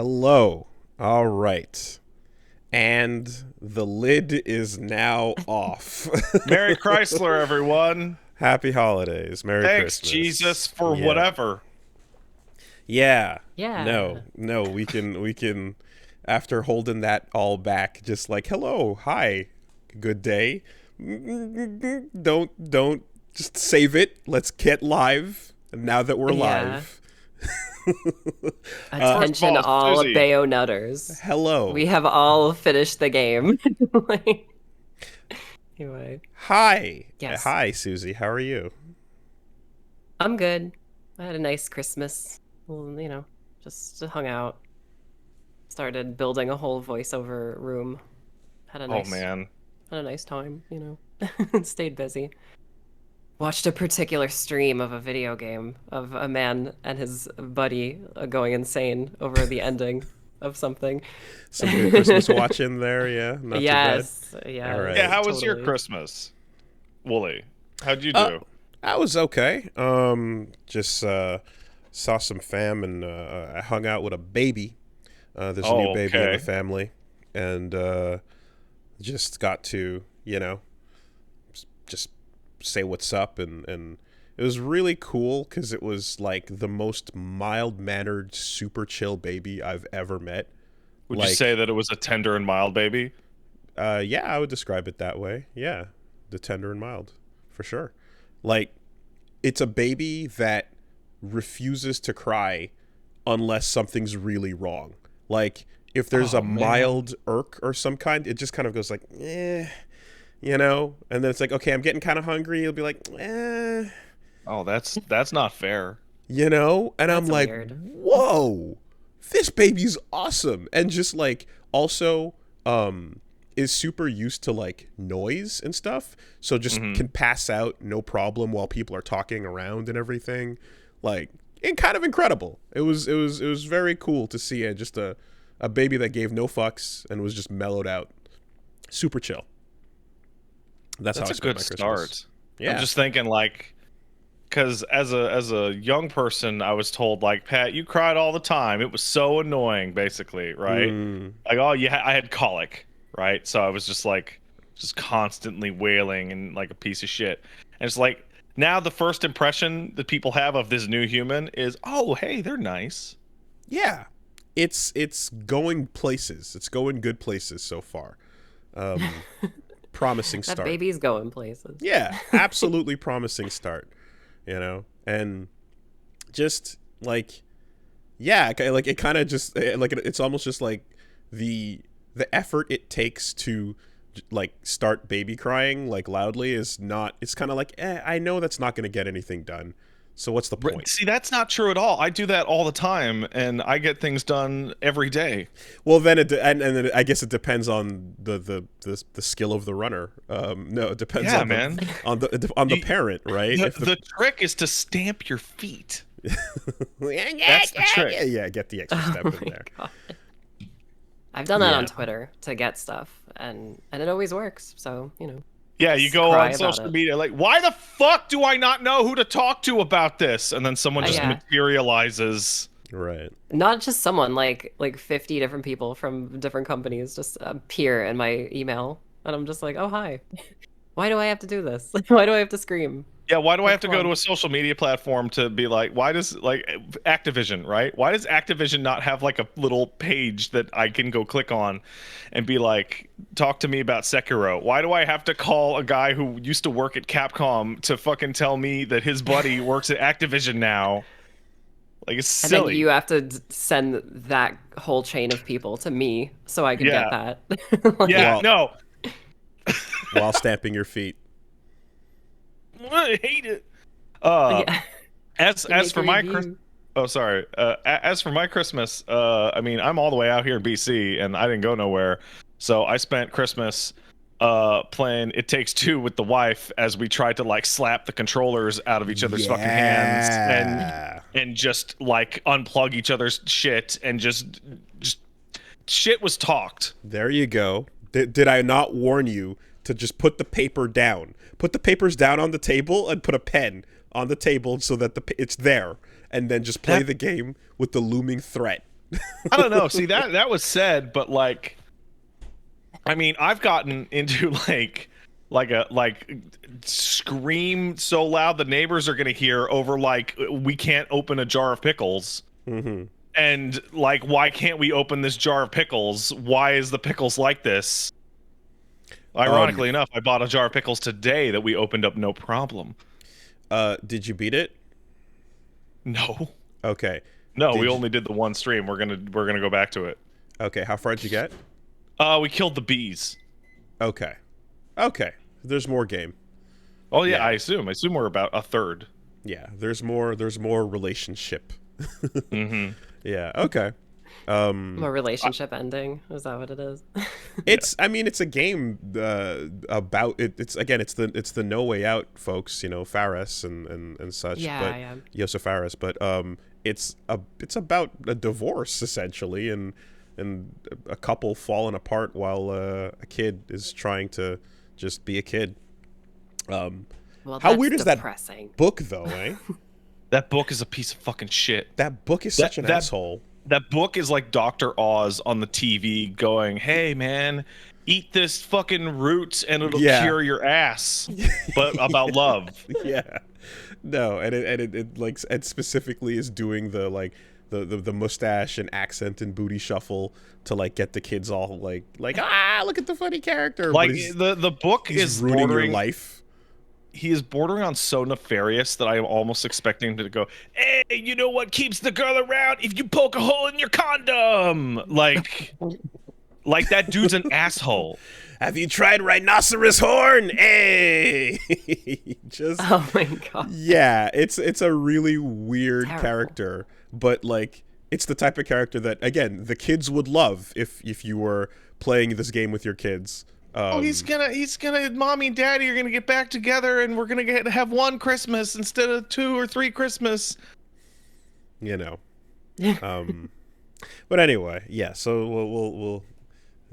Hello. All right. And the lid is now off. Merry Chrysler, everyone. Happy holidays. Merry Thanks, Christmas. Jesus, for Yeah. whatever. Yeah. Yeah. No, we can after holding that all back, just like, hello, hi, good day. Don't just save it. Let's get live. Now that we're live. Attention, First of all, all Susie. Bayo nutters. Hello. We have all finished the game. Anyway, Hi. Yes. Hi, Susie. How are you? I'm good. I had a nice Christmas. Well, just hung out. Started building a whole voiceover room. Had a Oh, nice, man. had a nice time. Stayed busy. Watched a particular stream of a video game of a man and his buddy going insane over the ending of something. Some good Christmas watching there, yeah. Not Yes, too bad. yeah. All right. Yeah, how was your totally. Christmas, Wooly? How'd you do? I was okay. Just saw some fam and I hung out with a baby. There's a new baby in okay. the family, and just got to just say what's up, and it was really cool because it was like the most mild-mannered, super chill baby I've ever met. Would you say that it was a tender and mild baby? Yeah, I would describe it that way. Yeah, the tender and mild, for sure. Like, it's a baby that refuses to cry unless something's really wrong. Like, if there's a mild irk or some kind, it just kind of goes like, and then it's like, okay, I'm getting kind of hungry. It'll be like, Oh, that's not fair. and I'm That's like, weird. whoa, this baby's awesome. And just like, also, is super used to like noise and stuff, so just can pass out no problem while people are talking around and everything. Like, and kind of incredible. It was very cool to see just a baby that gave no fucks and was just mellowed out, super chill. That's how I That's a spent good my Christmas. start. Yeah, I'm just thinking, like, because as a young person, I was told, like, Pat, you cried all the time. It was so annoying, basically, right? Like, oh, yeah, I had colic, right? So I was just constantly wailing and like a piece of shit. And it's like, now the first impression that people have of this new human is, oh, hey, they're nice. yeah. It's going places. It's going good places so far. Promising That start. baby's going places. Yeah, absolutely promising start, and just like, yeah, like it kind of just like it's almost just like the effort it takes to like start baby crying like loudly is not. It's kind of like, I know that's not going to get anything done. So what's the point? See, that's not true at all. I do that all the time, and I get things done every day. Well, then and then I guess it depends on the skill of the runner. No, it depends Yeah, on man. on the parent, right? The trick is to stamp your feet. That's the trick. Yeah, get the extra step in there. God. I've done that Yeah. on Twitter to get stuff, and it always works. So Yeah, you go cry on about social it. media like, why the fuck do I not know who to talk to about this? And then someone just Yeah. materializes. Right. not just someone like 50 different people from different companies just appear in my email, and I'm just like, oh hi, why do I have to do this? Why do I have to scream? Yeah, why do I have to come go on. to a social media platform to be like, why does, like, Activision, right? Why does Activision not have like a little page that I can go click on and be like, talk to me about Sekiro? Why do I have to call a guy who used to work at Capcom to fucking tell me that his buddy works at Activision now? Like, it's And then silly. you have to send that whole chain of people to me so I can Yeah. get that. Like, Yeah, Well- no. While stamping your feet. I hate it. yeah. As Make for a my review. as for my Christmas, I mean, I'm all the way out here in BC and I didn't go nowhere. So I spent Christmas playing It Takes Two with the wife as we tried to like slap the controllers out of each other's fucking hands and just like unplug each other's shit and just shit was talked. There you go. Did I not warn you to just put the paper down? Put the papers down on the table and put a pen on the table so that it's there, and then just play the game with the looming threat I don't know. See, that was said, but like, I mean, I've gotten into like scream so loud the neighbors are gonna hear over like we can't open a jar of pickles. Mm-hmm. And like, why can't we open this jar of pickles? Why is the pickles like this? Ironically enough, I bought a jar of pickles today that we opened up no problem. Did you beat it? No. Okay. No, we only did the one stream. We're gonna go back to it. Okay, how far did you get? We killed the bees. Okay. Okay. There's more game. Oh yeah, I assume we're about a third. Yeah, there's more relationship. Mm-hmm. Yeah, okay. A relationship ending, is that what it is? I mean, it's a game about it. It's the No Way Out folks, you know, Faris and such. Yeah. Yosef Faris, but it's about a divorce essentially, and a couple falling apart while a kid is trying to just be a kid. Well, how weird is depressing. that book though, eh? That book is a piece of fucking shit. That book is such an asshole. That book is like Dr. Oz on the TV going, "Hey man, eat this fucking roots and it'll cure your ass." But about love. Yeah. No, and it specifically is doing the like the mustache and accent and booty shuffle to like get the kids all like look at the funny character. Like the book is ruining your life. He is bordering on so nefarious that I am almost expecting him to go, "Hey, you know what keeps the girl around? If you poke a hole in your condom." Like that dude's an asshole. Have you tried rhinoceros horn? Hey, just oh my god. Yeah, it's a really weird character, but like it's the type of character that again the kids would love if you were playing this game with your kids. He's gonna mommy and daddy are gonna get back together and we're gonna have one Christmas instead of 2 or 3 Christmas. You know. But anyway, yeah, so we'll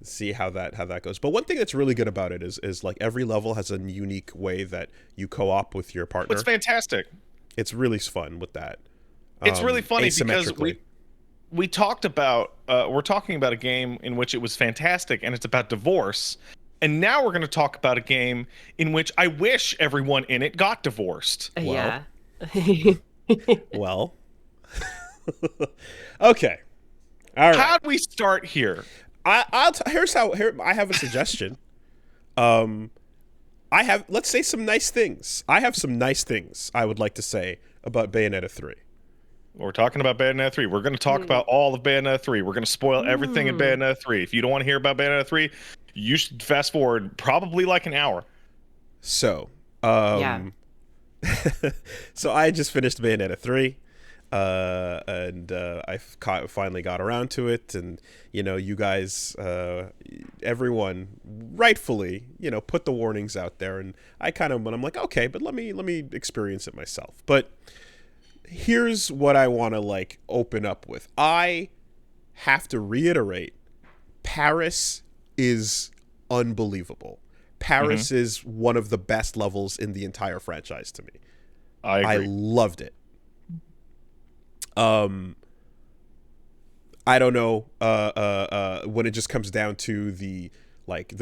see how that goes. But one thing that's really good about it is like every level has a unique way that you co-op with your partner. It's fantastic. It's really fun with that. It's really funny because we talked about we're talking about a game in which it was fantastic and it's about divorce. And now we're going to talk about a game in which I wish everyone in it got divorced. Yeah. Well. Okay. All right. How do we start here? Here I have a suggestion. Let's say some nice things. I have some nice things I would like to say about Bayonetta 3. We're talking about Bayonetta 3. We're going to talk about all of Bayonetta 3. We're going to spoil everything in Bayonetta 3. If you don't want to hear about Bayonetta 3, you should fast forward probably like an hour. So, so I just finished Bayonetta 3, and I finally got around to it, and you know, you guys, everyone, rightfully, you know, put the warnings out there, and I'm like, okay, but let me experience it myself. But here's what I want to like open up with. I have to reiterate, Paris is unbelievable. Paris is one of the best levels in the entire franchise to me. I agree. I loved it. I don't know when it just comes down to the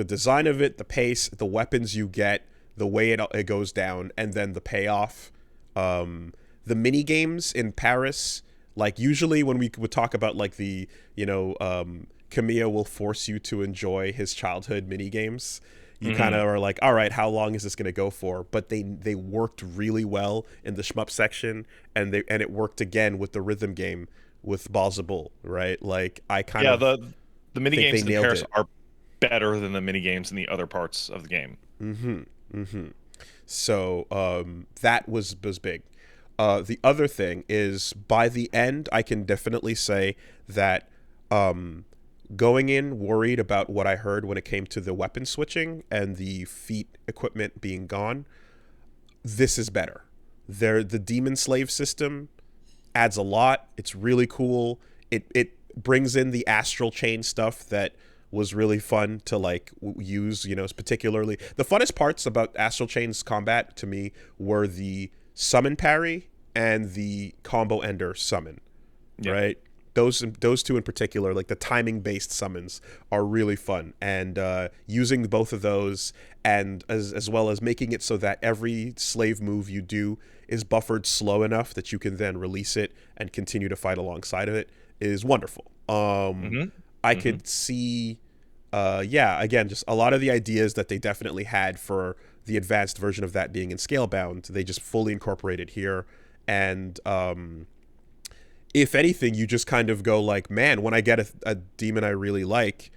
design of it, the pace, the weapons you get, the way it goes down, and then the payoff. The mini games in Paris, like usually when we would talk about like the, you know, Kamiya will force you to enjoy his childhood mini games. You kind of are like, all right, how long is this going to go for? But they worked really well in the shmup section, and it worked again with the rhythm game with Balls of Bull, right? Like I kind of the mini games in Paris are better than the mini games in the other parts of the game. So that was big. The other thing is, by the end, I can definitely say that going in worried about what I heard when it came to the weapon switching and the feat equipment being gone, this is better. The Demon Slave system adds a lot. It's really cool. It brings in the astral chain stuff that was really fun to like use, you know, particularly the funnest parts about astral chain's combat to me were the summon parry and the combo ender summon, right? those two in particular, like the timing based summons, are really fun, and using both of those, and as well as making it so that every slave move you do is buffered slow enough that you can then release it and continue to fight alongside of it, is wonderful. I could see, again, just a lot of the ideas that they definitely had for the advanced version of that being in Scalebound, they just fully incorporated here. And if anything, you just kind of go like, man, when I get a demon I really like,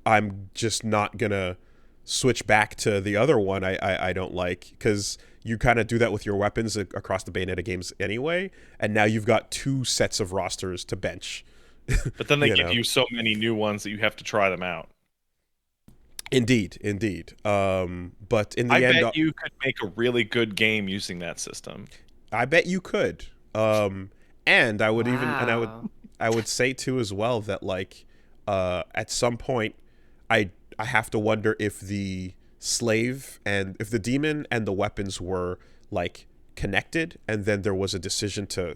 I'm just not gonna switch back to the other one I don't like, because you kind of do that with your weapons across the Bayonetta games anyway, and now you've got 2 sets of rosters to bench. But then they give you so many new ones that you have to try them out. Indeed. But in the end, I bet you could make a really good game using that system. I bet you could. And I would I would say too as well that like at some point I have to wonder if the slave and if the demon and the weapons were like connected, and then there was a decision to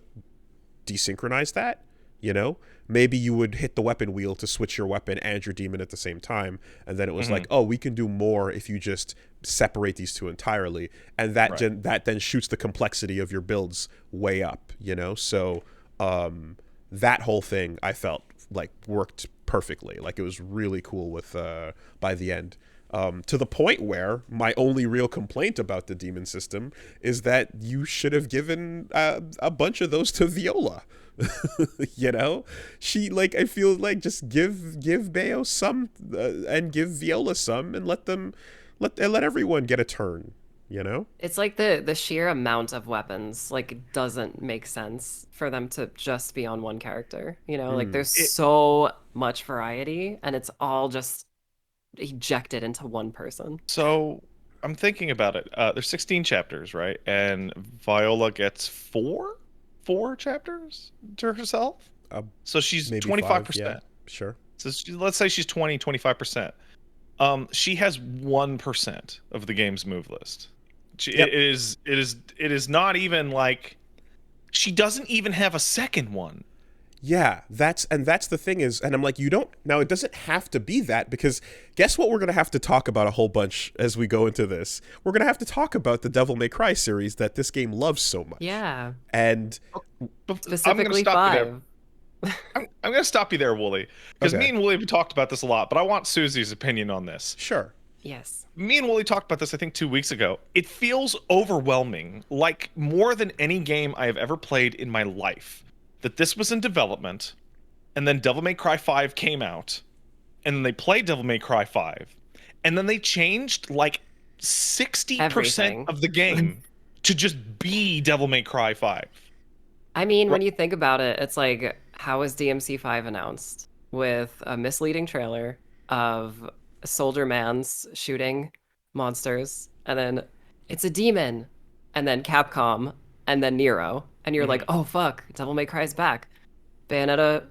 desynchronize that, you know? Maybe you would hit the weapon wheel to switch your weapon and your demon at the same time, and then it was like, oh, we can do more if you just separate these two entirely, and that that then shoots the complexity of your builds way up, you know? So that whole thing I felt like worked perfectly. Like it was really cool with by the end. To the point where my only real complaint about the demon system is that you should have given a bunch of those to Viola. You know, she like, I feel like just give Bayo some and give Viola some, and let everyone get a turn. You know, it's like the sheer amount of weapons like doesn't make sense for them to just be on one character. You know, like there's so much variety, and it's all just ejected into one person. So I'm thinking about it. There's 16 chapters, right? And Viola gets four chapters to herself. So she's 25%. Yeah, sure. So let's say she's 25%. She has 1% of the game's move list. It is not even like, she doesn't even have a second one. Yeah, that's the thing is, and I'm like, you don't, now it doesn't have to be that, because guess what we're going to have to talk about a whole bunch as we go into this. We're going to have to talk about the Devil May Cry series that this game loves so much. Yeah. And specifically 5. I'm going to stop you there, Wooly, because me and Wooly have talked about this a lot, but I want Susie's opinion on this. Sure. Yes. Me and Wooly talked about this, I think, 2 weeks ago. It feels overwhelming, like more than any game I have ever played in my life, that this was in development, and then Devil May Cry 5 came out, and then they played Devil May Cry 5, and then they changed like 60% of the game to just be Devil May Cry 5. I mean, when you think about it, it's like, how is DMC 5 announced? With a misleading trailer of soldier mans shooting monsters, and then it's a demon, and then Capcom, and then Nero, and you're like, oh fuck, Devil May Cry's back. Bayonetta,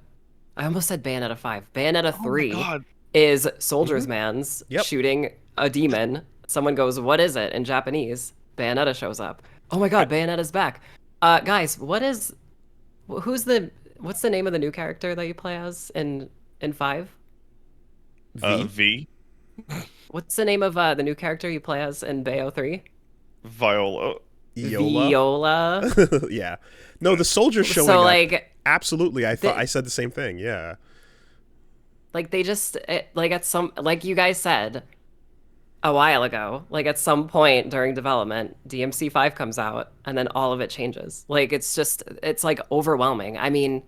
I almost said Bayonetta 5. Bayonetta 3 is soldiers mans shooting a demon. Someone goes, what is it, in Japanese? Bayonetta shows up. Oh my god, Bayonetta's back. Guys, what's the name of the new character that you play as in 5? V. What's the name of the new character you play as in Bayo 3? Viola. Viola. Yeah. No, the soldiers showing up. Like, absolutely. I said the same thing. Yeah. Like they just like at some, like you guys said a while ago, like at some point during development, DMC 5 comes out and then all of it changes. Like it's like overwhelming. I mean,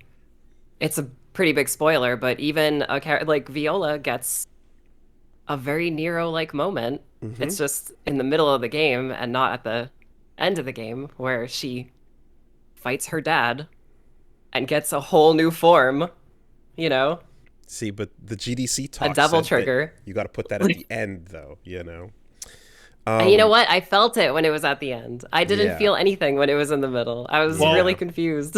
it's a pretty big spoiler, but even like Viola gets a very Nero-like moment. It's just in the middle of the game and not at the end of the game, where she fights her dad and gets a whole new form, you know? See, but the GDC talk, a devil trigger. You got to put that at the end, though, you know? And you know what? I felt it when it was at the end. I didn't feel anything when it was in the middle. I was really confused.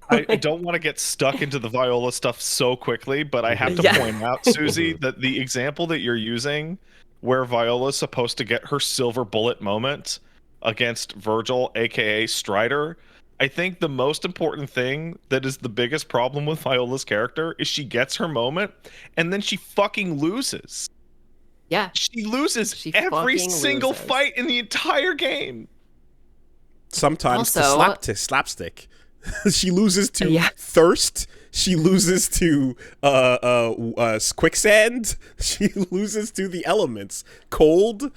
I don't want to get stuck into the Viola stuff so quickly, but I have to point out, Susie, that the example that you're using, where Viola's supposed to get her silver bullet moment against Virgil, aka Strider, I think the most important thing that is the biggest problem with Viola's character is she gets her moment and then she fucking loses. Yeah. She loses She every fucking single loses. fight in the entire game. Sometimes Also- to slapstick. She loses to Yeah. thirst. She loses to quicksand. She loses to the elements. Cold.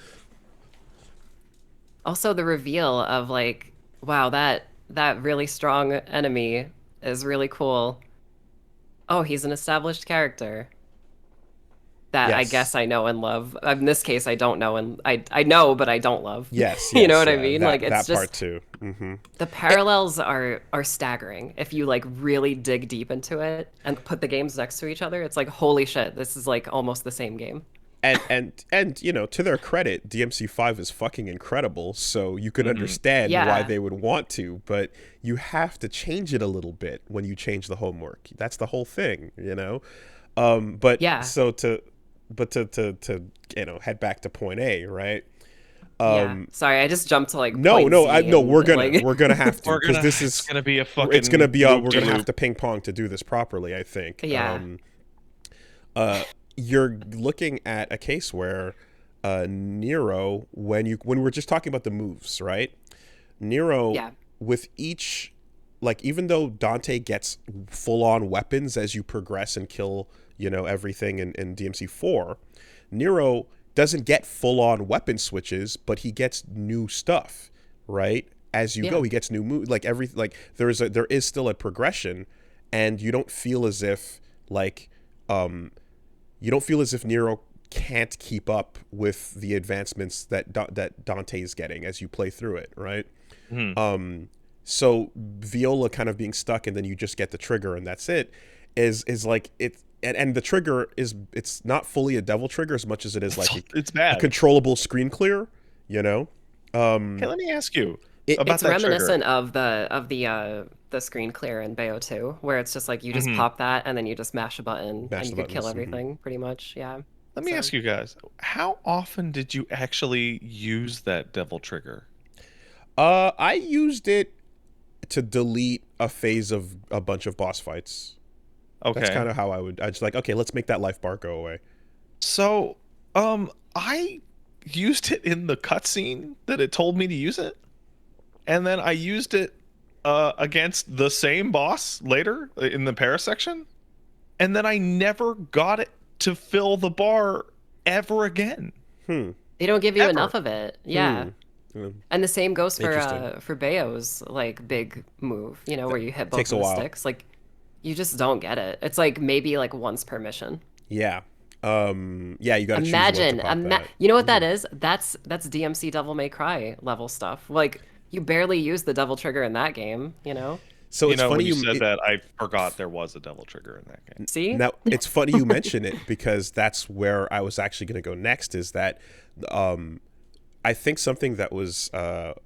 Also, the reveal of like, wow, that really strong enemy is really cool. Oh, he's an established character that I Yes. guess I know and love. In this case, I don't know, and I know, but I don't love. Yes, You know yes, what I yeah, mean? That, Like, it's that just part too. Mm-hmm. the parallels are staggering. If you like really dig deep into it and put the games next to each other, it's like, holy shit, this is like almost the same game. And you know, to their credit, DMC5 is fucking incredible, so you could understand Yeah. why they would want to, but you have to change it a little bit when you change the homework. That's the whole thing, you know. But Yeah. so to you know, head back to point A, right? Yeah. Sorry, I just jumped to like No, point no, Z and, we're gonna like... we're gonna have to, We're because gonna, this is it's gonna be a fucking. it's gonna be we're gonna loop-de-loop. have to ping pong to do this properly, I think. Yeah. You're looking at a case where Nero, when we're just talking about the moves, right? Nero, Yeah. with each, like, even though Dante gets full on weapons as you progress and kill, you know, everything in DMC4, Nero doesn't get full on weapon switches, but he gets new stuff, right? As you go, he gets new moves. Like there is still a progression, and you don't feel as if Nero can't keep up with the advancements that Dante is getting as you play through it, right? So Viola kind of being stuck, and then you just get the trigger, and that's it. Is like it, and the trigger it's not fully a devil trigger as much as it is like It's bad. a controllable screen clear, you know. Hey, let me ask you about It's that reminiscent trigger. of the screen clear in Bayo 2, where it's just like you just pop that and then you just mash a button Mash and the you could kill buttons, everything pretty much. Yeah. Let me ask you guys: how often did you actually use that devil trigger? I used it to delete a phase of a bunch of boss fights. Okay, That's kind of how I just like, okay, let's make that life bar go away. So, I used it in the cutscene that it told me to use it, and then I used it against the same boss later in the para section, and then I never got it to fill the bar ever again. They don't give you Ever. enough of it. Yeah. And the same goes Interesting. for Bayo's like big move, you know, where you hit both takes of a the while. sticks. Like you just don't get it. It's like maybe like once per mission. Yeah. Yeah, you got to choose Imagine, when to pop that. you know what that is? That's DMC Devil May Cry level stuff. Like you barely use the devil trigger in that game, you know? So You it's know, funny when you said that, I forgot there was a devil trigger in that game. See? Now, it's funny you mention it, because that's where I was actually going to go next, is that I think something that was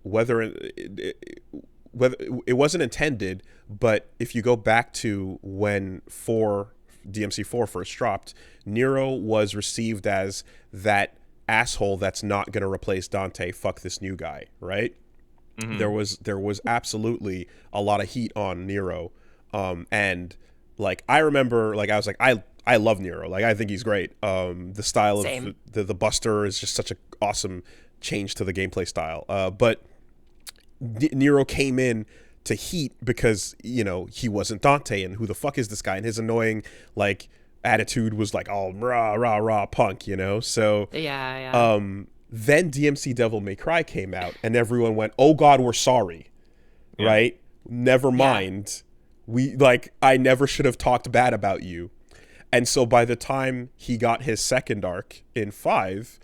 whether it wasn't intended, but if you go back to when DMC4 first dropped, Nero was received as that asshole that's not going to replace Dante, fuck this new guy, right? There was absolutely a lot of heat on Nero, and like I remember, like I was like, I love Nero, like I think he's great. The style Same. of the Buster is just such an awesome change to the gameplay style. But Nero came in to heat because, you know, he wasn't Dante, and who the fuck is this guy? And his annoying like attitude was like all rah rah rah punk, you know. So Yeah. then DMC Devil May Cry came out, and everyone went, "Oh God, we're sorry." Yeah. Right? Never mind. I never should have talked bad about you. And so by the time he got his second arc in 5,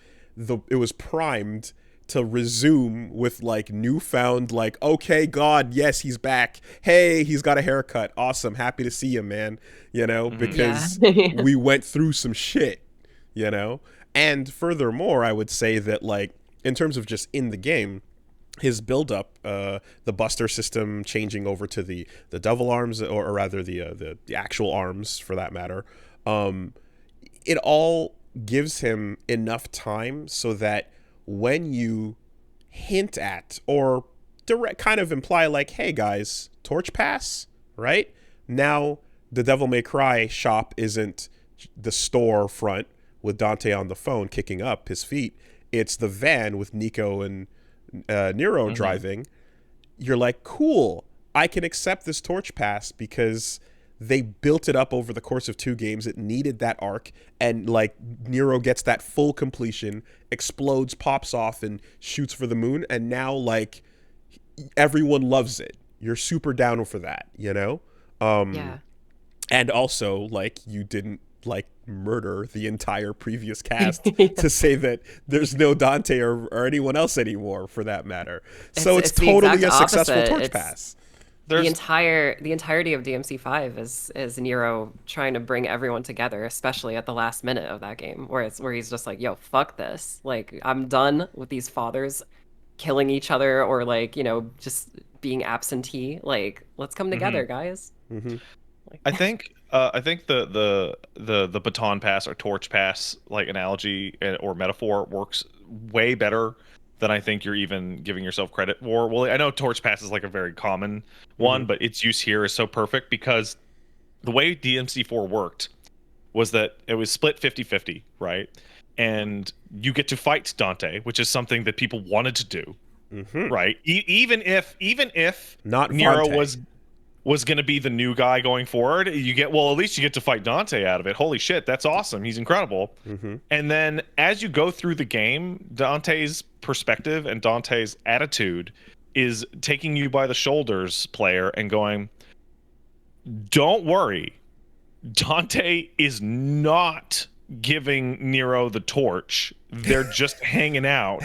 it was primed to resume with like newfound like, okay, God, yes, he's back. Hey, he's got a haircut. Awesome. Happy to see him, man. You know, because we went through some shit, you know? And furthermore, I would say that like in terms of just in the game, his build-up, the Buster system changing over to the devil arms, or rather the actual arms for that matter, it all gives him enough time so that when you hint at or direct kind of imply like, hey guys, Torch Pass, right? Now the Devil May Cry shop isn't the store front with Dante on the phone kicking up his feet. It's the van with Nico and Nero driving. You're like, cool, I can accept this Torch Pass because they built it up over the course of 2 games. It needed that arc, and like Nero gets that full completion, explodes, pops off, and shoots for the moon, and now like everyone loves it. You're super down for that, you know? Yeah. And also, like, you didn't like murder the entire previous cast to say that there's no Dante or anyone else anymore, for that matter. So it's totally a successful Torch Pass. The entirety of DMC5 is Nero trying to bring everyone together, especially at the last minute of that game, where he's just like, yo, fuck this. Like, I'm done with these fathers killing each other or like, you know, just being absentee. Like, let's come together, guys. I think the baton pass or torch pass like analogy or metaphor works way better than I think you're even giving yourself credit for. Well, I know torch pass is like a very common one, but its use here is so perfect because the way DMC4 worked was that it was split 50-50, right? And you get to fight Dante, which is something that people wanted to do, right? Even if not Nero Vante. was going to be the new guy going forward, at least you get to fight Dante out of it. Holy shit, that's awesome. He's incredible. And then as you go through the game, Dante's perspective and Dante's attitude is taking you by the shoulders, player, and going, don't worry. Dante is not giving Nero the torch. They're just hanging out.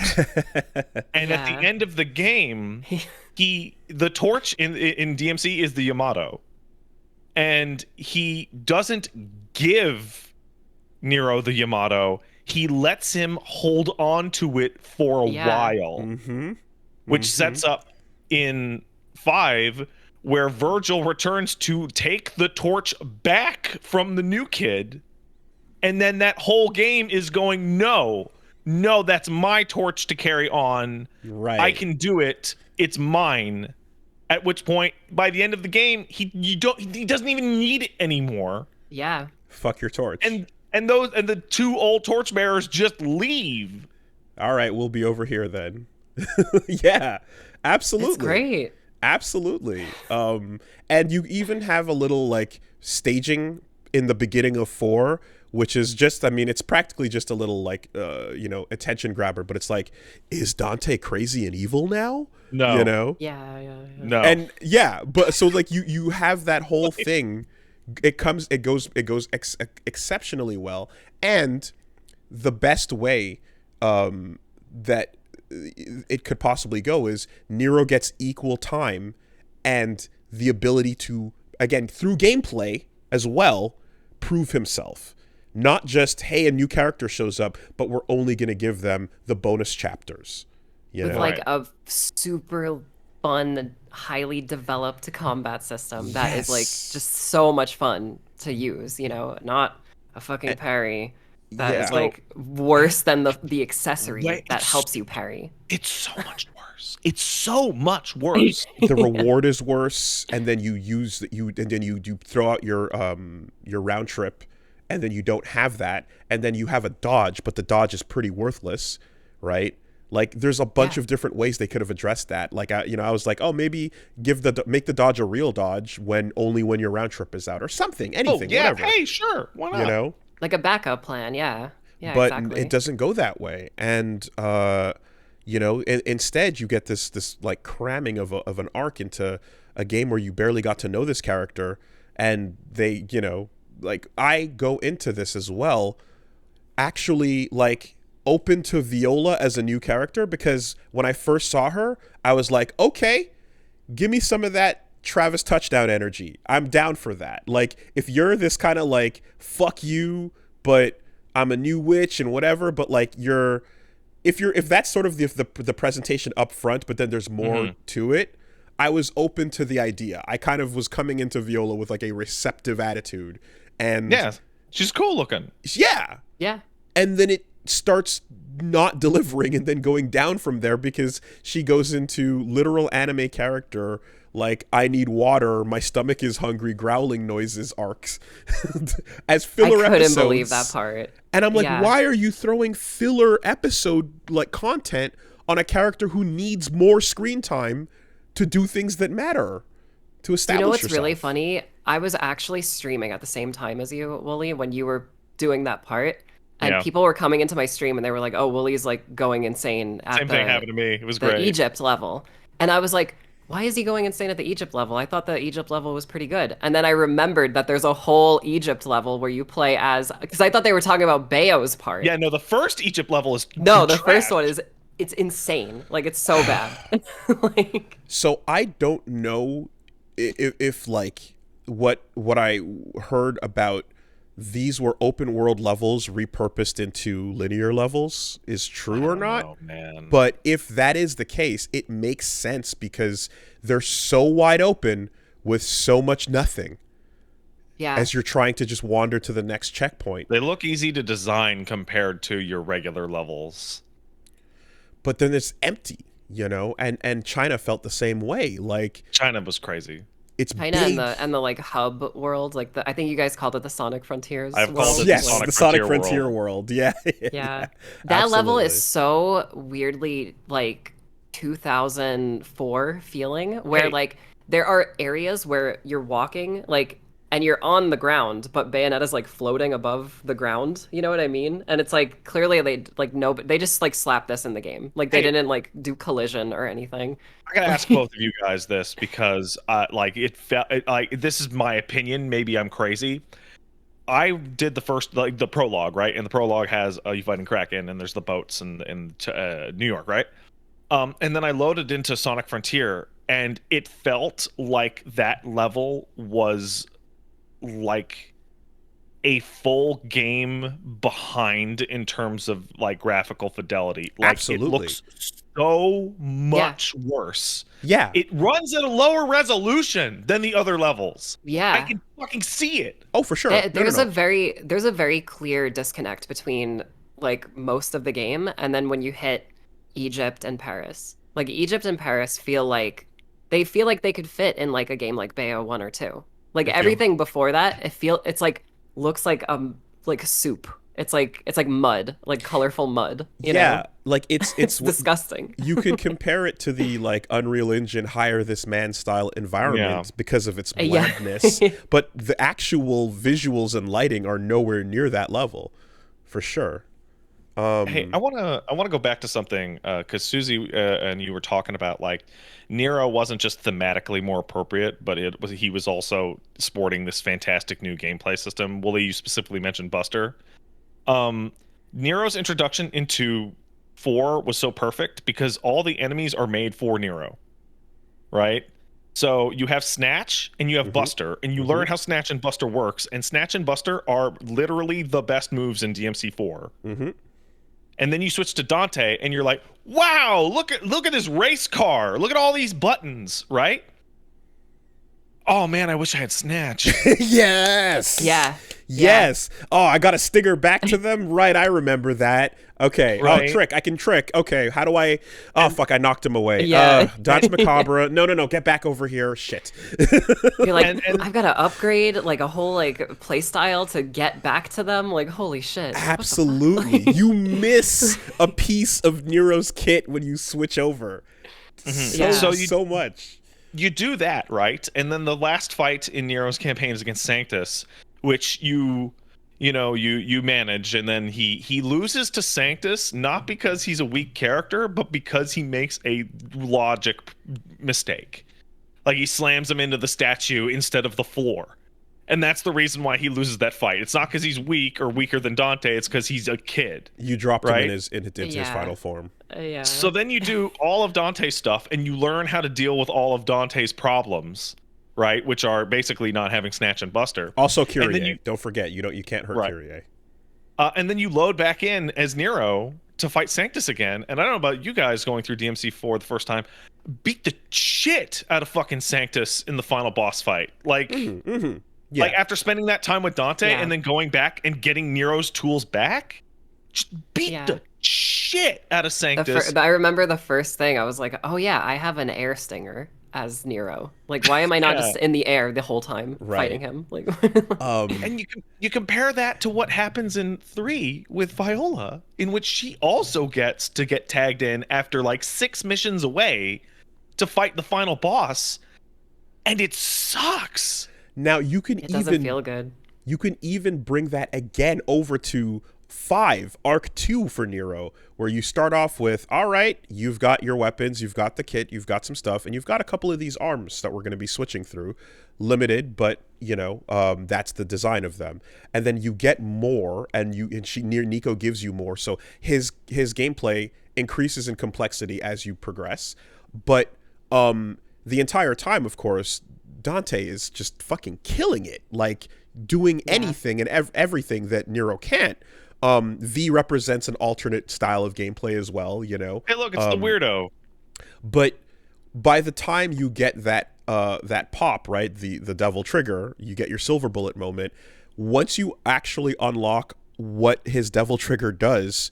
And at the end of the game, the torch in DMC is the Yamato. And he doesn't give Nero the Yamato. He lets him hold on to it for a while. Which sets up in 5 where Virgil returns to take the torch back from the new kid. And then that whole game is going, no, that's my torch to carry on. Right. I can do it. It's mine. At which point, by the end of the game, he doesn't even need it anymore. Yeah. Fuck your torch. And the 2 old torchbearers just leave. All right, we'll be over here then. Yeah, absolutely. It's great. Absolutely. And you even have a little like staging in the beginning of 4, which is just, I mean, it's practically just a little like, attention grabber, but it's like, is Dante crazy and evil now? No. You know? Yeah. No. And but so like you have that whole thing. It goes exceptionally well. And the best way that it could possibly go is Nero gets equal time and the ability to, again, through gameplay as well, prove himself. Not just, hey, a new character shows up, but we're only going to give them the bonus chapters. With like a super fun, highly developed combat system that is like just so much fun to use, you know, not a fucking parry that is like worse than the accessory that helps you parry. It's so much worse. It's so much worse. The reward is worse, and then you throw out your round trip, and then you don't have that, and then you have a dodge, but the dodge is pretty worthless, right? Like, there's a bunch of different ways they could have addressed that. Like, I was like, oh, maybe make the dodge a real dodge only when your round trip is out, or something, anything, whatever. Hey, sure, why not? You know, like a backup plan, yeah, but exactly. It doesn't go that way, and instead you get this like cramming of an arc into a game where you barely got to know this character, and they, like, I go into this as well, actually, like, open to Viola as a new character, because when I first saw her, I was like, okay, give me some of that Travis touchdown energy. I'm down for that. Like, if you're this kind of like, fuck you, but I'm a new witch and whatever, but like if that's sort of the presentation up front, but then there's more to it, I was open to the idea. I kind of was coming into Viola with like a receptive attitude, and she's cool looking. Yeah. Yeah. And then it starts not delivering and then going down from there because she goes into literal anime character like I need water, my stomach is hungry, growling noises arcs as filler I couldn't episodes. believe that part. And I'm like, Yeah. why are you throwing filler episode like content on a character who needs more screen time to do things that matter, to establish You know what's yourself? really funny? I was actually streaming at the same time as you, Wooly, when you were doing that part. And Yeah. people were coming into my stream and they were like, oh, Wooly's like going insane at Same thing happened to me. It was the great. Egypt level. And I was like, why is he going insane at the Egypt level? I thought the Egypt level was pretty good. And then I remembered that there's a whole Egypt level where you play as, because I thought they were talking about Bayo's part. Yeah, no, the first Egypt level is No, the trash. first one is, it's insane. Like, it's so bad. Like, So I don't know if like what I heard about these were open world levels repurposed into linear levels is true or not. Oh man. But if that is the case, it makes sense because they're so wide open with so much nothing yeah. as you're trying to just wander to the next checkpoint. They look easy to design compared to your regular levels. But then it's empty, you know? And China felt the same way. Like China was crazy. it's China big. and the like hub world, like I think you guys called it the Sonic Frontiers. I've world. called it Yes, Sonic the Sonic Frontier Frontier world. Yeah. Yeah. That level Absolutely. is so weirdly like 2004 feeling where Hey. like there are areas where you're walking like and you're on the ground, but Bayonetta's like floating above the ground. You know what I mean? And it's like clearly they like no, they just like slapped this in the game. Like they Hey. didn't like do collision or anything. I gotta ask both of you guys this because, like, it felt like this is my opinion. Maybe I'm crazy. I did the first, like, the prologue, right? And the prologue has you fighting Kraken, and there's the boats in New York, right? And then I loaded into Sonic Frontier, and it felt like that level was like a full game behind in terms of like graphical fidelity. Like Absolutely. it looks so much worse. Yeah. It runs at a lower resolution than the other levels. Yeah. I can fucking see it. Oh, for sure. There's No. there's a very clear disconnect between like most of the game and then when you hit Egypt and Paris. Like Egypt and Paris feel like they could fit in like a game like Bayo 1 or 2. Like everything before that, it's like looks like soup. It's like mud, like colorful mud. You know? Like it's disgusting. You can compare it to the like Unreal Engine hire this man style environment because of its blandness, but the actual visuals and lighting are nowhere near that level, for sure. Hey, I wanna go back to something because Susie and you were talking about like NieR wasn't just thematically more appropriate, but he was also sporting this fantastic new gameplay system. Wooly, you specifically mentioned Buster. NieR's introduction into 4 was so perfect because all the enemies are made for NieR, right? So you have Snatch and you have Buster, and you learn how Snatch and Buster works, and Snatch and Buster are literally the best moves in DMC 4. And then you switch to Dante, and you're like, "Wow, look at this race car! Look at all these buttons!" Right? Oh man, I wish I had Snatch. Yes. Yeah. Yes. Oh, I got a stinger back to them. Right, I remember that. Okay. Right. Oh, trick. I can trick. Okay. How do I? Oh, fuck! I knocked him away. Yeah. Dodge Macabre. No. Get back over here. Shit. You're like, And- I've got to upgrade like a whole like play style to get back to them. Like, holy shit. What the fuck? Absolutely. You miss a piece of Nero's kit when you switch over. Yeah. So much. You do that, right? And then the last fight in NieR's campaign is against Sanctus, which you manage, and then he loses to Sanctus not because he's a weak character, but because he makes a logic mistake. Like he slams him into the statue instead of the floor. And that's the reason why he loses that fight. It's not because he's weak or weaker than Dante, it's because he's a kid. You dropped Right? him into his final form. Yeah. So then you do all of Dante's stuff, and you learn how to deal with all of Dante's problems, right? Which are basically not having Snatch and Buster. Also, And then Kyrie. you- Don't forget, you can't hurt Right. Kyrie. And then you load back in as NieR to fight Sanctus again. And I don't know about you guys going through DMC 4 the first time. Beat the shit out of fucking Sanctus in the final boss fight. Like, Yeah. like after spending that time with Dante Yeah. and then going back and getting NieR's tools back, just beat Yeah. the shit out of Sanctus. I remember the first thing I was like, oh yeah, I have an air stinger as Nero. Like, why am I not just in the air the whole time fighting him? Like, and you compare that to what happens in 3 with Viola, in which she also gets to get tagged in after like 6 missions away to fight the final boss, and it sucks. Now you can it doesn't feel good. You can even bring that again over to 5, Arc 2 for Nero, where you start off with, all right, you've got your weapons, you've got the kit, you've got some stuff, and you've got a couple of these arms that we're going to be switching through. Limited, but, that's the design of them. And then you get more, and Nico gives you more, so his gameplay increases in complexity as you progress. But the entire time, of course, Dante is just fucking killing it, like doing anything and everything that Nero can't. V represents an alternate style of gameplay as well, Hey, look, it's the weirdo. But by the time you get that pop, right, the devil trigger, you get your silver bullet moment. Once you actually unlock what his devil trigger does,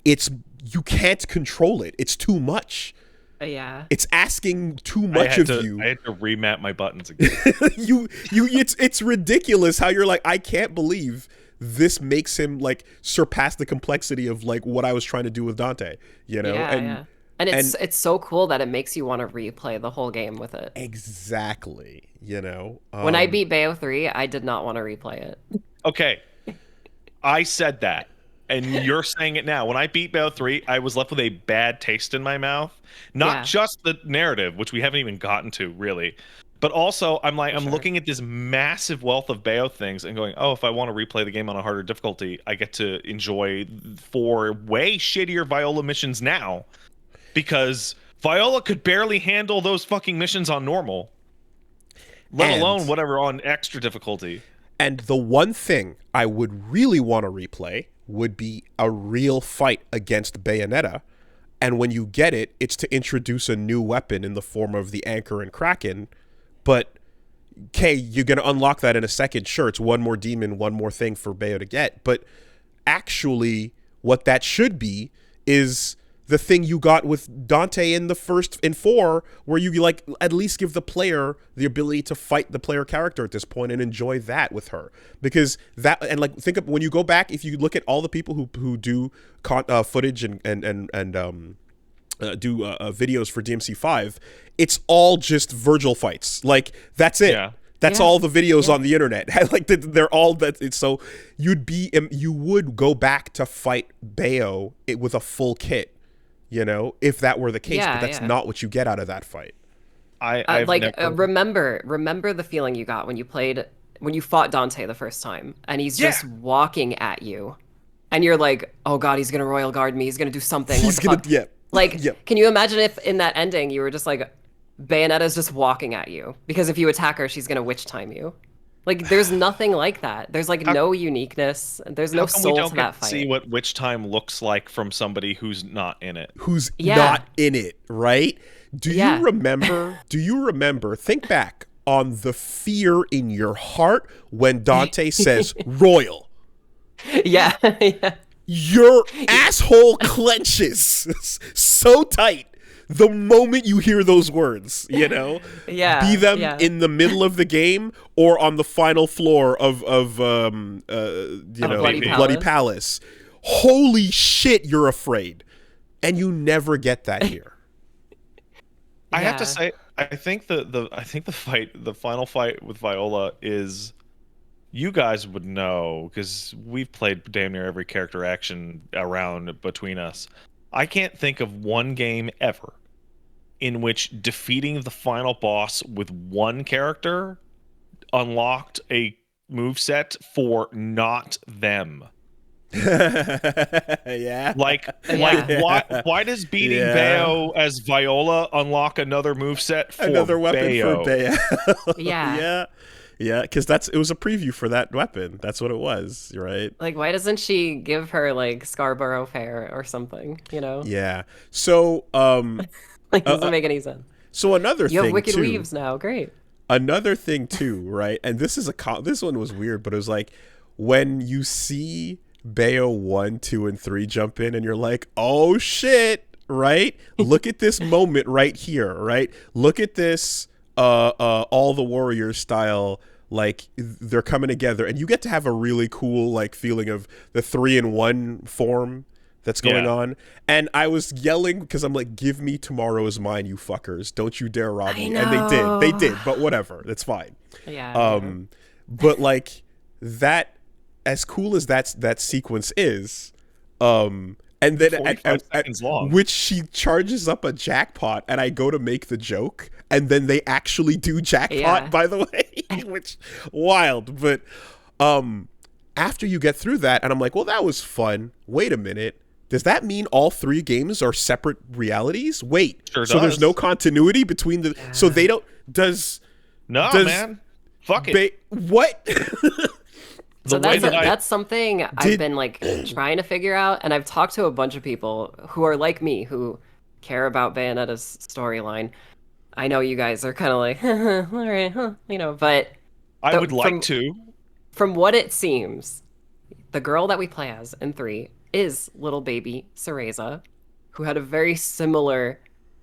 you can't control it. It's too much. Yeah. It's asking too much of you. I had to remap my buttons again. It's ridiculous how you're like, I can't believe this makes him like surpass the complexity of like what I was trying to do with Dante, And it's so cool that it makes you want to replay the whole game with it. Exactly. When I beat Bayo 3, I did not want to replay it. Okay. I said that. And you're saying it now. When I beat Bayo 3, I was left with a bad taste in my mouth. Not just the narrative, which we haven't even gotten to, really. But also, I'm looking at this massive wealth of Bayo things and going, oh, if I want to replay the game on a harder difficulty, I get to enjoy 4 way shittier Viola missions now. Because Viola could barely handle those fucking missions on normal. Let alone whatever on extra difficulty. And the one thing I would really want to replay would be a real fight against Bayonetta. And when you get it, it's to introduce a new weapon in the form of the Anchor and Kraken. But, okay, you're going to unlock that in a second. Sure, it's one more demon, one more thing for Bayo to get. But actually, what that should be is the thing you got with Dante in 4, where you like at least give the player the ability to fight the player character at this point and enjoy that with her. Because that, and like think of when you go back, if you look at all the people who do footage and do videos for DMC 5, it's all just Virgil fights. Like that's it. Yeah. That's all the videos on the internet. Like they're all that. So you would go back to fight Bayo with a full kit. If that were the case, but that's not what you get out of that fight. Remember the feeling you got when you fought Dante the first time, and he's just walking at you, and you're like, oh god, he's gonna royal guard me, he's gonna do something. Can you imagine if in that ending you were just like, Bayonetta's just walking at you, because if you attack her, she's gonna witch time you. Like, there's nothing like that. There's like no uniqueness. There's no soul to that fight. See what witch time looks like from somebody who's not in it. Who's not in it, right? Do you remember? Think back on the fear in your heart when Dante says "royal." Yeah. Your asshole clenches so tight the moment you hear those words, be them in the middle of the game or on the final floor of Bloody Palace. Holy shit, you're afraid, and you never get that here. I have to say, I think the final fight with Viola is, you guys would know because we've played damn near every character action around between us. I can't think of one game ever in which defeating the final boss with one character unlocked a moveset for not them. Why does beating Bayo as Viola unlock another moveset for another weapon Bayo? For Bayo? Yeah, because it was a preview for that weapon. That's what it was, right? Like, why doesn't she give her like Scarborough Fair or something? Yeah. So, like, doesn't make any sense. So another thing, you have Wicked Weaves now. Great. Another thing too, right? And this one was weird, but it was like when you see Bayo 1, 2, and 3 jump in and you're like, oh shit, right? Look at this moment right here, right? Look at this all the warriors style, like they're coming together, and you get to have a really cool like feeling of the 3-in-1 form that's going on. And I was yelling because I'm like, give me Tomorrow Is Mine, you fuckers. Don't you dare rob me. And they did, but whatever. That's fine. Yeah. But like that, as cool as that sequence is, and then seconds long. which she charges up a jackpot, and I go to make the joke, and then they actually do jackpot, by the way, which wild. But after you get through that, and I'm like, well, that was fun. Wait a minute. Does that mean all 3 games are separate realities? Wait, sure so does. There's no continuity between the. So they don't. Man. Fuck it. What? So that's something I've been like trying to figure out, and I've talked to a bunch of people who are like me, who care about Bayonetta's storyline. I know you guys are kind of like, all right, but I would like to. From what it seems, the girl that we play as in 3 is little baby Cereza, who had a very similar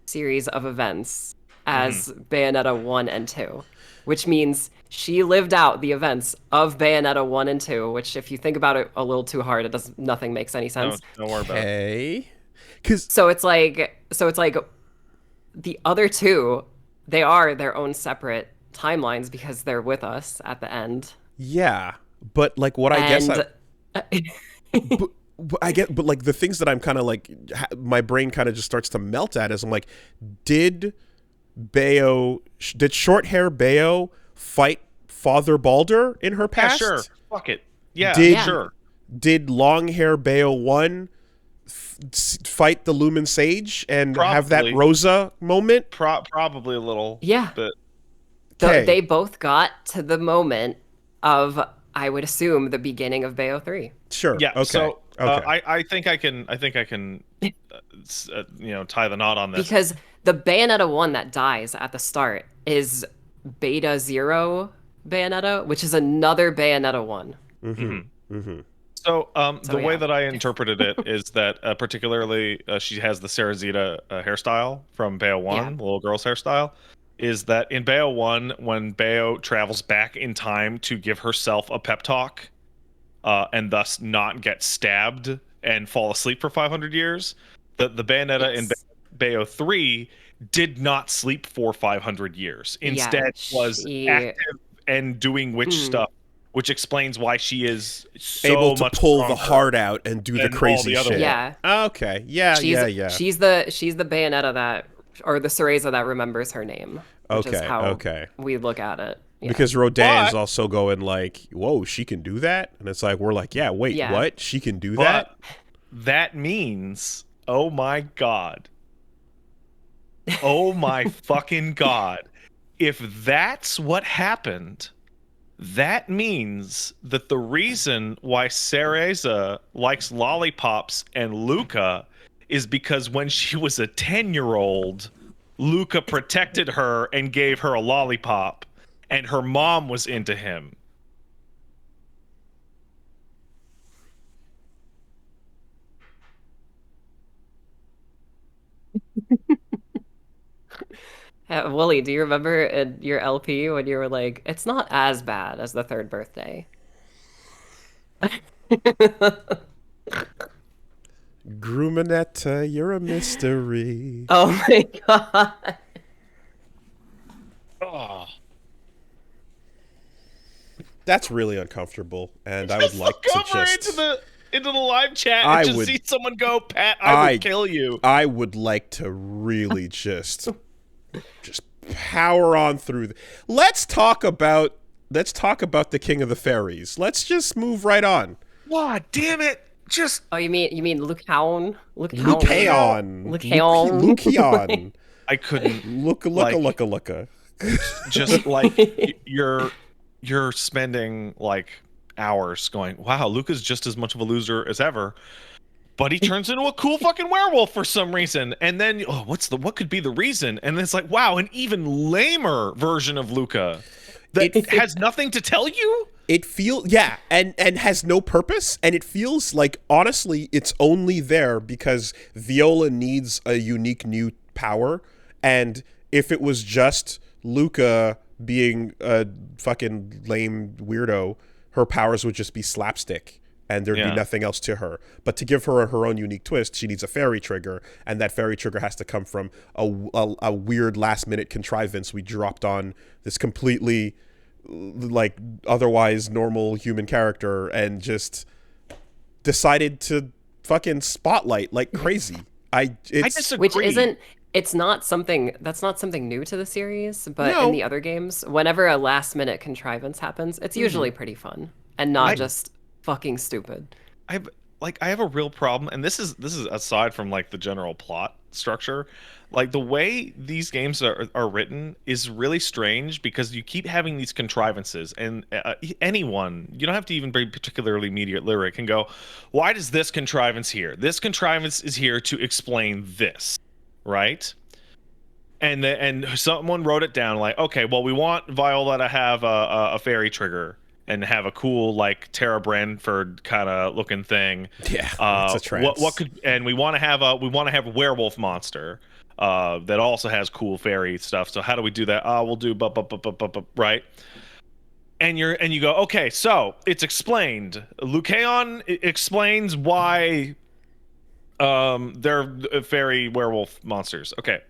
series of events as Bayonetta 1 and 2, which means she lived out the events of Bayonetta 1 and 2, which if you think about it a little too hard, nothing makes any sense. Don't worry about it. So it's like the other 2, they are their own separate timelines because they're with us at the end. Yeah, but like what I guess but like the things that I'm kind of like, my brain kind of just starts to melt at is I'm like, did short hair Bayo fight Father Balder in her past? Yeah, sure. Fuck it. Yeah, sure. Did long hair Bayo 1 fight the Lumen Sage and have that Rosa moment? Probably a little. Yeah. But they both got to the moment of, I would assume, the beginning of Bayo 3. Sure. Yeah. Okay. So okay. I think I can tie the knot on this, because the Bayonetta 1 that dies at the start is Beta 0 Bayonetta, which is another Bayonetta 1. So the way that I interpreted it is that particularly she has the Cerezita hairstyle from Bayo 1, the little girl's hairstyle, is that in Bayo 1, when Bayo travels back in time to give herself a pep talk and thus not get stabbed and fall asleep for 500 years, the Bayonetta in Bayo 3 did not sleep for 500 years. Instead, was active and doing witch stuff, which explains why she is so able to much pull the heart out and do the crazy shit. Yeah. Okay. Yeah. She's the Bayonetta or the Cereza that remembers her name. Which is how we look at it. Yeah. Because Rodin's also going like, whoa, she can do that? And it's like, we're like, what? She can do that? That means, oh my God. Oh my fucking God. If that's what happened, that means that the reason why Cereza likes lollipops and Luca is because when she was a 10-year-old, Luca protected her and gave her a lollipop, and her mom was into him. Wooly, do you remember in your LP when you were like, it's not as bad as the 3rd birthday? Grumanetta, you're a mystery. Oh my God. Oh. That's really uncomfortable, and I would like to just into the live chat and just see someone go, Pat, I would kill you. I would like to really just power on through. Let's talk about the King of the Fairies. Let's just move right on. God damn it. Just you mean Lucaon? Lucaon. I couldn't looka. Just like you're spending like hours going, wow, Luca's just as much of a loser as ever, but he turns into a cool fucking werewolf for some reason. And then what could be the reason? And it's like, wow, an even lamer version of Luca that has nothing to tell you. It feels and has no purpose, and it feels like honestly it's only there because Viola needs a unique new power, and if it was just Luca being a fucking lame weirdo, her powers would just be slapstick and there'd be nothing else to her. But to give her her own unique twist, she needs a fairy trigger, and that fairy trigger has to come from a weird last minute contrivance we dropped on this completely like otherwise normal human character and just decided to fucking spotlight like crazy. I disagree. Which isn't it's not something that's not something new to the series, but in the other games, whenever a last minute contrivance happens, it's usually pretty fun and not just fucking stupid. I have a real problem, and this is aside from like the general plot structure. Like the way these games are written is really strange because you keep having these contrivances, and anyone, you don't have to even be particularly media literate, can go, why does this contrivance here? This contrivance is here to explain this, right? And someone wrote it down like, okay, well, we want Viola to have a fairy trigger and have a cool like Tara Branford kind of looking thing. Yeah, it's a trance. What could, and we want to have a werewolf monster that also has cool fairy stuff. So how do we do that? We'll do right. And you go, okay, so it's explained. Lucaon explains why they're fairy werewolf monsters. Okay.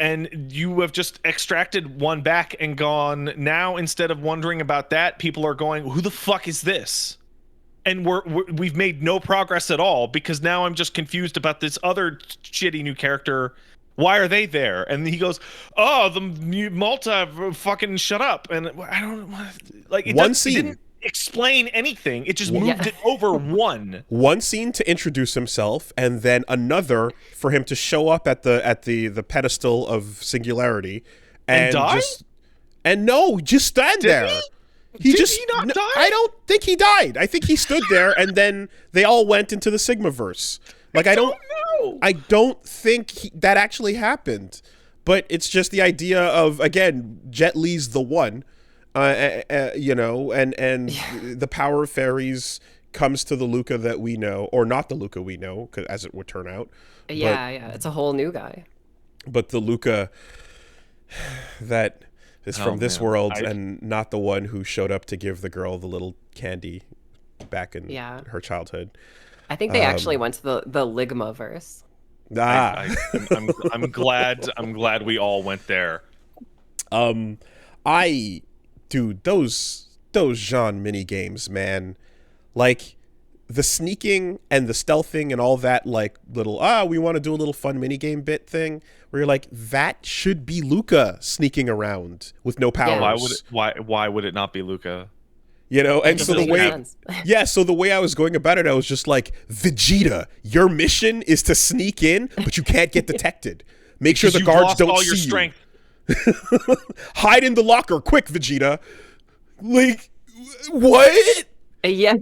And you have just extracted one back and gone, now instead of wondering about that, people are going, who the fuck is this? And we've made no progress at all because now I'm just confused about this other shitty new character. Why are they there? And he goes, oh, the Malta fucking shut up. And I don't like it. It didn't explain anything. It just moved it over one scene to introduce himself, and then another for him to show up at the pedestal of singularity and die? Just stand there. Did he not die? I don't think he died. I think he stood there, and then they all went into the Sigmaverse. Like I don't know. I don't think that actually happened. But it's just the idea of, again, Jet Li's the one. You know, and the power of fairies comes to the Luca that we know, or not the Luca we know, as it would turn out. Yeah, it's a whole new guy. But the Luca that is from this world, and not the one who showed up to give the girl the little candy back in her childhood. I think they actually went to the Ligmaverse. I'm glad we all went there. Dude, those Jean mini games, man, like the sneaking and the stealthing and all that, like little we want to do a little fun mini game bit thing, where you're like, that should be Luca sneaking around with no powers. Why would it not be Luca? You know, and so the way I was going about it, I was just like, Vegeta, your mission is to sneak in, but you can't get detected. Make sure the guards don't see you. Strength. Hide in the locker, quick, Vegeta. Like, what? Yeah.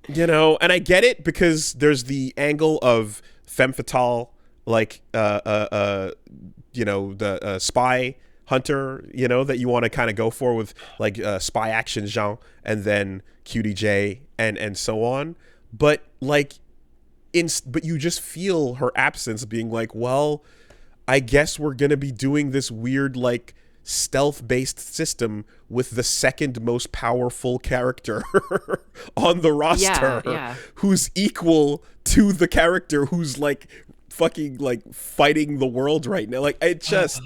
You know, and I get it because there's the angle of femme fatale, like, you know, the spy hunter, you know, that you want to kind of go for with like spy action Jean, and then QDJ and so on. But like, but you just feel her absence being like, well, I guess we're going to be doing this weird, like, stealth-based system with the second most powerful character on the roster, who's equal to the character who's, like, fucking, like, fighting the world right now. Like, it just,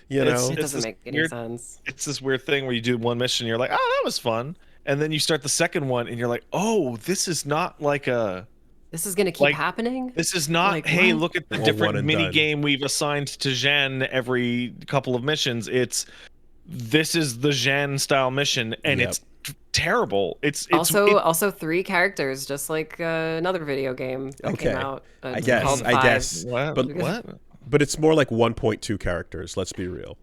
you know. It doesn't make any sense. It's this weird thing where you do one mission, and you're like, oh, that was fun. And then you start the second one, and you're like, oh, this is not like a... This is going to keep happening? This is not, like, hey, look at the different mini game we've assigned to Jeanne every couple of missions. This is the Jeanne style mission, and it's terrible. It's also 3 characters, just like another video game that came out. I guess. But it's more like 1.2 characters, let's be real.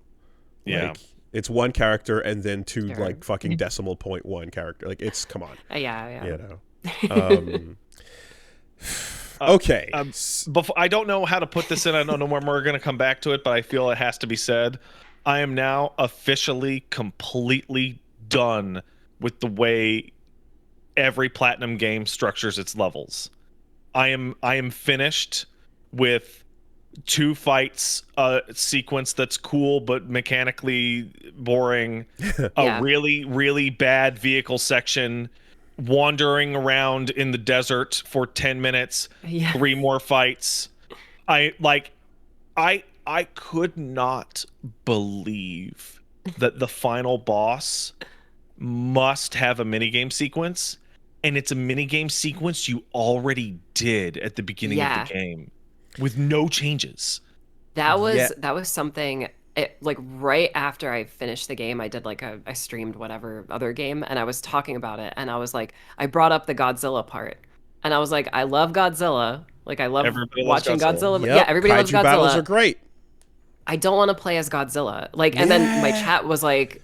Yeah. Like, it's 1 character and then 2 like fucking decimal point 1 character. Like, it's, come on. Yeah. You know. Okay. Before, I don't know how to put this in. I don't know when we're going to come back to it, but I feel it has to be said. I am now officially completely done with the way every Platinum game structures its levels. I am finished with 2 fights sequence that's cool but mechanically boring, a really, really bad vehicle section, wandering around in the desert for 10 minutes, 3 more fights. I could not believe that the final boss must have a minigame sequence, and it's a minigame sequence you already did at the beginning of the game with no changes. That was something. Like right after I finished the game, I did like I streamed whatever other game, and I was talking about it, and I was like, I brought up the Godzilla part, and I was like, I love Godzilla, like I love watching Godzilla. Yep. Yeah, everybody loves Godzilla. Battles are great. I don't want to play as Godzilla. Like, and then my chat was like,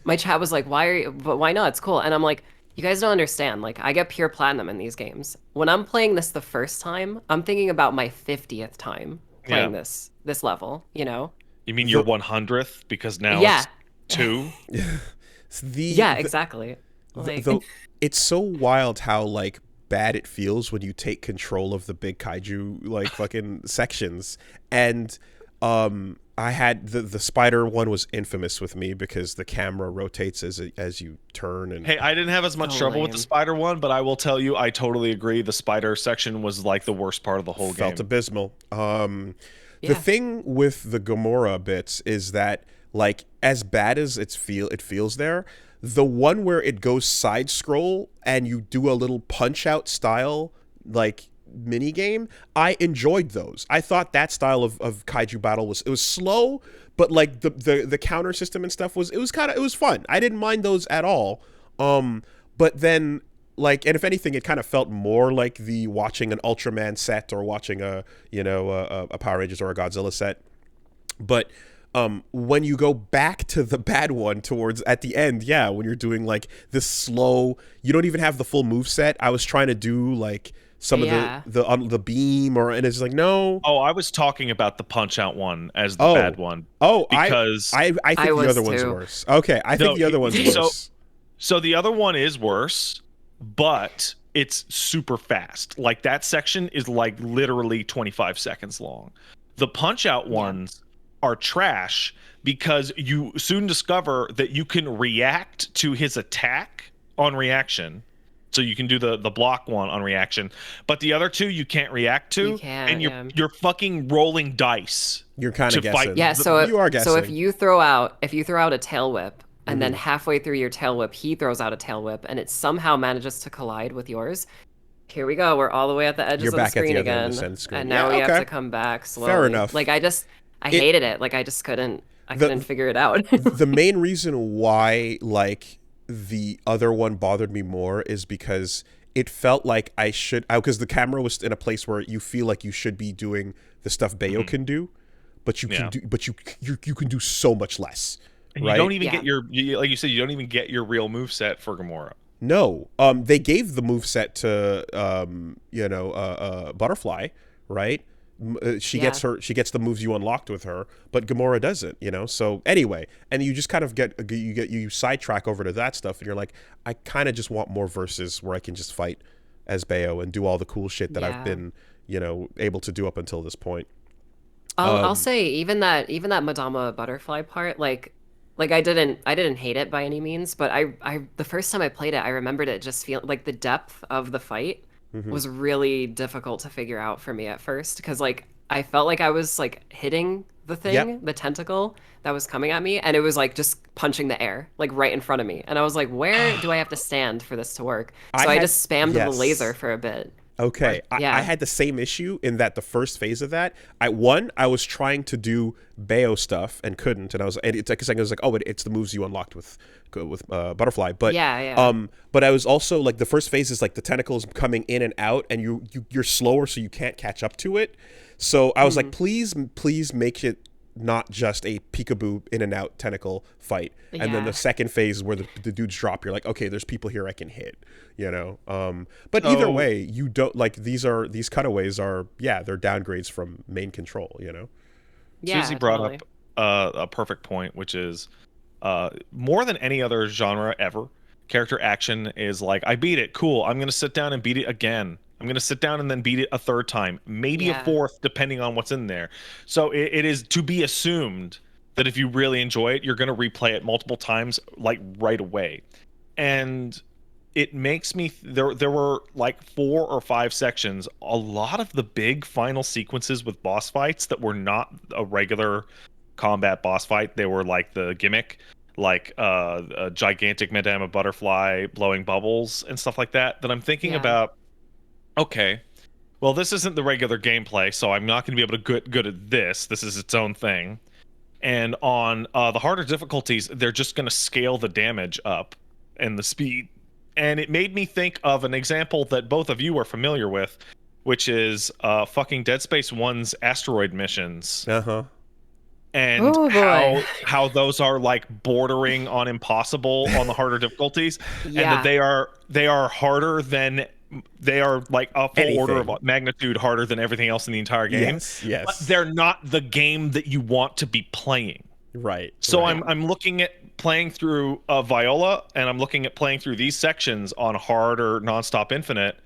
why are you, but why not? It's cool. And I'm like, you guys don't understand. Like, I get pure platinum in these games. When I'm playing this the first time, I'm thinking about my 50th time playing this level, you know? You mean your 100th? Because now it's 2? Exactly. Like, it's so wild how, like, bad it feels when you take control of the big kaiju, like, fucking sections. And, I had the spider one was infamous with me because the camera rotates as you turn. And hey, I didn't have as much trouble with the spider one, but I will tell you, I totally agree. The spider section was like the worst part of the whole game. Felt abysmal. The thing with the Gamora bits is that, like, as bad as it feels there, the one where it goes side scroll and you do a little punch out style, like, mini game, I enjoyed those. I thought that style of kaiju battle was slow, but like the counter system and stuff was fun. I didn't mind those at all. But then, like, and if anything, it kind of felt more like the watching an Ultraman set or watching a Power Rangers or a Godzilla set. But when you go back to the bad one towards at the end, when you're doing like this slow, you don't even have the full move set. I was trying to do like some of the beam and it's like, no. Oh, I was talking about the punch out one as the bad one. Oh, because I think the other one's worse. Okay, I think the other one's worse. So the other one is worse, but it's super fast. Like that section is like literally 25 seconds long. The punch out ones are trash because you soon discover that you can react to his attack on reaction. So you can do the block one on reaction, but the other 2 you can't react to, and you're fucking rolling dice. You're kind of guessing. You are guessing. So if you throw out a tail whip, and then halfway through your tail whip, he throws out a tail whip, and it somehow manages to collide with yours. Here we go. We're all the way at the edges of the screen again, and now we have to come back slowly. Fair enough. Like I hated it. Like I just couldn't figure it out. The main reason why, like, the other one bothered me more is because it felt like because the camera was in a place where you feel like you should be doing the stuff Bayo can do, but you can do so much less. And you don't even get like you said, you don't even get your real moveset for Gamora. No, they gave the moveset to Butterfly, right? She gets the moves you unlocked with her, but Gamora doesn't, so anyway, and you just kind of you sidetrack over to that stuff, and you're like, I kind of just want more verses where I can just fight as Bayo and do all the cool shit that I've been able to do up until this point. I'll say even that Madama Butterfly part, like I didn't hate it by any means, but I the first time I played it, I remembered it just feeling like the depth of the fight was really difficult to figure out for me at first, because like I felt like I was like hitting the thing, the tentacle that was coming at me, and it was like just punching the air like right in front of me, and I was like, where do I have to stand for this to work? So I just spammed the laser for a bit. Okay, I had the same issue in that the first phase of that, I was trying to do Bayo stuff and couldn't, and it's like, oh, it's the moves you unlocked with Butterfly, but but I was also like, the first phase is like the tentacles coming in and out, and you're slower, so you can't catch up to it. So I was like, please make it not just a peekaboo in and out tentacle fight. And then the second phase is where the dudes drop. You're like, okay, there's people here I can hit, but either way, you don't like, these cutaways are, they're downgrades from main control, Susie brought up a perfect point, which is more than any other genre ever, character action is like, I beat it, cool, I'm gonna sit down and beat it again. I'm gonna sit down and then beat it a third time, maybe a fourth, depending on what's in there. So it is to be assumed that if you really enjoy it, you're gonna replay it multiple times, like right away. And it makes me there were like 4 or 5 sections, a lot of the big final sequences with boss fights that were not a regular combat boss fight. They were like the gimmick, like a gigantic Madame Butterfly blowing bubbles and stuff like that I'm thinking about, okay, well, this isn't the regular gameplay, so I'm not going to be able to get good at this. This is its own thing. And on the harder difficulties, they're just going to scale the damage up and the speed. And it made me think of an example that both of you are familiar with, which is fucking Dead Space 1's asteroid missions. And how those are like bordering on impossible on the harder difficulties, and that they are harder than, they are like a full order of magnitude harder than everything else in the entire game. Yes. But they're not the game that you want to be playing. Right. So I'm looking at playing through Viola, and I'm looking at playing through these sections on hard or nonstop infinite,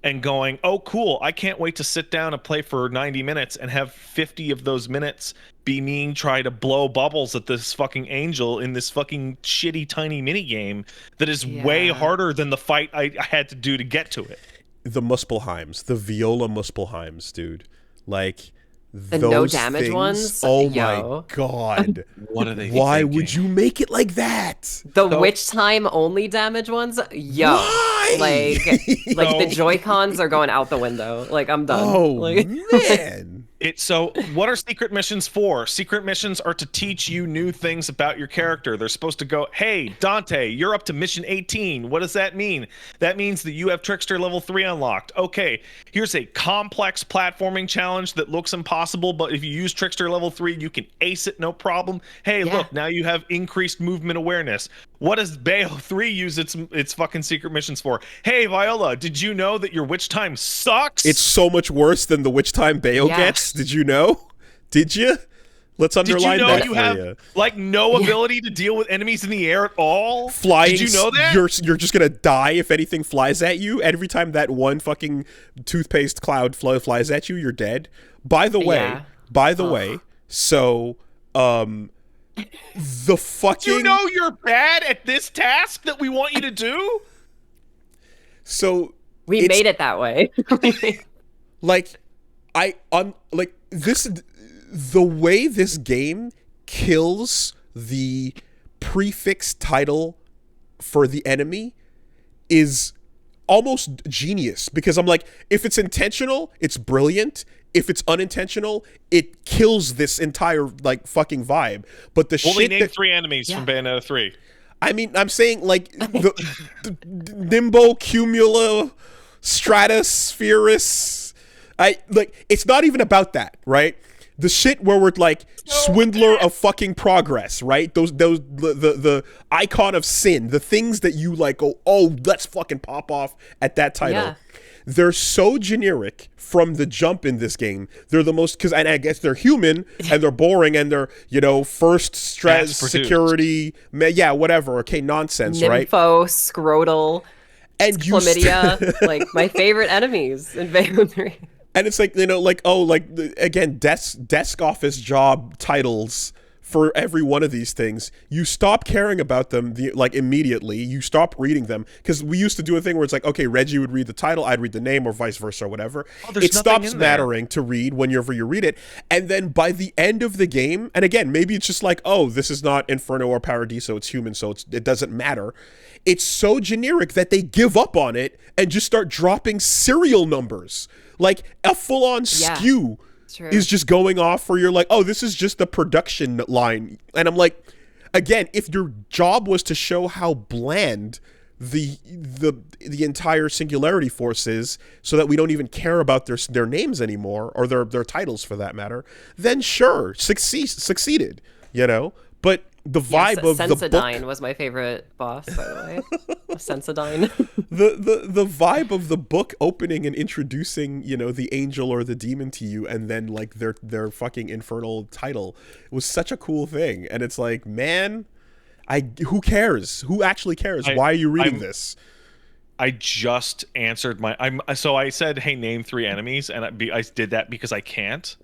and going, oh, cool, I can't wait to sit down and play for 90 minutes and have 50 of those minutes be me try to blow bubbles at this fucking angel in this fucking shitty tiny mini game that is way harder than the fight I had to do to get to it. The Muspelheims, the Viola Muspelheims, dude. Like, the those no damage things, ones. Oh my god! What are they? Why thinking? would you make it like that? The witch time only damage ones. Yo, Why? like the Joy-Cons are going out the window. Like, I'm done. Oh like, man. So what are secret missions for? Secret missions are to teach you new things about your character. They're supposed to go, hey, Dante, you're up to mission 18. What does that mean? That means that you have Trickster level 3 unlocked. Okay, here's a complex platforming challenge that looks impossible, but if you use Trickster level 3, you can ace it, no problem. Hey, look, now you have increased movement awareness. What does Bayo 3 use its fucking secret missions for? Hey, Viola, did you know that your witch time sucks? It's so much worse than the witch time Bayo gets. Did you know? Did you? Let's underline that you for have you. Like no ability to deal with enemies in the air at all? Flying, did you know that? You're just gonna die if anything flies at you. Every time that one fucking toothpaste cloud flies at you, you're dead. By the way, so the fucking, you know you're bad at this task that we want you to do? So we made it that way. like this, the way this game kills the prefix title for the enemy is almost genius, because I'm like, if it's intentional, it's brilliant. If it's unintentional, it kills this entire like fucking vibe. But the Only shit name that 3 enemies from Bayonetta 3. I mean, I'm saying like the Nimbo, Cumula, Stratospherus. It's not even about that, right? The shit where we're like swindler of fucking progress, right? The icon of sin, the things that you like go, oh, let's fucking pop off at that title. Yeah. They're so generic from the jump in this game. They're the most, and I guess they're human and they're boring and they're, first stress, security, whatever. Okay, nonsense, right? Nympho, Scrotal, and Chlamydia, like my favorite enemies in Bayonetta 3. And it's like, again, desk office job titles for every one of these things. You stop caring about them immediately. You stop reading them, because we used to do a thing where it's like, okay, Reggie would read the title, I'd read the name, or vice versa, or whatever. It stops mattering to read whenever you read it. And then by the end of the game, and again, maybe it's just like, oh, this is not Inferno or Paradiso, it's human, so it doesn't matter. It's so generic that they give up on it and just start dropping serial numbers. Like a full-on SKU is just going off where you're like, oh, this is just the production line. And I'm like, again, if your job was to show how bland the entire Singularity Force is, so that we don't even care about their names anymore, or their titles for that matter, then sure, succeeded, But the vibe of the Sensodyne book was my favorite boss, by the way. Sensodyne. the vibe of the book opening and introducing, you know, the angel or the demon to you, and then like their fucking infernal title was such a cool thing. And it's like, man, who cares? Who actually cares? Why are you reading this? I just answered so I said, hey, name 3 enemies, and I did that because I can't.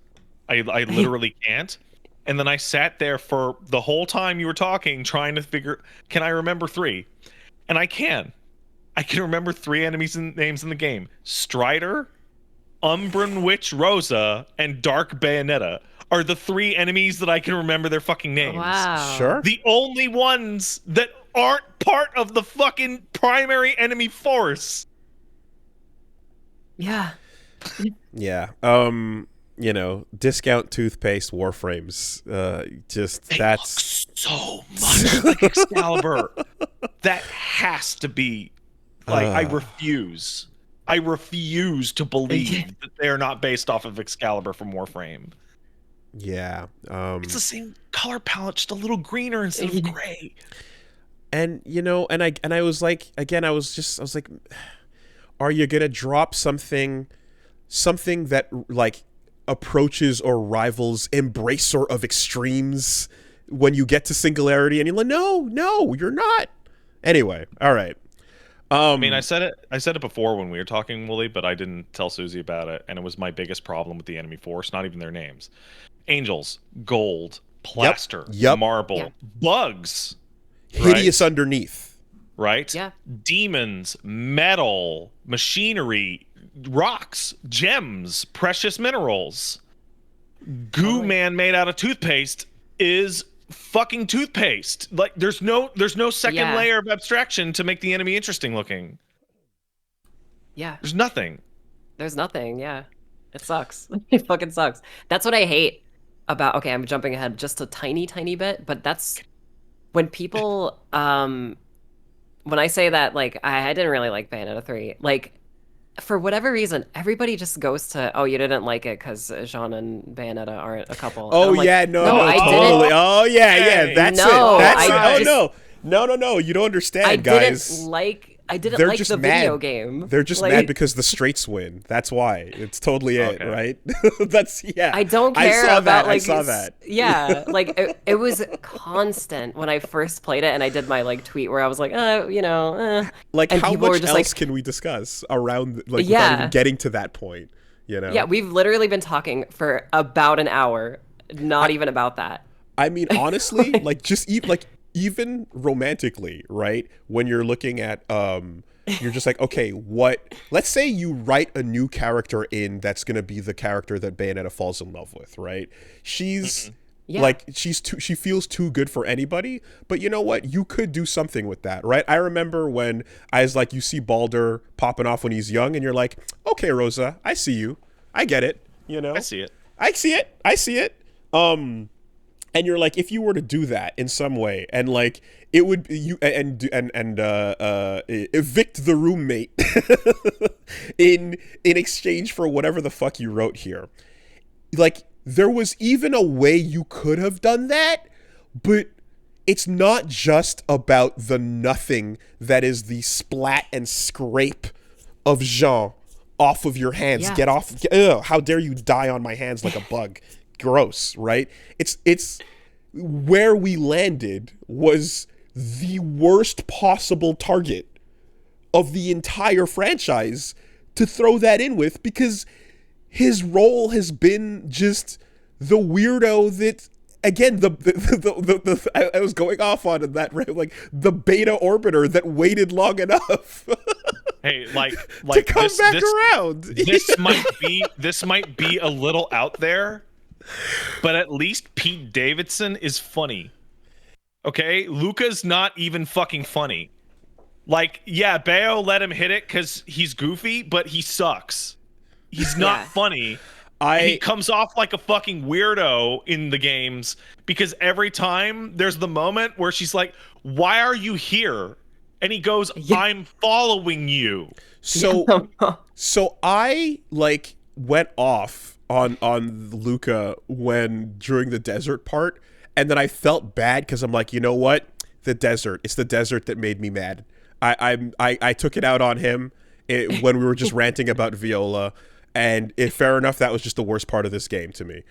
I literally can't. And then I sat there for the whole time you were talking, trying to figure, can I remember 3? And I can. I can remember 3 enemies names in the game. Strider, Umbran Witch Rosa, and Dark Bayonetta are the 3 enemies that I can remember their fucking names. Wow. Sure. The only ones that aren't part of the fucking primary enemy force. Yeah. Yeah. You know, discount toothpaste Warframes. That's look so much like Excalibur. That has to be like I refuse to believe that they're not based off of Excalibur from Warframe. Yeah. It's the same color palette, just a little greener instead of gray. And you know, and I was like, again, I was like, are you gonna drop something that like approaches or rivals Embracer of Extremes when you get to Singularity? And you're like, no, you're not. Anyway, all right. I mean, I said it before when we were talking, Wooly, but I didn't tell Susie about it, and it was my biggest problem with the enemy force, not even their names. Angels, gold, plaster, marble, bugs. Hideous underneath. Right? Yeah. Demons, metal, machinery, rocks, gems, precious minerals. Goo man made out of toothpaste is fucking toothpaste. Like there's no second layer of abstraction to make the enemy interesting looking. Yeah. There's nothing. Yeah. It sucks. It fucking sucks. That's what I hate about, okay, I'm jumping ahead just a tiny bit, but that's when people when I say that, like, I didn't really like Bayonetta 3, like, for whatever reason, everybody just goes to, oh, you didn't like it because Jean and Bayonetta aren't a couple. Oh, like, yeah, no, I totally. didn't. Oh, yeah, that's no, it. That's I it. Oh, no, you don't understand, guys. I didn't They're like just the mad. video game. They're just like, mad because the straights win. That's why. It's totally it, right? That's, yeah. I don't care about, like... I saw that. Yeah, like, it was constant when I first played it, and I did my, like, tweet where I was like, you know, Like, and how people were much just else like, can we discuss around, like, without even getting to that point, you know? Yeah, we've literally been talking for about an hour, not even about that. I mean, honestly, like, just even romantically, right? When you're looking at, you're just like, okay, let's say you write a new character in that's going to be the character that Bayonetta falls in love with, right? She's like, she feels too good for anybody, but you know what? You could do something with that, right? I remember when I was like, you see Baldur popping off when he's young and you're like, okay, Rosa, I see you. I get it. You know, I see it. And you're like, if you were to do that in some way, and like it would and evict the roommate in exchange for whatever the fuck you wrote here, like there was even a way you could have done that, but it's not just about the nothing that is the splat and scrape of Jean off of your hands. Yeah. Get off! How dare you die on my hands like a bug? Gross, right? It's where we landed was the worst possible target of the entire franchise to throw that in with, because his role has been just the weirdo that, again, I was going off on that, right? Like the beta orbiter that waited long enough. Hey, like to come back around. This might be a little out there, but at least Pete Davidson is funny. Okay? Luca's not even fucking funny. Like, yeah, Bayo let him hit it because he's goofy, but he sucks. He's not funny. He comes off like a fucking weirdo in the games because every time there's the moment where she's like, why are you here? And he goes, I'm following you. So I went off on Luca during the desert part, and then I felt bad because I'm like, you know what? The desert. It's the desert that made me mad. I took it out on him when we were just ranting about Viola, and fair enough, that was just the worst part of this game to me.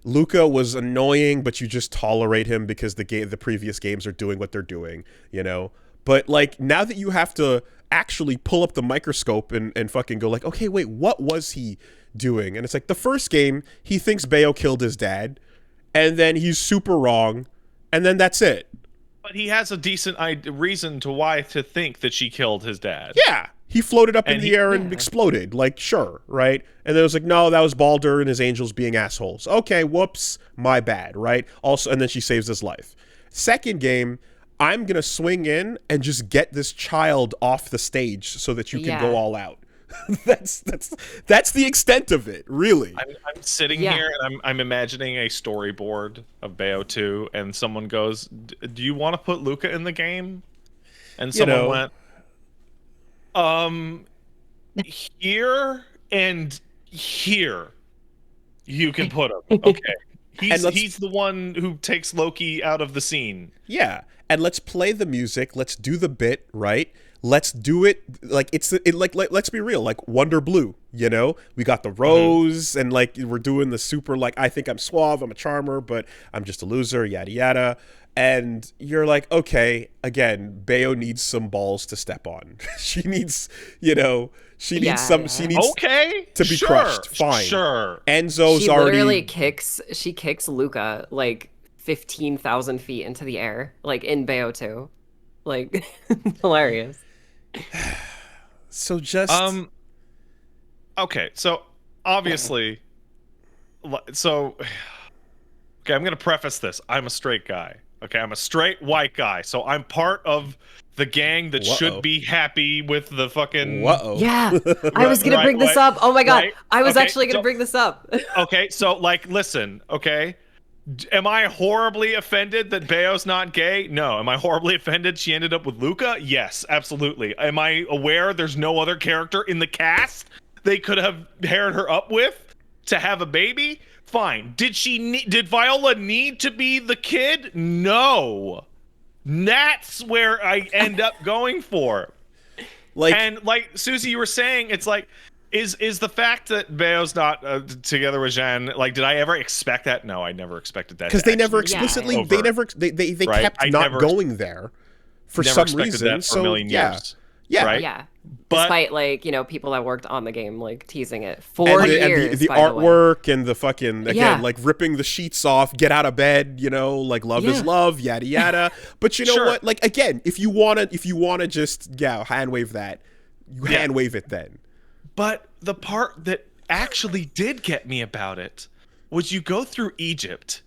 Luca was annoying, but you just tolerate him because the previous games are doing what they're doing, you know? But, like, now that you have to actually pull up the microscope and fucking go like, okay, wait, what was he doing? And it's like, the first game, he thinks Bayo killed his dad, and then he's super wrong, and then that's it. But he has a decent reason to think that she killed his dad. Yeah. He floated up in the air and exploded. Like, sure, right? And then it was like, no, that was Baldur and his angels being assholes. Okay, whoops, my bad, right? Also, and then she saves his life. Second game, I'm going to swing in and just get this child off the stage so that you can go all out. That's the extent of it, really. I'm sitting here and I'm imagining a storyboard of Bayo 2, and someone goes, do you want to put Luca in the game? And someone went, here and here you can put him. Okay. He's the one who takes Loki out of the scene. Yeah. And let's play the music. Let's do the bit, right? Let's do it like like let's be real, like Wonder Blue, you know? We got the rose and like we're doing the super like I think I'm suave, I'm a charmer, but I'm just a loser, yada yada. And you're like, okay, again, Bayo needs some balls to step on. She needs, she needs to be crushed. Fine. Sure. Enzo's she already literally kicks Luca like 15,000 feet into the air, like in Bayo 2. Like hilarious. So just okay, so obviously I'm gonna preface this. I'm a straight guy. Okay, I'm a straight white guy, so I'm part of the gang that should be happy with the fucking. Yeah, I was gonna bring this up. Oh my god, I was actually gonna bring this up. Okay, so like, listen, okay. Am I horribly offended that Bayo's not gay? No. Am I horribly offended she ended up with Luca? Yes, absolutely. Am I aware there's no other character in the cast they could have paired her up with to have a baby? Fine. Did Viola need to be the kid? No. That's where I end up going for. And like Susie, you were saying, it's like, is the fact that Bayo's not together with Jeanne, like, did I ever expect that? No, I never expected that. Because they never explicitly, they kept not going there for some reason. That for a million years. Yeah. Right? Yeah. But, despite, like, people that worked on the game, like, teasing it for years. And the artwork and the fucking, again, like, ripping the sheets off, get out of bed, like, love is love, yada, yada. But you know what? Like, again, if you wanna just, hand wave that, you hand wave it then. But the part that actually did get me about it was you go through Egypt,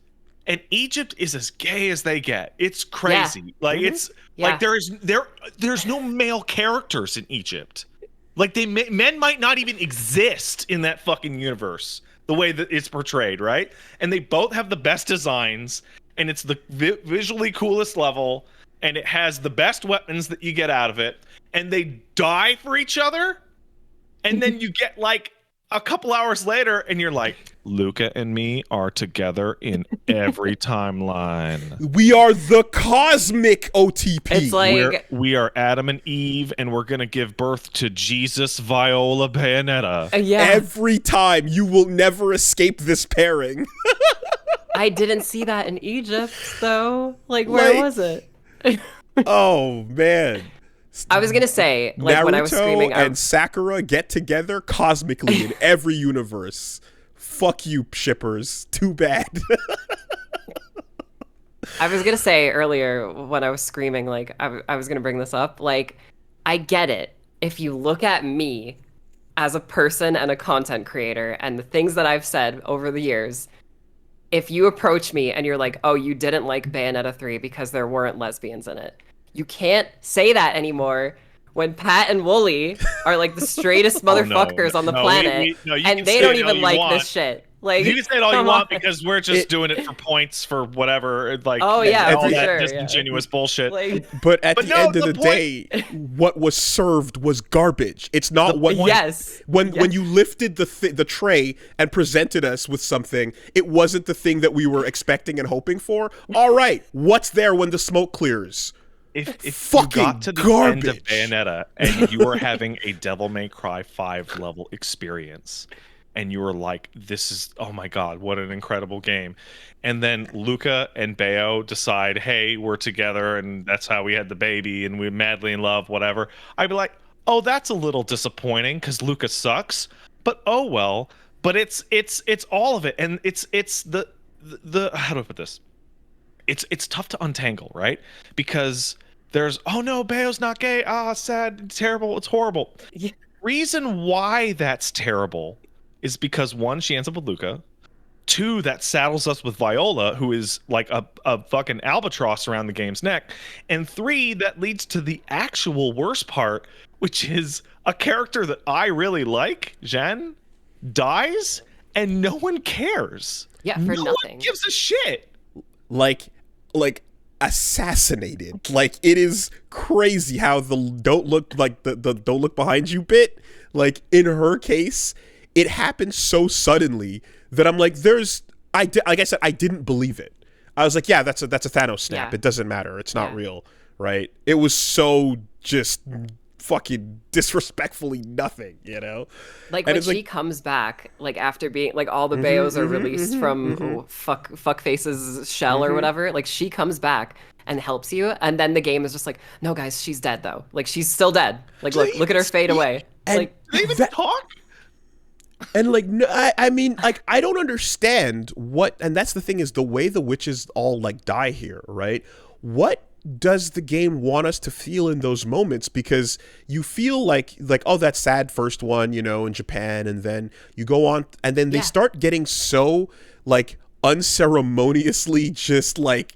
and Egypt is as gay as they get. It's crazy. Like it's like there's no male characters in Egypt. Like men might not even exist in that fucking universe the way that it's portrayed, right? And they both have the best designs, and it's the visually coolest level, and it has the best weapons that you get out of it, and they die for each other. And then you get like a couple hours later and you're like, Luca and me are together in every timeline. We are the cosmic OTP. It's like we are Adam and Eve, and we're going to give birth to Jesus, Viola, Bayonetta. Every time. You will never escape this pairing. I didn't see that in Egypt, though. Like, where was it? Oh, man. I was gonna say, like, Naruto when I was screaming, and Sakura get together cosmically in every universe. Fuck you, shippers. Too bad. I was gonna say earlier when I was screaming, like, I was gonna bring this up. Like, I get it. If you look at me as a person and a content creator and the things that I've said over the years, if you approach me and you're like, oh, you didn't like Bayonetta 3 because there weren't lesbians in it. You can't say that anymore when Pat and Wooly are like the straightest motherfuckers on the planet, and they don't even like this shit. Like, you can say it all you come want on. because we're just doing it for points for whatever, like Oh, yeah, all for that sure, disingenuous bullshit. Like, But at the no, end of the the point- day, what was served was garbage. It's not what yes. when you lifted the tray and presented us with something, it wasn't the thing that we were expecting and hoping for. All right, what's there when the smoke clears? If you Fucking got to the end of garbage. Bayonetta and you were having a Devil May Cry 5 level experience, and you were like, this is, oh my god, what an incredible game. And then Luca and Bayo decide, hey, we're together and that's how we had the baby and we're madly in love, whatever. I'd be like, oh, that's a little disappointing because Luca sucks, but oh well. But it's all of it, and it's the how do I put this? It's tough to untangle, right? Because there's, oh no, Bayo's not gay, sad, terrible, it's horrible. Yeah. Reason why that's terrible is because, one, she ends up with Luca. Two, that saddles us with Viola, who is like a fucking albatross around the game's neck. And three, that leads to the actual worst part, which is a character that I really like, Jen, dies and no one cares. Yeah, for no nothing. one gives a shit. Like assassinated. Like, it is crazy how the don't look don't look behind you bit, like in her case, it happened so suddenly that I'm like, like I said, I didn't believe it. I was like, yeah, that's a Thanos snap. Yeah. It doesn't matter. It's not real, right? It was so just fucking disrespectfully nothing, you know? Like, and when she comes back, like, after being, like, all the Bayos are released from Fuckface's shell or whatever, like, she comes back and helps you, and then the game is just like, no, guys, she's dead, though. Like, she's still dead. Like, look at her fade away. And like, Do they even talk? And like, no, I mean, like, I don't understand what, and that's the thing, is the way the witches all like die here, right? What does the game want us to feel in those moments? Because you feel like, oh, that sad first one, you know, in Japan, and then you go on, and then they start getting so like unceremoniously just like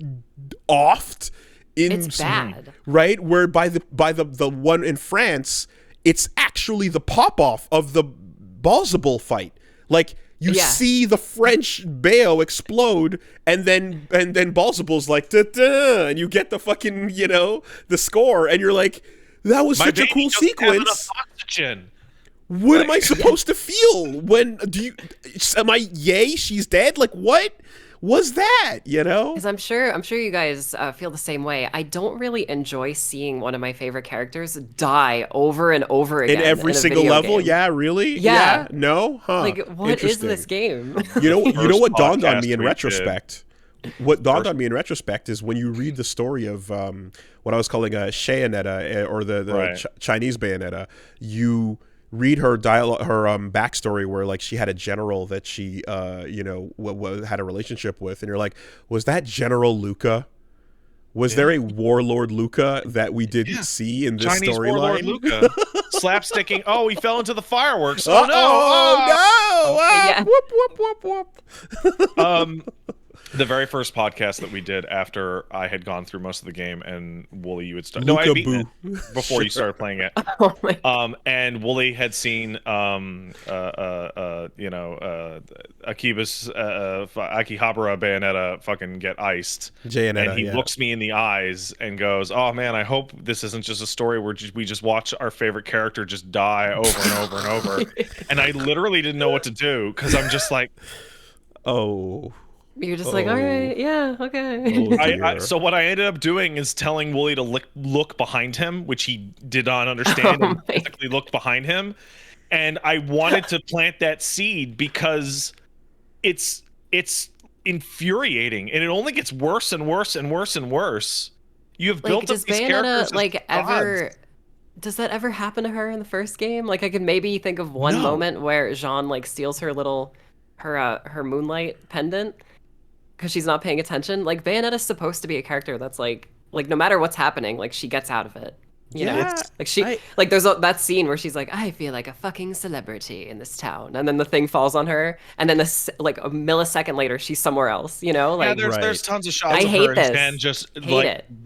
offed. It's bad, right? Where by the one in France, it's actually the pop off of the Balzable fight. Like, you see the French Bayo explode, and then Balzable's like, da-da, and you get the fucking, you know, the score, and you're like, that was such a cool sequence. What am I supposed to feel when am I yay, she's dead? Like, what was that, you know? Because I'm sure you guys feel the same way. I don't really enjoy seeing one of my favorite characters die over and over again in every single level. Game. Yeah, really? Yeah. No? Huh. Like, what is this game? You know what dawned on me in podcast retrospect? What dawned on me in retrospect is when you read the story of what I was calling a Bayonetta, or the Chinese Bayonetta, you read her dialogue, her backstory, where like she had a general that she you know had a relationship with, and you're like, was that General Luca? Was there a warlord Luca that we didn't see in this Chinese warlord storyline? Luca slapsticking. Oh, he fell into the fireworks. Oh no! Whoop whoop whoop. The very first podcast that we did after I had gone through most of the game, and Wooly, you had started. Luca No, I beat it before you started playing it. Oh my. And Wooly had seen Akiba's Akihabara Bayonetta fucking get iced. Bayonetta, and he looks me in the eyes and goes, "Oh man, I hope this isn't just a story where we just watch our favorite character just die over and over and over." And I literally didn't know what to do, because I'm just like, oh. You're just like, all right, yeah, okay. So what I ended up doing is telling Wooly to look behind him, which he did not understand, and physically looked behind him. And I wanted to plant that seed because it's infuriating, and it only gets worse and worse and worse and worse. You have built up these characters like ever. Does that ever happen to her in the first game? Like, I could maybe think of one moment where Jean like steals her little her moonlight pendant because she's not paying attention. Like, Bayonetta's supposed to be a character that's like no matter what's happening, like, she gets out of it. You know, like there's that scene where she's like, I feel like a fucking celebrity in this town, and then the thing falls on her, and then like a millisecond later she's somewhere else. You know, like there's tons of shots of her and Jen just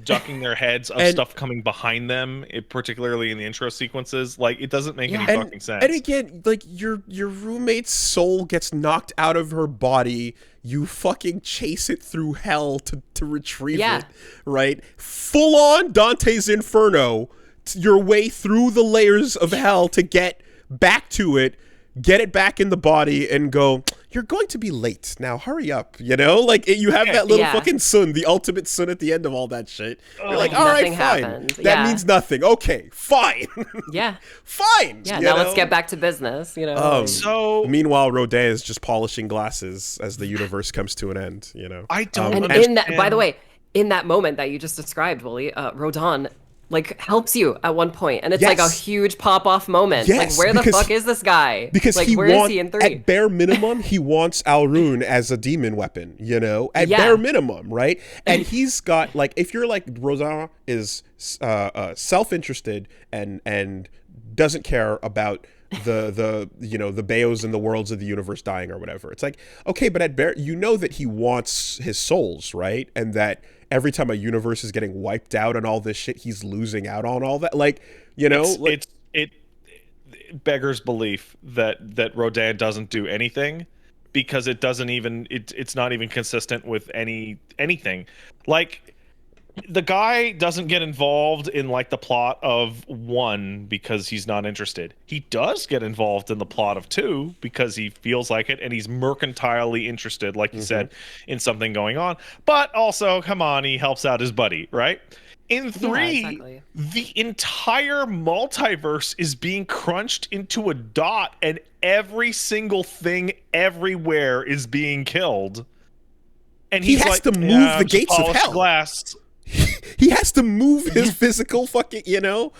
ducking their heads of stuff coming behind them, particularly in the intro sequences. Like it doesn't make any fucking sense. And again, like your roommate's soul gets knocked out of her body. You fucking chase it through hell to retrieve it, right? Full on Dante's Inferno, your way through the layers of hell to get back to it, get it back in the body, and go, you're going to be late. Now hurry up, you know? Like, you have that little fucking sun, the ultimate sun at the end of all that shit. You're like, all right, fine. Happened. That means nothing. Okay, fine. Yeah. Fine. Yeah, now let's get back to business, you know? So meanwhodle, Rodin is just polishing glasses as the universe comes to an end, you know? I don't and understand. in that, by the way, in that moment that you just described, Wooly, Rodin like helps you at one point, and it's like a huge pop-off moment. Like, where the fuck is this guy? Because like, where is he in 3? At bare minimum, he wants Alrune as a demon weapon, you know? At bare minimum, right? And he's got, like, if you're like, Rodin is self-interested and doesn't care about the you know, the Bayos and the worlds of the universe dying or whatever. It's like, okay, but at bare, you know that he wants his souls, right? And that every time a universe is getting wiped out and all this shit, he's losing out on all that. Like, you know, it beggars belief that Rodin doesn't do anything, because it doesn't even it's not even consistent with anything. Like, the guy doesn't get involved in like the plot of 1 because he's not interested. He does get involved in the plot of 2 because he feels like it, and he's mercantilely interested, like you said, in something going on. But also, come on, he helps out his buddy, right? In 3, the entire multiverse is being crunched into a dot, and every single thing everywhere is being killed. And he has to move the gates of hell. Glass. He has to move his physical fucking, you know?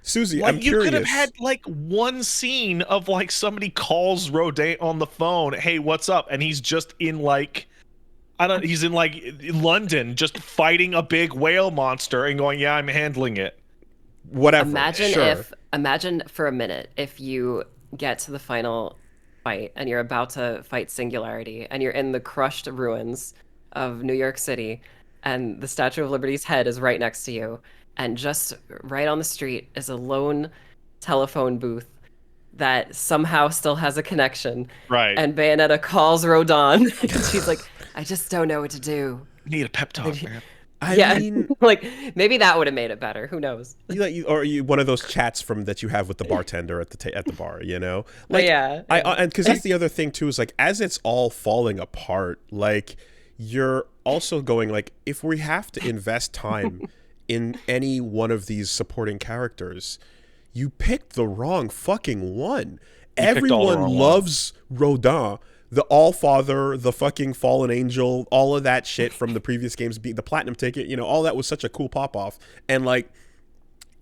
Susie, like, I'm curious. You could have had like one scene of like somebody calls Rodin on the phone, hey, what's up? And he's just in like, he's in like London just fighting a big whale monster and going, yeah, I'm handling it. Whatever. Imagine for a minute if you get to the final fight and you're about to fight Singularity and you're in the crushed ruins of New York City, and the Statue of Liberty's head is right next to you, and just right on the street is a lone telephone booth that somehow still has a connection. Right. And Bayonetta calls Rodin, and she's like, I just don't know what to do. You need a pep talk, man. I mean, like, maybe that would have made it better. Who knows? Or one of those chats that you have with the bartender at the bar, you know? Like, yeah. And because that's the other thing too, is like, as it's all falling apart, like, you're also going like, if we have to invest time in any one of these supporting characters, you picked the wrong fucking one. Everyone loves Rodin, the All-Father, the fucking Fallen Angel, all of that shit from the previous games, the Platinum Ticket, you know, all that was such a cool pop-off. And like,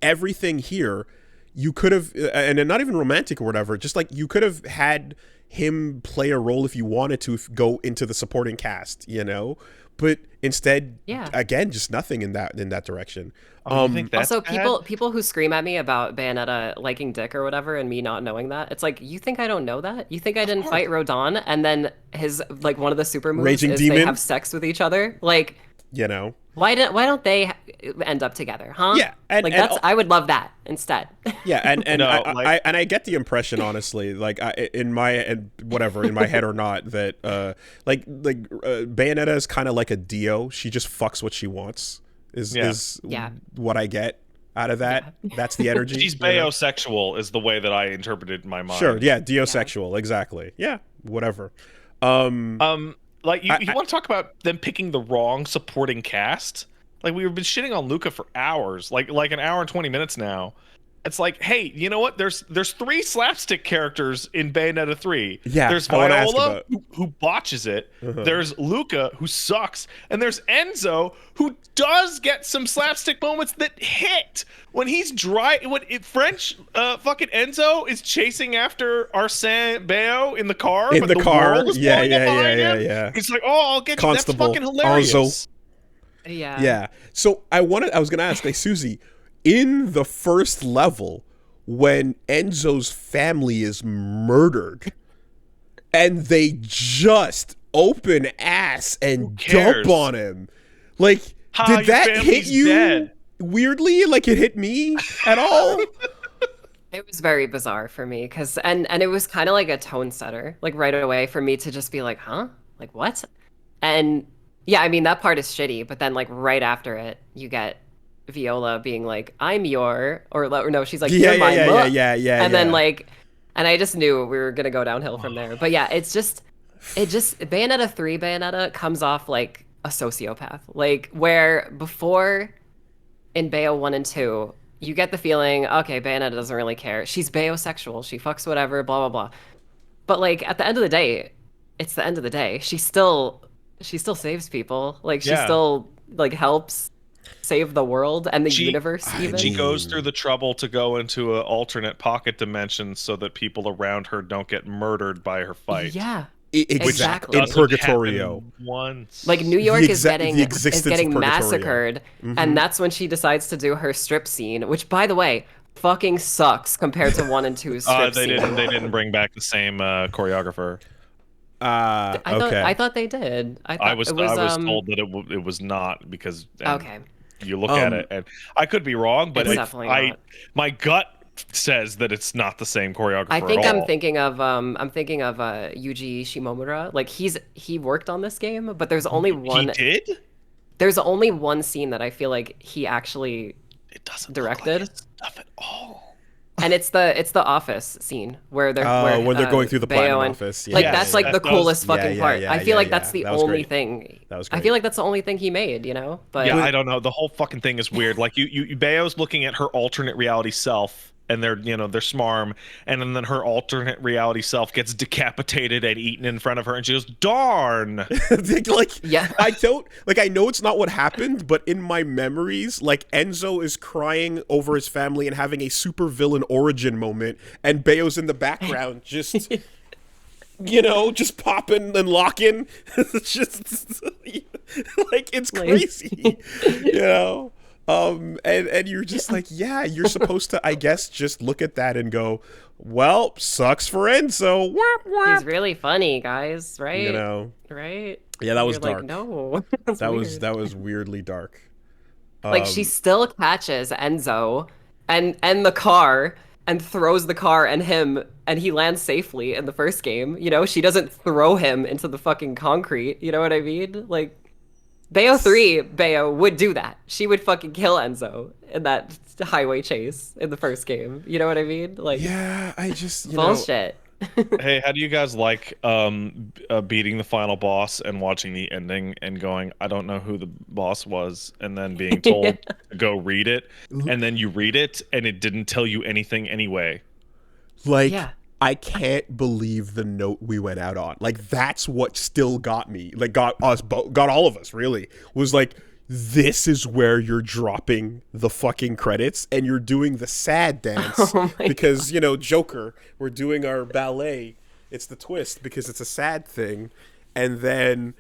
everything here, you could have, and not even romantic or whatever, just like, you could have had him play a role if you wanted to go into the supporting cast, you know, but instead, again, just nothing in that direction. Also, people who scream at me about Bayonetta liking dick or whatever, and me not knowing that, it's like, you think I don't know that? You think I didn't fight Rodin, and then his, like, one of the super moves Raging is Demon? They have sex with each other? Like, you know, why don't they end up together, huh? Yeah, I would love that instead. Yeah, and I get the impression, honestly, like, in my head or not, that Bayonetta is kind of like a Dio. She just fucks what she wants. Is what I get out of that. Yeah. That's the energy. She's Bayosexual is the way that I interpreted in my mind. Sure, yeah, Diosexual, exactly. Yeah, whatever. Like, you want to talk about them picking the wrong supporting cast? Like, we've been shitting on Luca for hours, like an hour and 20 minutes now. It's like, hey, you know what? There's 3 slapstick characters in Bayonetta 3. Yeah, there's Viola, who botches it. Uh-huh. There's Luca, who sucks. And there's Enzo, who does get some slapstick moments that hit. When he's French fucking Enzo is chasing after Arsène Bayo in the car. In the car. World is Yeah. He's like, oh, I'll get Constable, you. That's fucking hilarious. Enzo. Yeah. Yeah. So I was going to ask, like, Susie, in the first level when Enzo's family is murdered and they just open ass and dump on him. Like, did that hit you dead? Weirdly? Like, it hit me at all? It was very bizarre for me because and it was kind of like a tone setter, like right away for me to just be like, huh? Like what? And yeah, I mean that part is shitty, but then like right after it, you get Viola being like, I'm your or no, she's like, you're my yeah. And then like and I just knew we were gonna go downhill from there. But yeah, it just Bayonetta 3 Bayonetta comes off like a sociopath. Like where before in Bayo 1 and 2, you get the feeling, okay, Bayonetta doesn't really care. She's bayosexual. She fucks whatever, blah, blah, blah. But, like, at the end of the day, it's the end of the day. She still saves people. Like, she still, like, helps save the world and the universe, even. She goes through the trouble to go into an alternate pocket dimension so that people around her don't get murdered by her fight. Yeah. Exactly. In Purgatorio. Once. Like New York is getting massacred, and that's when she decides to do her strip scene, which by the way, fucking sucks compared to 1 and 2's strip scene. They didn't bring back the same choreographer. I thought they did. I was told that it was not because you look at it and I could be wrong, but my gut says that it's not the same choreographer. I think I'm thinking of Yuji Shimomura. Like he worked on this game, but there's only one. He did? There's only one scene that I feel like he actually directed. Look like stuff at all. And it's the office scene where they're when they're going through the Platinum office. Yeah. Like that's like the coolest fucking part. I feel like that's the only thing. That was great. I feel like that's the only thing he made, you know? But yeah, I don't know. The whole fucking thing is weird. Like you Bayo's looking at her alternate reality self. And they're smarm, and then her alternate reality self gets decapitated and eaten in front of her, and she goes, "Darn!" Like, yeah, I know it's not what happened, but in my memories, like Enzo is crying over his family and having a supervillain origin moment, and Bayo's in the background just. Just popping and locking. It's just like it's crazy. And you're just like, yeah, you're supposed to, I guess, just look at that and go, well, sucks for Enzo. He's really funny, guys, right? Right? Yeah, that was dark. Like, no, that was weirdly dark. Like she still catches Enzo and the car and throws the car and him, and he lands safely in the first game. She doesn't throw him into the fucking concrete. You know what I mean? Like. Bayo 3 would do that. She would fucking kill Enzo in that highway chase in the first game. You know what I mean? Like, yeah, I just bullshit. Hey, how do you guys like beating the final boss and watching the ending and going, I don't know who the boss was, and then being told to go read it, and then you read it and it didn't tell you anything anyway? Like, I can't believe the note we went out on. Like, that's what still got me. Like, got all of us, really. Was like, this is where you're dropping the fucking credits and you're doing the sad dance. Because, Joker, we're doing our ballet. It's the twist because it's a sad thing. And then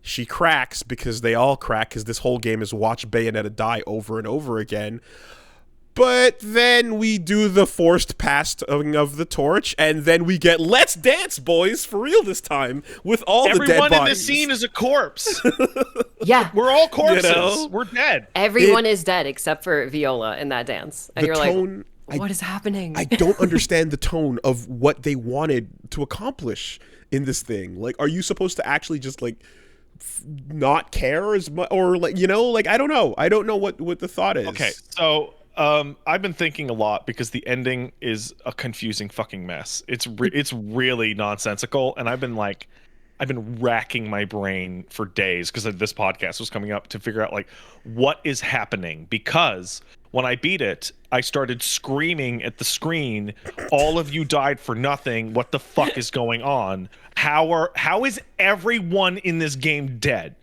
she cracks because they all crack because this whole game is watch Bayonetta die over and over again. But then we do the forced passing of the torch, and then we get "Let's dance, boys, for real this time" with all the dead bodies. Everyone in this scene is a corpse. Yeah, we're all corpses. We're dead. Everyone is dead except for Viola in that dance, and you're like, "What is happening?" I don't understand the tone of what they wanted to accomplish in this thing. Like, are you supposed to actually just like not care as much, or like I don't know. I don't know what the thought is. Okay, so. I've been thinking a lot because the ending is a confusing fucking mess. It's really nonsensical, and I've been racking my brain for days because this podcast was coming up to figure out like what is happening. Because when I beat it, I started screaming at the screen, "All of you died for nothing. What the fuck is going on? How is everyone in this game dead?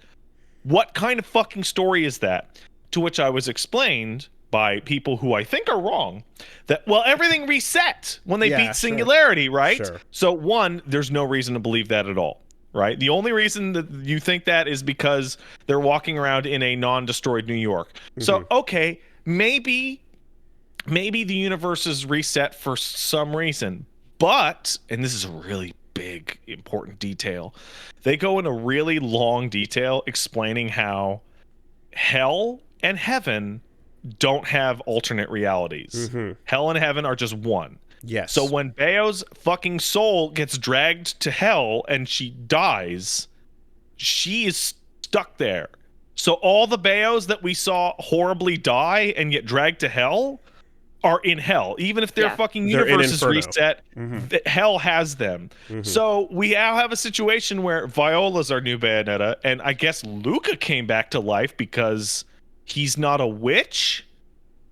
What kind of fucking story is that?" To which I was explained by people who I think are wrong, that, well, everything reset when they beat Singularity, right? Sure. So one, there's no reason to believe that at all, right? The only reason that you think that is because they're walking around in a non-destroyed New York. Mm-hmm. So, okay, maybe the universe is reset for some reason, but, and this is a really big important detail, they go into really long detail explaining how hell and heaven don't have alternate realities. Hell and heaven are just one. Yes. So when Bayo's fucking soul gets dragged to hell and she dies, she is stuck there. So all the Bayos that we saw horribly die and get dragged to hell are in hell. Even if their fucking universe is reset, hell has them. So we now have a situation where Viola's our new Bayonetta, and I guess Luca came back to life because he's not a witch,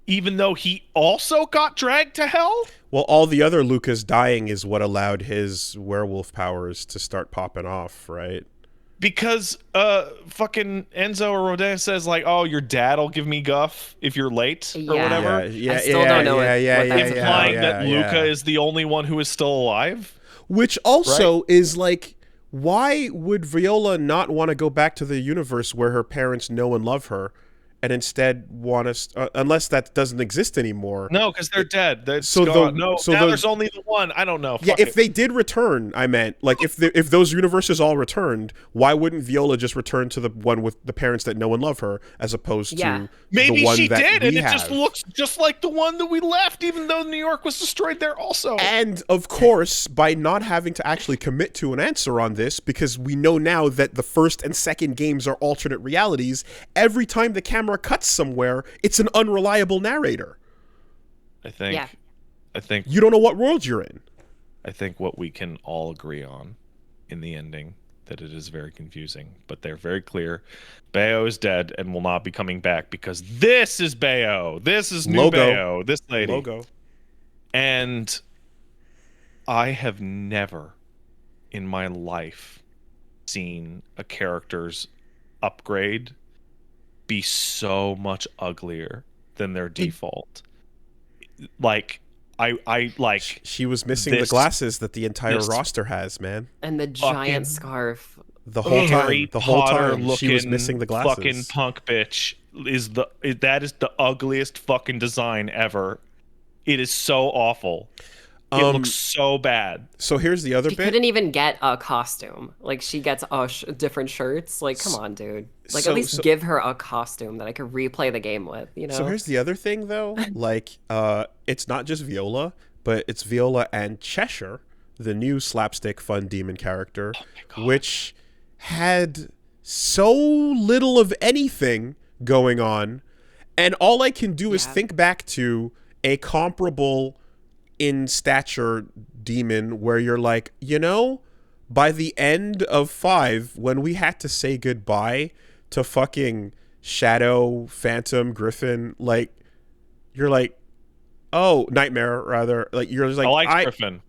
even though he also got dragged to hell? Well, all the other Lucas dying is what allowed his werewolf powers to start popping off, right? Because fucking Enzo or Rodin says, like, oh, your dad'll give me guff if you're late or whatever. I still don't know what that implying that Luca is the only one who is still alive. Which also is like, why would Viola not want to go back to the universe where her parents know and love her, and instead want us, unless that doesn't exist anymore? No, because they're dead. Gone. Now there's only the one. I don't know. If they did return, I meant, like, if those universes all returned, why wouldn't Viola just return to the one with the parents that know and love her, as opposed to maybe the one she that did, we and it have? just looks just like the one that we left, even though New York was destroyed there also. And of course, by not having to actually commit to an answer on this, because we know now that the first and second games are alternate realities, every time the camera cuts somewhere, it's an unreliable narrator. I think you don't know what world you're in. I think what we can all agree on in the ending, that it is very confusing, but they're very clear. Bayo is dead and will not be coming back, because this is Bayo. This is new Bayo. This lady. Logo. And I have never in my life seen a character's upgrade be so much uglier than their default. Like, I like, she was missing the glasses that the entire roster has, man, and the giant scarf. The whole time, she was missing the glasses. Fucking punk bitch that is the ugliest fucking design ever. It is so awful. It looks so bad. So here's the other bit. She couldn't even get a costume. Like, she gets different shirts. Like, come on, dude. Like, at least give her a costume that I could replay the game with, you know? So here's the other thing, though. Like, it's not just Viola, but it's Viola and Cheshire, the new slapstick fun demon character, which had so little of anything going on. And all I can do is think back to a comparable in stature demon where you're like, you know, by the end of 5, when we had to say goodbye to fucking Shadow, Phantom, Griffin, like, you're like, oh, Nightmare, rather. Like, you're just like, I like Griffin.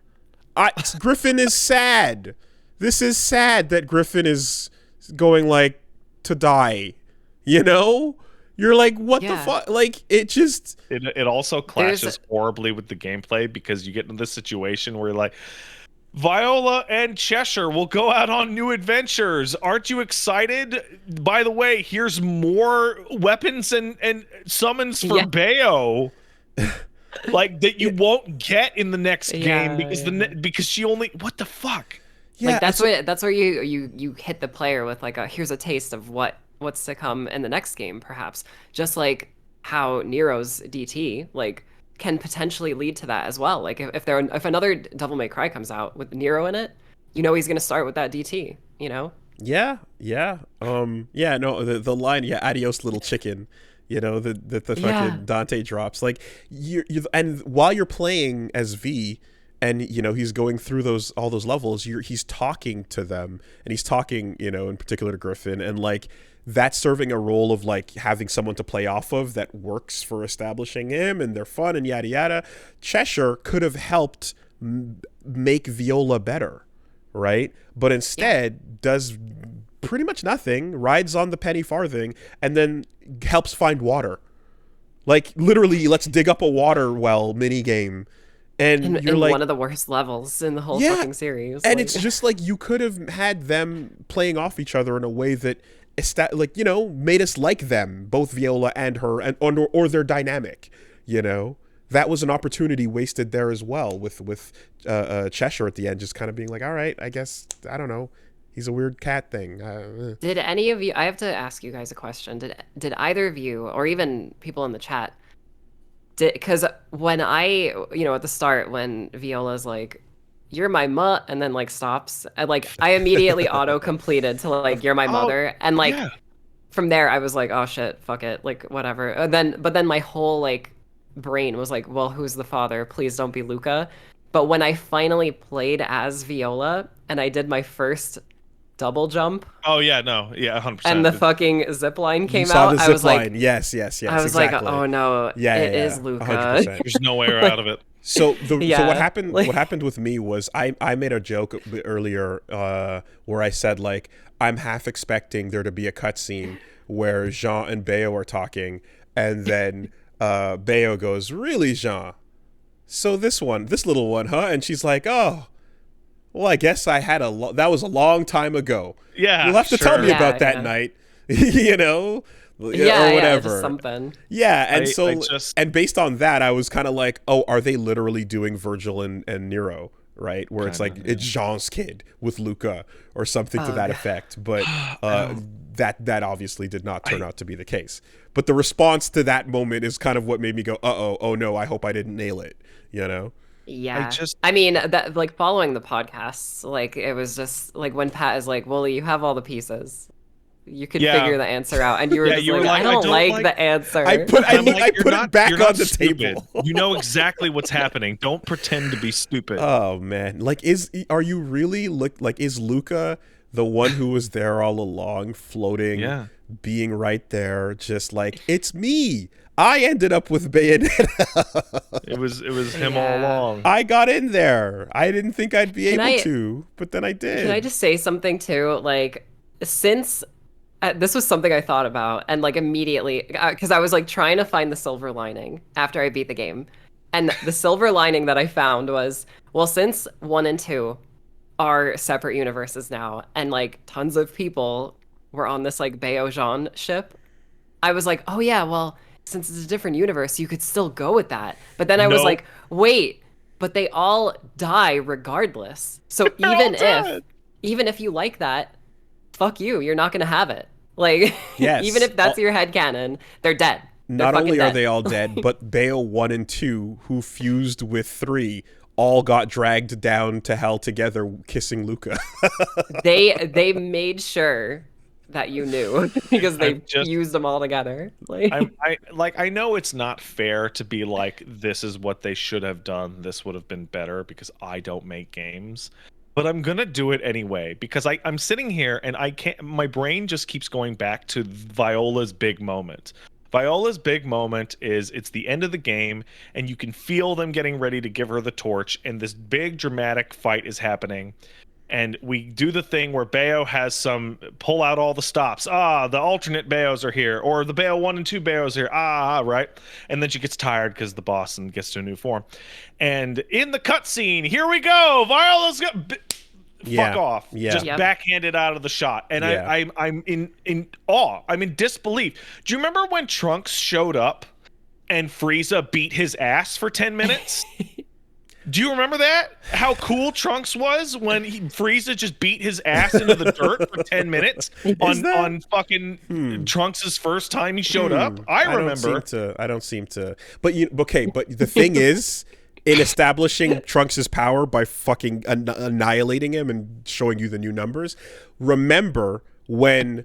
Griffin is sad. This is sad that Griffin is going, like, to die, you know? You're like, what the fuck? Like, it just... It also clashes horribly with the gameplay, because you get into this situation where you're like, Viola and Cheshire will go out on new adventures. Aren't you excited? By the way, here's more weapons and summons for Bayo. Like, that you won't get in the next game because she only... What the fuck? Yeah, like, that's where you hit the player with, like, here's a taste of what's to come in the next game, perhaps. Just like how Nero's DT, like, can potentially lead to that as well. Like, if another Devil May Cry comes out with Nero in it, you know he's gonna start with that DT, you know? Yeah. The line, adios little chicken, you know, the fucking Dante drops. Like, you and while you're playing as V, and, you know, he's going through all those levels, he's talking to them, and he's talking, you know, in particular to Griffin, and, like, that's serving a role of, like, having someone to play off of that works for establishing him, and they're fun, and yada yada. Cheshire could have helped make Viola better, right? But instead does pretty much nothing, rides on the penny farthing, and then helps find water. Like, literally, let's dig up a water well mini game. And you're like, one of the worst levels in the whole fucking series. And it's just like, you could have had them playing off each other in a way that like, you know, made us like them, both Viola and her, and or their dynamic, you know. That was an opportunity wasted there as well with Cheshire at the end, just kind of being like, all right, I guess, I don't know, he's a weird cat thing. Did any of you? I have to ask you guys a question. Did either of you, or even people in the chat, because when at the start when Viola's like, "You're my mutt," and then like stops, I immediately auto completed to like, "You're my mother," and like from there I was like, "Oh shit, fuck it, like whatever." But then my whole like brain was like, "Well, who's the father? Please don't be Luca." But when I finally played as Viola and I did my first double jump. Oh yeah, no, yeah, 100%. And the fucking zip line came saw out. the I zip was line. like, yes, I was exactly. like, oh no, it is Luca. 100%. There's no way out of it. So so what happened? Like, what happened with me was I made a joke earlier where I said like I'm half expecting there to be a cutscene where Jean and Bayo are talking, and then Bayo goes, "Really, Jean? So this little one, huh?" And she's like, "Oh, well, I guess I had that was a long time ago. Yeah, you'll have to tell me about that yeah. night, you know." Or whatever. Yeah, just something. Yeah, and I based on that, I was kind of like, oh, are they literally doing Virgil and Nero, right? Where it's like it's Jean's kid with Luca or something to that effect. But that obviously did not turn out to be the case. But the response to that moment is kind of what made me go, oh no, I hope I didn't nail it, you know? Yeah. I mean, that like following the podcasts, like it was just like when Pat is like, "Well, you have all the pieces. You could figure the answer out," and you were just like, "I don't like the answer." I put it back on the table. You know exactly what's happening. Don't pretend to be stupid. Oh man, like are you really is Luca the one who was there all along, floating, being right there, just like, it's me. I ended up with Bayonetta. It was him all along. I got in there. I didn't think I'd be able to, but then I did. Can I just say something too? Like, since this was something I thought about, and like immediately, because I was like trying to find the silver lining after I beat the game. And the silver lining that I found was, well, since 1 and 2 are separate universes now, and like tons of people were on this like Bayo Jean ship, I was like, oh yeah, well, since it's a different universe, you could still go with that. But then I was like, wait, but they all die regardless. So even if you like that, fuck you, you're not gonna have it. Like, even if that's your headcanon, they're dead. Not only are they all dead, but Bayo 1 and 2, who fused with 3, all got dragged down to hell together, kissing Luca. They made sure that you knew because they fused them all together. I know it's not fair to be like, this is what they should have done, this would have been better, because I don't make games. But I'm gonna do it anyway, because I'm sitting here and I can't. My brain just keeps going back to Viola's big moment. Viola's big moment is it's the end of the game, and you can feel them getting ready to give her the torch, and this big dramatic fight is happening. And we do the thing where Bayo has some pull out all the stops. The alternate Bayos are here, or the Bayo 1 and 2 Bayos here. Right. And then she gets tired because the boss and gets to a new form. And in the cutscene, here we go. Viola's got fuck off. Just backhanded out of the shot. And I'm in awe. I'm in disbelief. Do you remember when Trunks showed up and Frieza beat his ass for 10 minutes? Do you remember that? How cool Trunks was when Frieza just beat his ass into the dirt for 10 minutes on fucking Trunks' first time he showed up? I remember. I don't seem to. But but the thing is, in establishing Trunks' power by fucking annihilating him and showing you the new numbers, remember when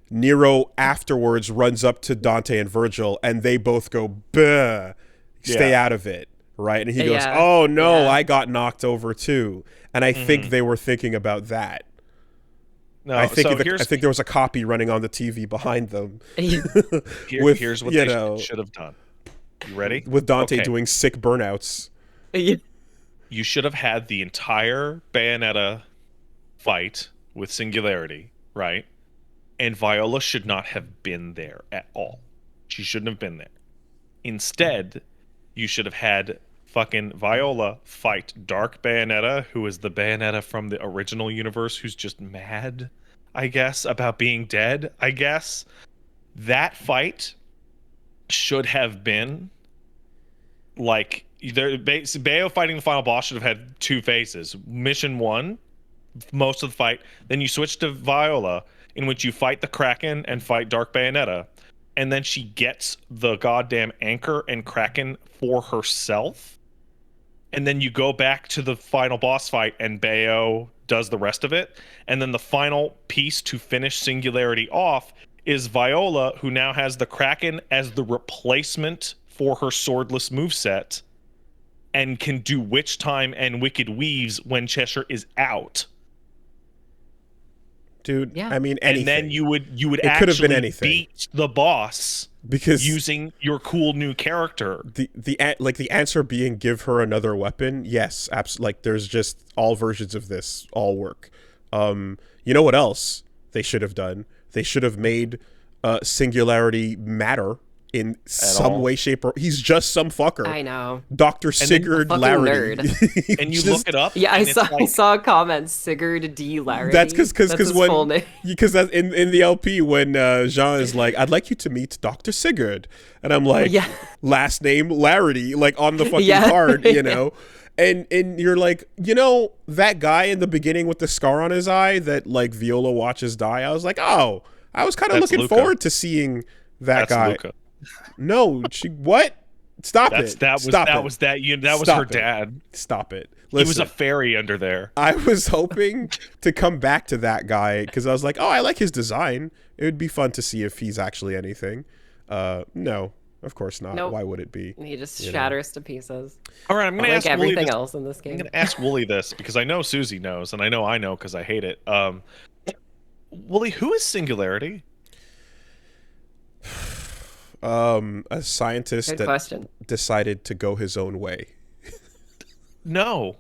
Nero afterwards runs up to Dante and Virgil and they both go, "Buh, stay out of it." Right, and he goes, "Oh no, I got knocked over too." And I think they were thinking about that. No, I think there was a copy running on the TV behind them. Here's what they should have done. You ready? With Dante doing sick burnouts. You should have had the entire Bayonetta fight with Singularity, right? And Viola should not have been there at all. She shouldn't have been there. Instead, you should have had fucking Viola fight Dark Bayonetta, who is the Bayonetta from the original universe, who's just mad. I guess, about being dead, I guess. That fight should have been like Bayo fighting the final boss should have had two phases. Mission 1, most of the fight, then you switch to Viola, in which you fight the Kraken and fight Dark Bayonetta, and then she gets the goddamn anchor and Kraken for herself, and then you go back to the final boss fight and Bayo does the rest of it, and then the final piece to finish Singularity off is Viola, who now has the Kraken as the replacement for her swordless moveset and can do Witch Time and Wicked Weaves when Cheshire is out. Dude, Yeah. I mean, anything. And then you would It could have been actually anything. beat the boss because using your cool new character. The answer being give her another weapon. Yes, absolutely. Like there's just all versions of this all work. You know what else they should have done? They should have made Singularity matter in some way, shape, or he's just some fucker. I know. Dr. Sigurd Larry. And you look it up. Yeah, I saw a comment, Sigurd D. Larry. That's because when that's in the LP when Jean is like, I'd like you to meet Dr. Sigurd, and I'm like, last name Larry, like on the fucking card, you know. And you're like, you know, that guy in the beginning with the scar on his eye that like Viola watches die. I was like, oh, I was kind of looking forward to seeing that guy. Luca. No, what? Stop it. That was her dad. Stop it. Listen, he was a fairy under there. I was hoping to come back to that guy because I was like, oh, I like his design. It would be fun to see if he's actually anything. No, of course not. Nope. Why would it be? He just shatters to pieces. All right, I'm going to ask everything else in this game. I'm going to ask Wooly this because I know Susie knows, and I know because I hate it. Wooly, who is Singularity? A scientist decided to go his own way. No,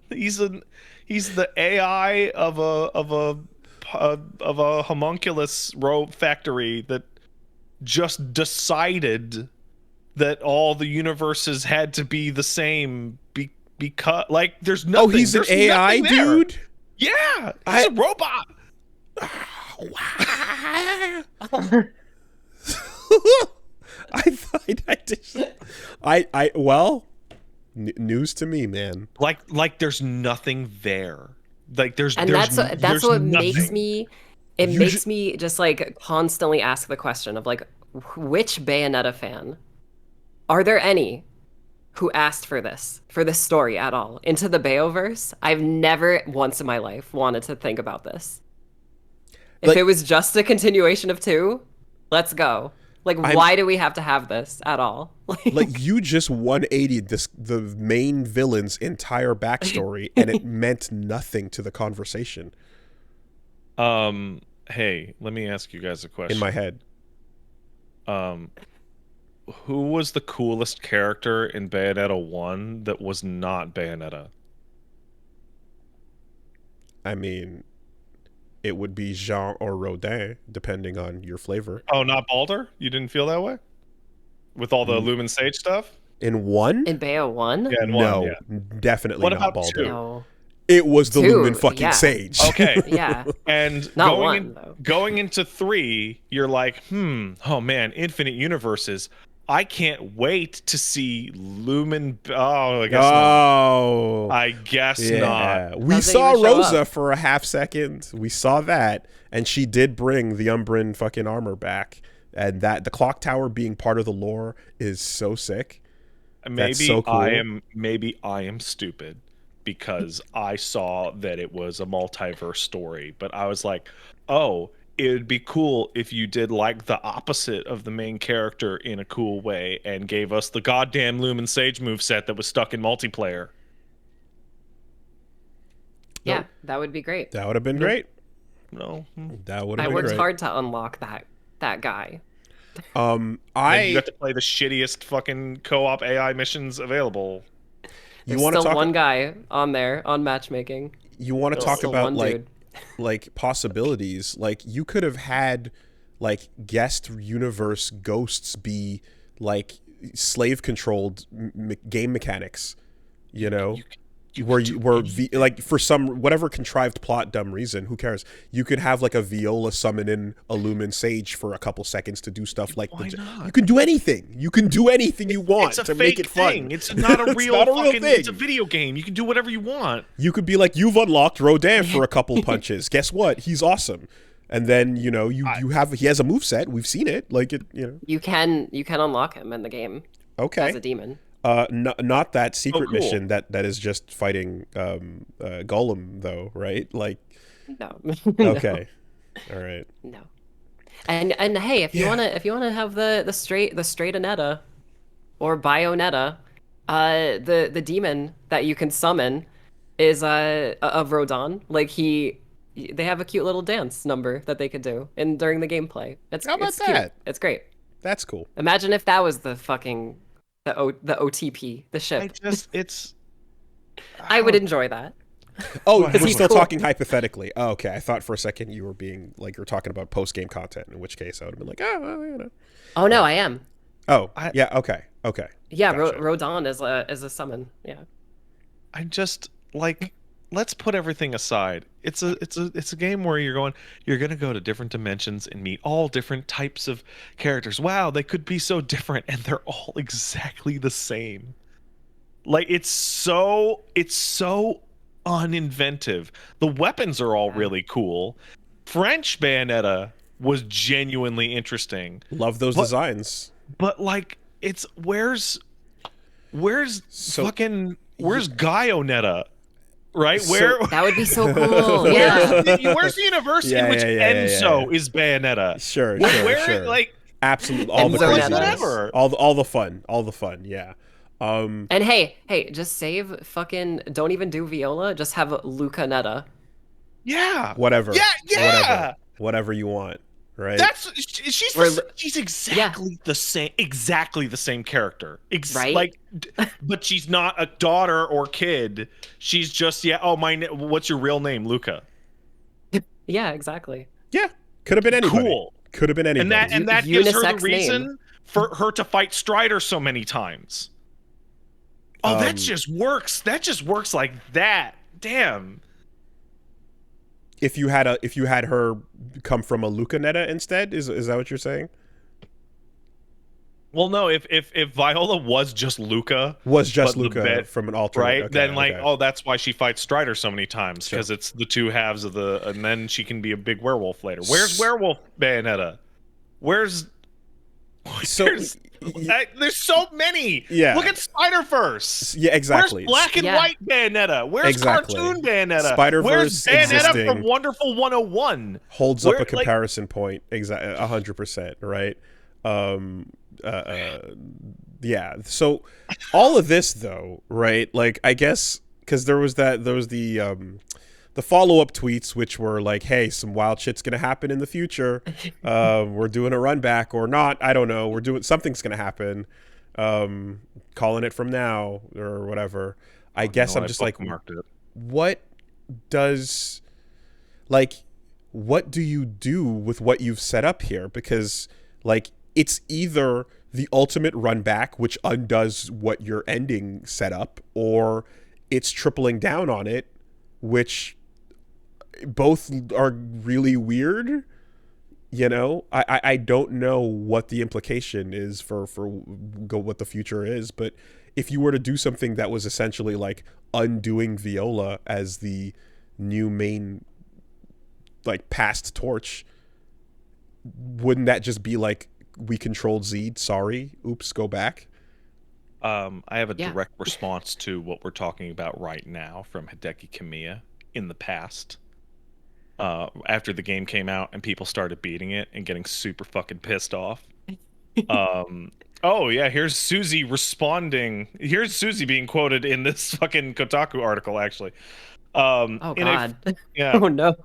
he's the AI of a homunculus robe factory that just decided that all the universes had to be the same because like there's nothing. Oh, he's an AI dude. Yeah, he's a robot. News to me, man. Like there's nothing there. Like there's that's what nothing. makes me. It makes me just like constantly ask the question of like, which Bayonetta fan? Are there any who asked for this story at all into the Bayoverse? I've never once in my life wanted to think about this. If it was just a continuation of 2, let's go. Like, why do we have to have this at all? Like you just 180'd the main villain's entire backstory, and it meant nothing to the conversation. Hey, let me ask you guys a question. In my head. Who was the coolest character in Bayonetta 1 that was not Bayonetta? I mean, it would be Jean or Rodin, depending on your flavor. Oh, not Baldur? You didn't feel that way? With all the Lumen Sage stuff? In 1? In Bayo 1? Yeah, in 1, no, definitely what not about Baldur. 2? No. It was the Lumen fucking Sage. Okay. Yeah. And not going into 3, you're like, oh man, infinite universes. I can't wait to see Lumen. Oh, I guess not. We saw Rosa for a half second. We saw that, and she did bring the Umbran fucking armor back. And that the clock tower being part of the lore is so sick. Maybe so cool. I am stupid because I saw that it was a multiverse story, but I was like, oh, it would be cool if you did like the opposite of the main character in a cool way and gave us the goddamn Lumen Sage moveset that was stuck in multiplayer. Yeah, that would be great. That would have been great. No. That would have been great. I worked hard to unlock that guy. You got to play the shittiest fucking co-op AI missions available. There's still one guy on there on matchmaking. You want to talk about like possibilities? Like you could have had like guest universe ghosts be like slave controlled game mechanics. You know, like for some whatever contrived plot dumb reason, who cares? You could have like a Viola summon in a Lumen Sage for a couple seconds to do stuff like you can do anything. You can do anything you want to make it fun. It's not a real thing. It's a video game. You can do whatever you want. You could be like, you've unlocked Rodin for a couple punches. Guess what? He's awesome. And then he has a moveset. We've seen it. Like it, You can unlock him in the game. Okay. As a demon. Not that secret cool. mission that is just fighting Golem though, right? Like no. Okay. All right. No. And hey, if you wanna have the straight Aneta or Bayonetta, the demon that you can summon is of Rodon. Like they have a cute little dance number that they could do during the gameplay. How about that? Cute. It's great. That's cool. Imagine if that was the fucking the OTP, the ship. I would enjoy that. Oh, we're still talking hypothetically. Oh, okay. I thought for a second you were being like you're talking about post game content, in which case I would have been like, Oh no, I am. Oh, yeah. Okay. Yeah, gotcha. Rodon is a summon. Yeah. I just like, let's put everything aside. It's a game where you're gonna go to different dimensions and meet all different types of characters. Wow, they could be so different, and they're all exactly the same. Like it's so uninventive. The weapons are all really cool. French Bayonetta was genuinely interesting. Love those designs. But like, it's where's Guyonetta? Right? That would be so cool. Yeah. Where's the universe in which Enzo is Bayonetta? Sure. Like absolutely all the craziness, whatever. all the fun. Yeah. And hey, just save fucking. Don't even do Viola. Just have Luca Netta. Yeah. Whatever. Yeah. Whatever you want. Right. She's exactly the same character. Right. Like, but she's not a daughter or kid. She's just what's your real name, Luca? Yeah, exactly. Yeah. Could have been anybody. Cool. Could have been anybody. And that gives her the Unisex reason name. for her to fight Strider so many times. Oh, that just works. That just works like that. Damn. If you had her come from a Luca Netta instead, is that what you're saying? Well, no. If Viola was just Luca, from an alternate, right? Okay, then that's why she fights Strider so many times, because it's the two halves of and then she can be a big werewolf later. Where's Werewolf Bayonetta? There's so many. Yeah. Look at Spider-Verse. Yeah, exactly. Where's Black and White Bayonetta? Where's Cartoon Bayonetta? Spider-Verse Where's Bayonetta existing from Wonderful 101? Holds up a comparison point. 100%. Right. Yeah. So all of this though, right? Like I guess because there was the follow-up tweets, which were like, hey, some wild shit's gonna happen in the future. We're doing a run back or not, I don't know. Something's gonna happen. Calling it from now or whatever. I guess I'm just like, what do you do with what you've set up here? Because like it's either the ultimate run back, which undoes what your ending set up, or it's tripling down on it, which both are really weird. I don't know what the implication is for what the future is, but if you were to do something that was essentially like undoing Viola as the new main like passed torch, wouldn't that just be like, we controlled Z, sorry, oops, go back? I have a direct response to what we're talking about right now from Hideo Kojima in the past. After the game came out and people started beating it and getting super fucking pissed off. Here's Susie responding. Here's Susie being quoted in this fucking Kotaku article, actually. Oh god. Oh no.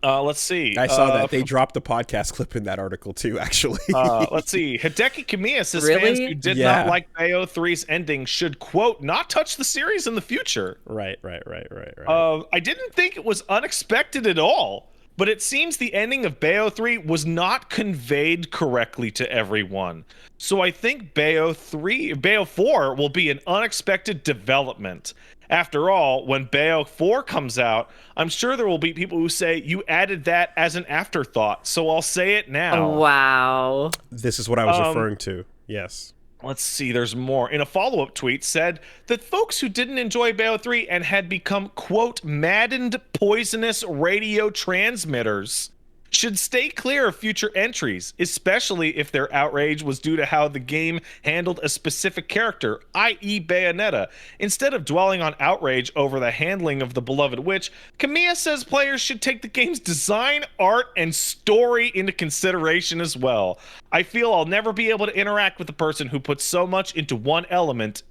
Let's see. I saw that they dropped the podcast clip in that article too, actually. Let's see. Hideo Kojima says fans who did not like Bayo 3's ending should, quote, not touch the series in the future. Right. I didn't think it was unexpected at all, but it seems the ending of Bayo 3 was not conveyed correctly to everyone. So I think Bayo 4 will be an unexpected development. After all, when Bayo 4 comes out, I'm sure there will be people who say you added that as an afterthought, so I'll say it now. Oh, wow. This is what I was referring to. Yes. Let's see, there's more. In a follow-up tweet said that folks who didn't enjoy Bayo 3 and had become, quote, maddened poisonous radio transmitters should stay clear of future entries, especially if their outrage was due to how the game handled a specific character, i.e. Bayonetta. Instead of dwelling on outrage over the handling of the beloved witch, Kamiya says players should take the game's design, art, and story into consideration as well. I feel I'll never be able to interact with a person who puts so much into one element,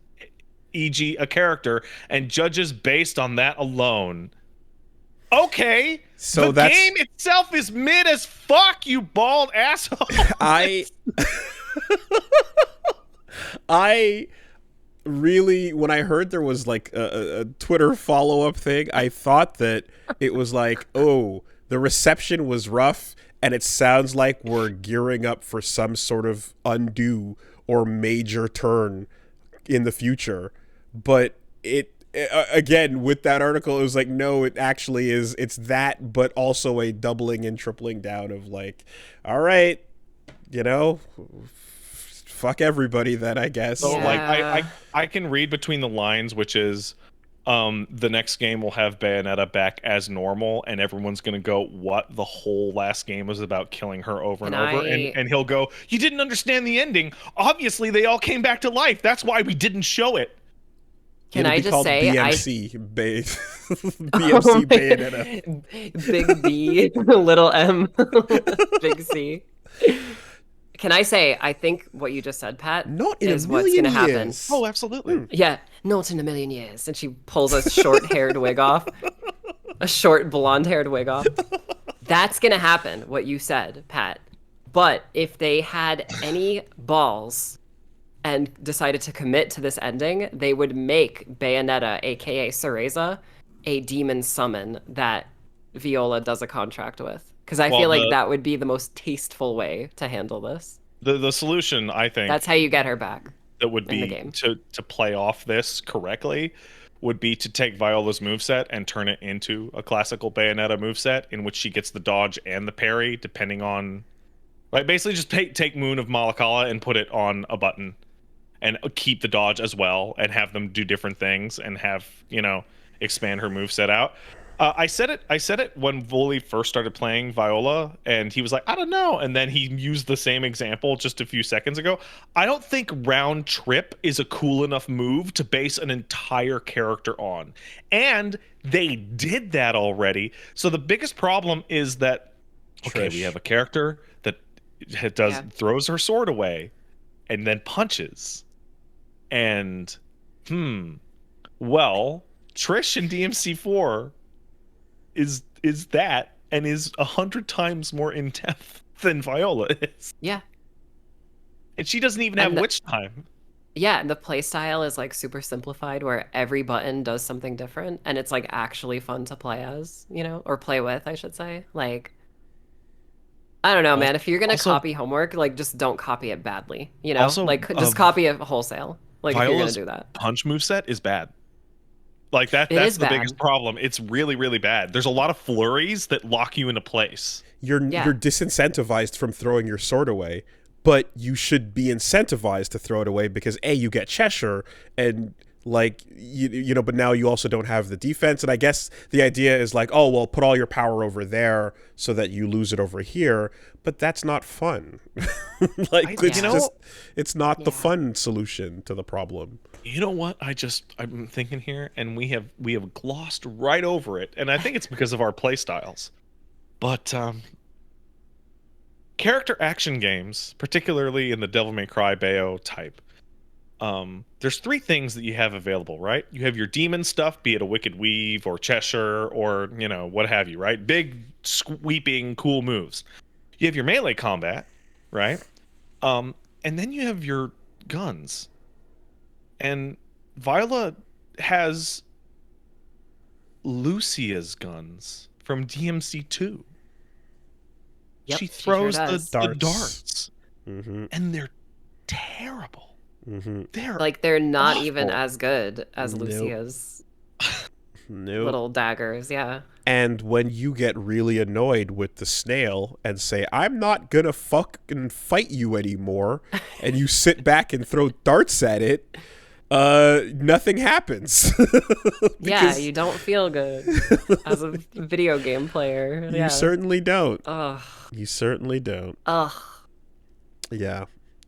e.g. a character, and judges based on that alone. Okay, so the game itself is mid as fuck, you bald asshole. I really, when I heard there was like a Twitter follow-up thing, I thought that it was like, oh, the reception was rough, and it sounds like we're gearing up for some sort of undo or major turn in the future. But again, with that article, it was like, no, it actually is. It's that, but also a doubling and tripling down of like, all right, fuck everybody then, I guess. So like, I can read between the lines, which is, the next game will have Bayonetta back as normal, and everyone's gonna go, what? The whole last game was about killing her over and over, and he'll go, you didn't understand the ending. Obviously, they all came back to life. That's why we didn't show it. Can I just say BmC, BmC Bayonetta. Big B, little M, big C. Can I say, I think what you just said, Pat, not in is a what's million going to happen. Years. Oh, absolutely. Yeah, not in a million years. And she pulls a short-haired wig off, a short blonde-haired wig off. That's going to happen, what you said, Pat. But if they had any balls and decided to commit to this ending, they would make Bayonetta, aka Cereza, a demon summon that Viola does a contract with. Because I feel like that would be the most tasteful way to handle this. The solution, I think, that's how you get her back. That would be to play off this correctly, would be to take Viola's moveset and turn it into a classical Bayonetta moveset in which she gets the dodge and the parry, depending on, like, basically just take Moon of Malakala and put it on a button, and keep the dodge as well, and have them do different things, and have, expand her moveset out. I said it when Voli first started playing Viola, and he was like, I don't know. And then he used the same example just a few seconds ago. I don't think round trip is a cool enough move to base an entire character on. And they did that already. So the biggest problem is that, okay, we have a character that throws her sword away and then punches. And, well, Trish in DMC4 is that, and is 100 times more in depth than Viola is. Yeah. And she doesn't even have witch time. Yeah, and the play style is like super simplified, where every button does something different, and it's like actually fun to play as, or play with, I should say. Like, I don't know, man. If you're gonna copy homework, like, just don't copy it badly. Also, like, just copy it wholesale. Like, Viola's if you're gonna do that. Punch moveset is bad. Like, that's the biggest problem. It's really, really bad. There's a lot of flurries that lock you into place. You're disincentivized from throwing your sword away, but you should be incentivized to throw it away because you get Cheshire, and like but now you also don't have the defense. And I guess the idea is like, oh well, put all your power over there so that you lose it over here. But that's not fun. Like, it's not the fun solution to the problem. You know what? I'm thinking here, and we have glossed right over it, and I think it's because of our play styles. But character action games, particularly in the Devil May Cry Bayo type, there's three things that you have available, right? You have your demon stuff, be it a Wicked Weave or Cheshire or what have you, right? Big sweeping cool moves. You have your melee combat, right? And then you have your guns. And Viola has Lucia's guns from DMC2. Yep, she throws the darts. Mm-hmm. And they're terrible. Mm-hmm. They're not awful. even as good as Lucia's. Nope. little daggers. Yeah. And when you get really annoyed with the snail and say, I'm not gonna fucking fight you anymore, and you sit back and throw darts at it, nothing happens. Yeah, you don't feel good as a video game player. You certainly don't. Ugh. You certainly don't. Ugh. Yeah.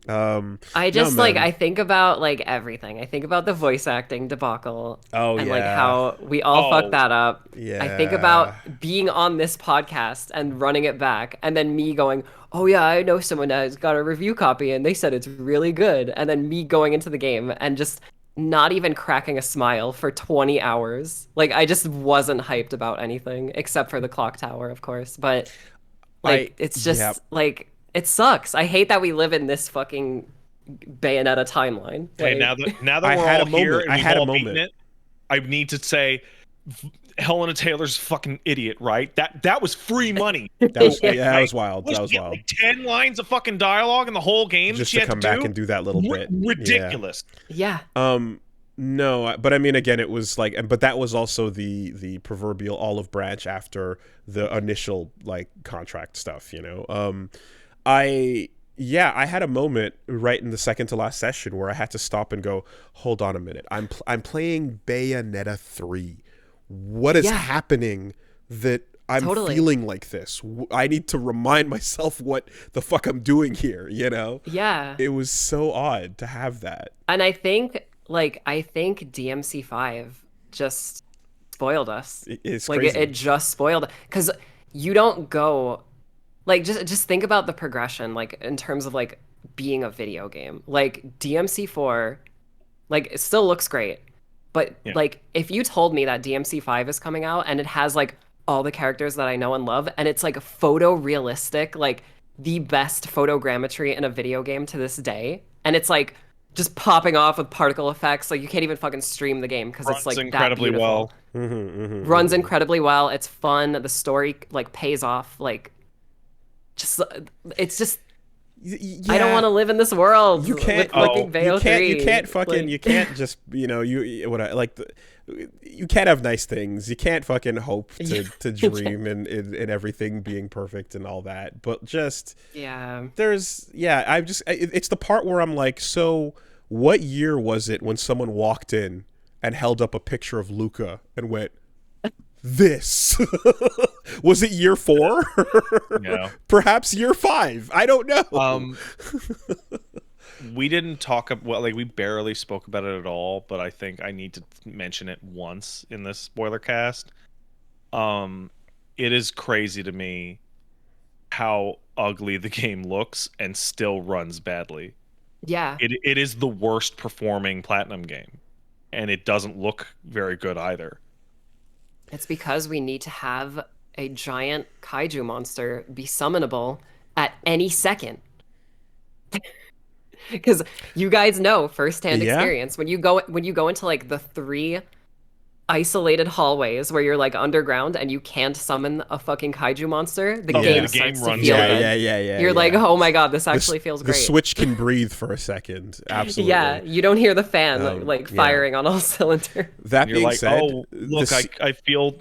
I just I think about like everything. I think about the voice acting debacle. Oh, and yeah. like how we all fucked that up. Yeah. I think about being on this podcast and running it back, and then me going, "Oh yeah, I know someone that's got a review copy and they said it's really good," and then me going into the game and just not even cracking a smile for 20 hours. Like I just wasn't hyped about anything except for the clock tower, of course. But like it's just like it sucks. I hate that we live in this fucking Bayonetta timeline. Hey, Like, now that we're all here and we've all beaten it, I need to say Helena Taylor's a fucking idiot, right? That was free money. That was that was wild. That was wild. Like 10 lines of fucking dialogue in the whole game just that she to come back and do that little bit. Ridiculous. Yeah. No, but I mean, again, it was like, but that was also the proverbial olive branch after the initial like contract stuff, you know. I had a moment right in the second to last session where I had to stop and go, hold on a minute. I'm playing Bayonetta 3. What is happening that I'm feeling like this? I need to remind myself what the fuck I'm doing here, you know? Yeah. It was so odd to have that. And I think DMC 5 just spoiled us. It's like crazy. it just spoiled, because you don't go like just think about the progression, like in terms of like being a video game. Like DMC 4, like it still looks great, but like if you told me that DMC 5 is coming out and it has like all the characters that I know and love, and it's like photorealistic, like the best photogrammetry in a video game to this day, and it's like just popping off with particle effects, like you can't even fucking stream the game because it's like incredibly that well. Runs incredibly well. It's fun. The story like pays off. Like, just it's just. Yeah. I don't want to live in this world. You can't. With fucking Bayo 3. You can't fucking. Like, you can't just. You know. You can't have nice things. You can't fucking hope to dream and everything being perfect and all that. But just there's it's the part where I'm like, so what year was it when someone walked in and held up a picture of Luca and went, this? Was it year 4? Yeah. Perhaps year 5. I don't know. We didn't talk about, like, we barely spoke about it at all, but I think I need to mention it once in this spoiler cast. It is crazy to me how ugly the game looks and still runs badly. Yeah. It is the worst performing Platinum game, and it doesn't look very good either. It's because we need to have a giant kaiju monster be summonable at any second. Because you guys know firsthand experience when you go into like the 3 isolated hallways where you're like underground and you can't summon a fucking kaiju monster, the game starts to feel good. You're like, oh my god, this actually feels great. The Switch can breathe for a second. Absolutely. Yeah, you don't hear the fan firing on all cylinders. That being said, oh look, I feel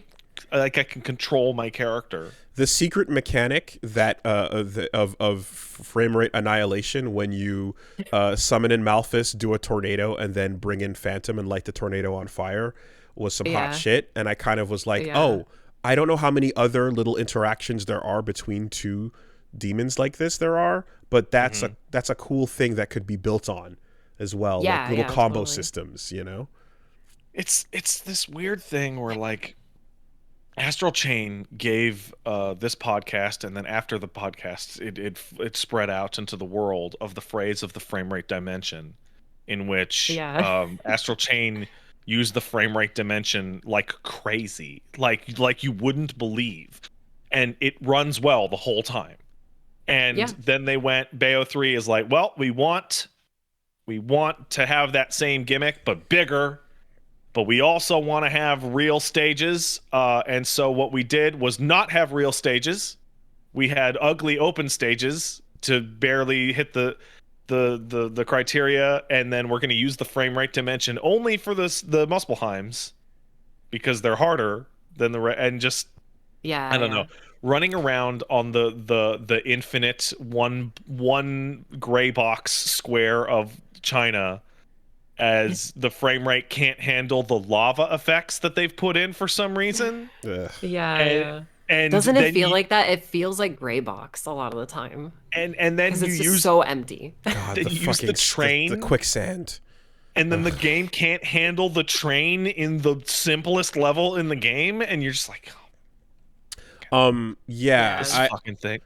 like I can control my character. The secret mechanic that of frame rate annihilation when you summon in Malphus, do a tornado, and then bring in Phantom and light the tornado on fire was some hot shit. And I kind of was like, oh, I don't know how many other little interactions there are between 2 demons like this but that's a cool thing that could be built on as well. Like little combo systems, you know? It's this weird thing where like Astral Chain gave this podcast, and then after the podcast, it spread out into the world of the phrase of the frame rate dimension, in which Astral Chain used the frame rate dimension like crazy, like you wouldn't believe, and it runs well the whole time. And then they went, Bayo 3 is like, well, we want to have that same gimmick but bigger. But we also want to have real stages, and so what we did was not have real stages. We had ugly open stages to barely hit the criteria, and then we're going to use the frame rate dimension only for the Muspelheims, because they're harder than and just Yeah. I don't know. Running around on the infinite one gray box square of China as the frame rate can't handle the lava effects that they've put in for some reason. Ugh. Yeah. And Doesn't it then feel like that? It feels like gray box a lot of the time. and then Because you it's just use so empty. God, then the you use fucking the train, the quicksand. and then the game can't handle the train in the simplest level in the game, and you're just like, Yeah, this fucking thing.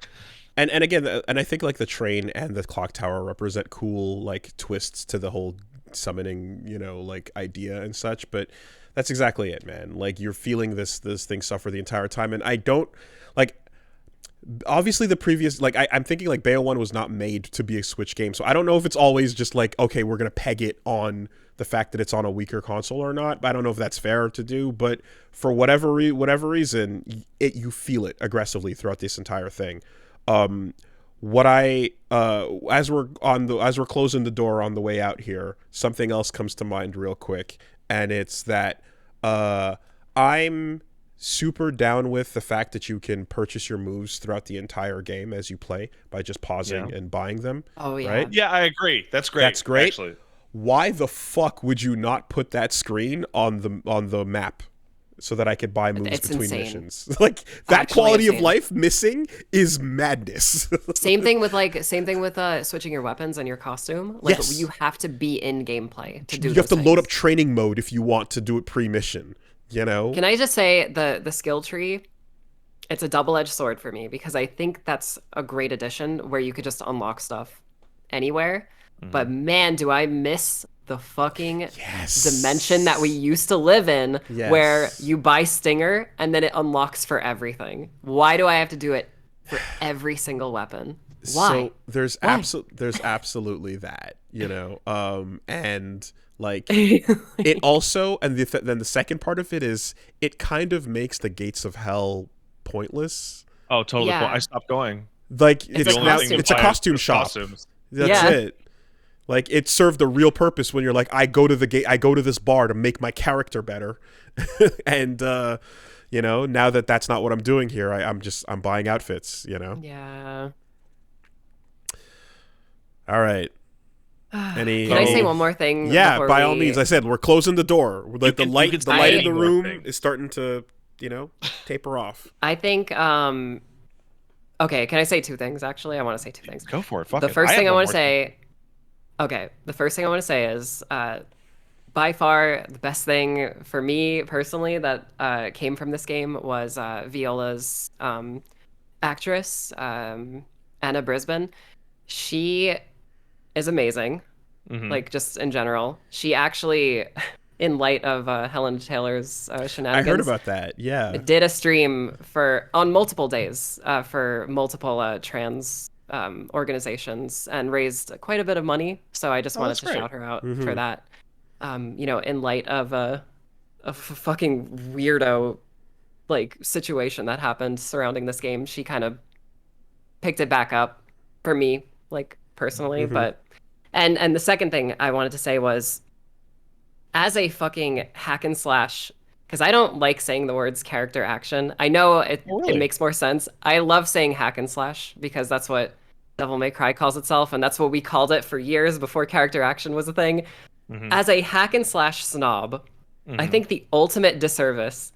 And again, and I think like the train and the clock tower represent cool like twists to the whole summoning, you know, like idea and such. But that's exactly it, man. Like you're feeling this thing suffer the entire time, and I don't like. Obviously, the previous I'm thinking like Bayo 1 was not made to be a Switch game, so I don't know if it's always just like, okay, we're gonna peg it on the fact that it's on a weaker console or not. I don't know if that's fair to do, but for whatever reason, you feel it aggressively throughout this entire thing. What I as we're closing the door on the way out here, something else comes to mind real quick, and it's that I'm super down with the fact that you can purchase your moves throughout the entire game as you play by just pausing and buying them. Oh yeah. Right? Yeah, I agree. That's great. That's great. Actually. Why the fuck would you not put that screen on the map so that I could buy moves It's between insane. missions? Like that Actually quality of insane. life missing is madness. Same thing with switching your weapons and your costume. Like Yes. you have to be in gameplay to do You have to those load things. up training mode if you want to do it pre-mission, you know? Can I just say the skill tree? It's a double-edged sword for me because I think that's a great addition where you could just unlock stuff anywhere. But man, do I miss the fucking dimension that we used to live in where you buy Stinger and then it unlocks for everything. Why do I have to do it for every single weapon? Why? So there's absolutely that, you know, and like it also, and then the second part of it is it kind of makes the gates of hell pointless. Oh, totally. Yeah. I stopped going. Like It's it's a now costume it's a shop. costume shop. Costumes. That's Yeah. it. Like it served a real purpose when you're like, I go to this bar to make my character better, and you know, now that that's not what I'm doing here, I'm buying outfits, you know. Yeah. All right. Any? Can I say one more thing? Yeah, before by all we- means. I said we're closing the door. Like the can light in say the one more room thing. is starting to, you know, taper off. I think okay, can I say two things actually? I want to say two things. Go for it. Fuck The it. first have thing I one want more to say the first thing I want to say is by far the best thing for me personally that came from this game was Viola's actress, Anna Brisbane. She is amazing, like just in general. She actually, in light of Helen Taylor's shenanigans, I heard about that. Yeah. did a stream on multiple days for multiple trans organizations and raised quite a bit of money. So I just wanted that's to great. shout her out for that. You know, in light of a fucking weirdo like situation that happened surrounding this game, she kind of picked it back up for me, like personally. But and the second thing I wanted to say was, as a fucking hack and slash, because I don't like saying the words character action. I know it makes more sense. I love saying hack and slash because that's what Devil May Cry calls itself, and that's what we called it for years before character action was a thing. As a hack and slash snob, I think the ultimate disservice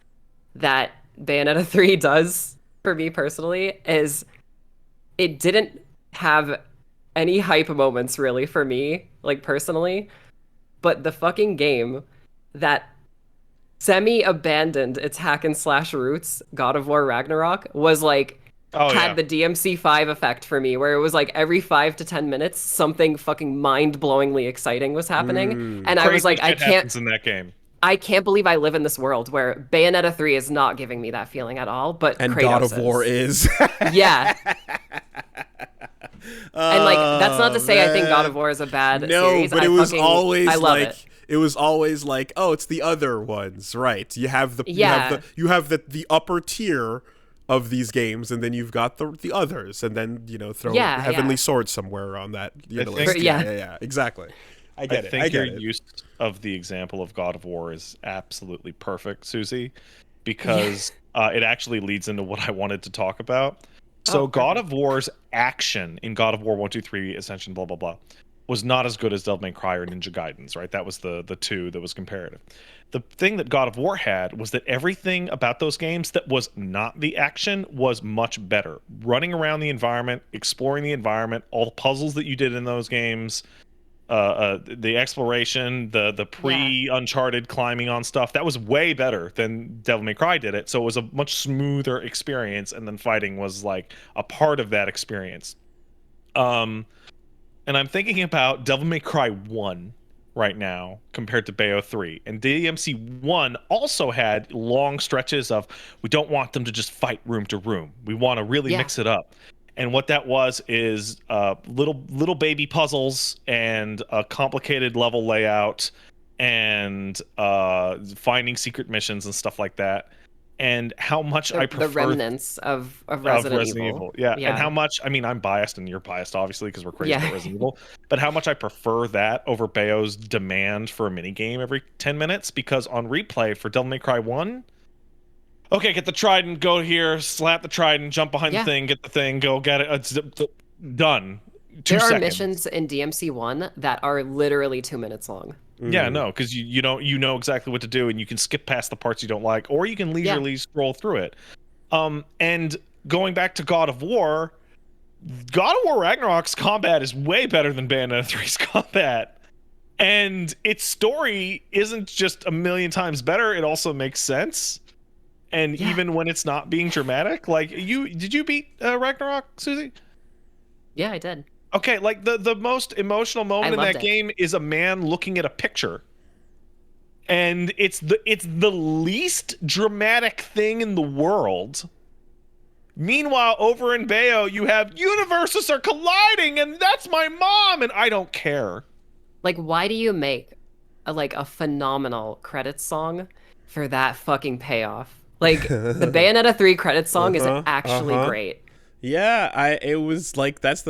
that Bayonetta 3 does for me personally is it didn't have any hype moments really for me, like personally, but the fucking game that semi-abandoned its hack and slash roots, God of War Ragnarok, was like had the DMC 5 effect for me, where it was like every 5 to 10 minutes something fucking mind-blowingly exciting was happening, and I was like, I can't in that game. I can't believe I live in this world where Bayonetta 3 is not giving me that feeling at all, but And Kratos God of War is. Yeah. And like that's not to say I think God of War is a bad series. But I it was fucking- always I love like it. it was always like, oh, it's the other ones, right? You have the Yeah. you have the upper tier of these games, and then you've got the others, and then, you know, throw Yeah, Heavenly yeah. Sword somewhere on that. You know, think- list. Yeah. Yeah, exactly. I get it. think I get your it. use of the example of God of War is absolutely perfect, Susie, because it actually leads into what I wanted to talk about. So Oh, God perfect. of War's action in God of War 1, 2, 3, Ascension, blah blah blah, was not as good as Devil May Cry or Ninja Gaiden's, right? That was the two that was comparative. The thing that God of War had was that everything about those games that was not the action was much better. Running around the environment, exploring the environment, all the puzzles that you did in those games, the exploration, the pre-Uncharted climbing on stuff, that was way better than Devil May Cry did it. So it was a much smoother experience, and then fighting was like a part of that experience. And I'm thinking about Devil May Cry 1 right now compared to Bayo 3. And DMC 1 also had long stretches of, we don't want them to just fight room to room. We want to really mix it up. And what that was is little baby puzzles and a complicated level layout and finding secret missions and stuff like that. And how much I prefer the remnants of Resident Evil. Yeah. And how much, I mean, I'm biased and you're biased, obviously, because we're crazy about Resident Evil. But how much I prefer that over Bayo's demand for a minigame every 10 minutes. Because on replay for Devil May Cry 1, okay, get the trident, go here, slap the trident, jump behind the thing, get the thing, go get it. It's done. There are missions in DMC 1 that are literally 2 minutes long. Yeah, no, because you know exactly what to do, and you can skip past the parts you don't like, or you can leisurely scroll through it. And going back to God of War Ragnarok's combat is way better than Bayonetta 3's combat. And its story isn't just a million times better, it also makes sense. And even when it's not being dramatic, like did you beat Ragnarok, Susie? Yeah, I did. Okay, like the most emotional moment in that game is a man looking at a picture. And it's the least dramatic thing in the world. Meanwhile, over in Bayo, you have universes are colliding and that's my mom and I don't care. Like, why do you make a phenomenal credits song for that fucking payoff? Like, the Bayonetta 3 credits song is actually great. Yeah, it was like, that's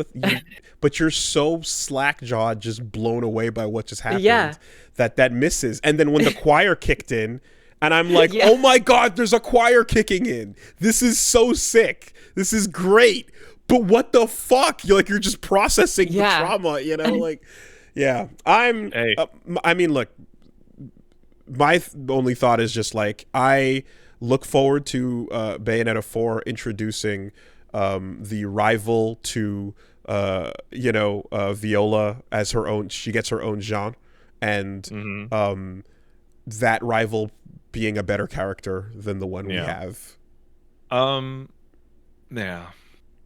but you're so slack-jawed, just blown away by what just happened, that misses. And then when the choir kicked in, and I'm like, oh my god, there's a choir kicking in. This is so sick. This is great. But what the fuck? You're just processing the trauma, like, yeah. I mean, look, my only thought is just like, I look forward to Bayonetta 4 introducing the rival to Viola as her own. She gets her own genre, and that rival being a better character than the one we have. Yeah,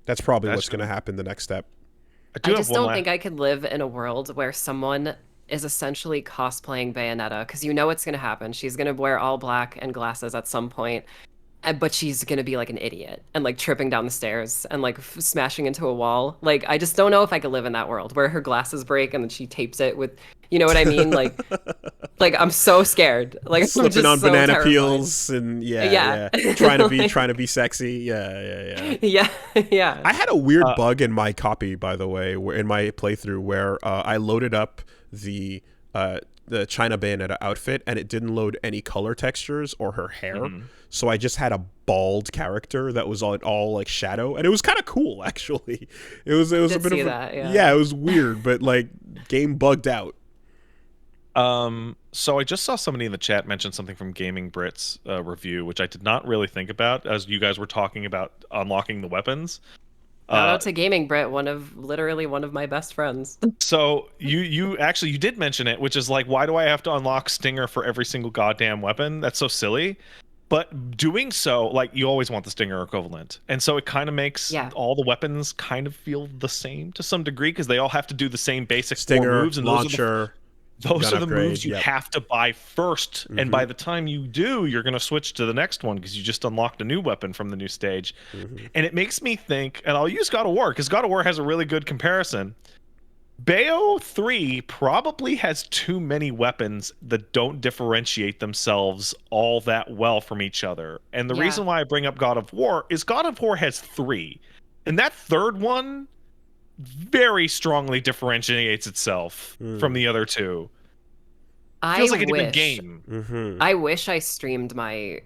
that's probably what's going to happen the next step. I just don't think I could live in a world where someone is essentially cosplaying Bayonetta, because you know what's going to happen. She's going to wear all black and glasses at some point. But she's gonna be like an idiot and like tripping down the stairs and like smashing into a wall. Like, I just don't know if I could live in that world where her glasses break and then she tapes it with, you know what I mean? Like I'm so scared. Like, slipping on so banana terrified. peels and trying to be sexy. Yeah. I had a weird bug in my copy, by the way, in my playthrough where I loaded up the China Bayonetta outfit and it didn't load any color textures or her hair. So I just had a bald character that was all like shadow, and it was kind of cool, actually. It was a bit of it was weird, but like, game bugged out. So I just saw somebody in the chat mention something from Gaming Brits review, which I did not really think about as you guys were talking about unlocking the weapons. Shout out to Gaming Brit, literally one of my best friends. So you did mention it, which is like, why do I have to unlock Stinger for every single goddamn weapon? That's so silly. But doing so, like, you always want the Stinger equivalent. And so it kind of makes all the weapons kind of feel the same to some degree, because they all have to do the same basic Stinger, four moves. And launcher, those are the moves you have to buy first. And by the time you do, you're going to switch to the next one because you just unlocked a new weapon from the new stage. And it makes me think, and I'll use God of War because God of War has a really good comparison. Bayo 3 probably has too many weapons that don't differentiate themselves all that well from each other. And the reason why I bring up God of War is God of War has 3. And that third one very strongly differentiates itself from the other two. Feels like a different game. I wish I streamed my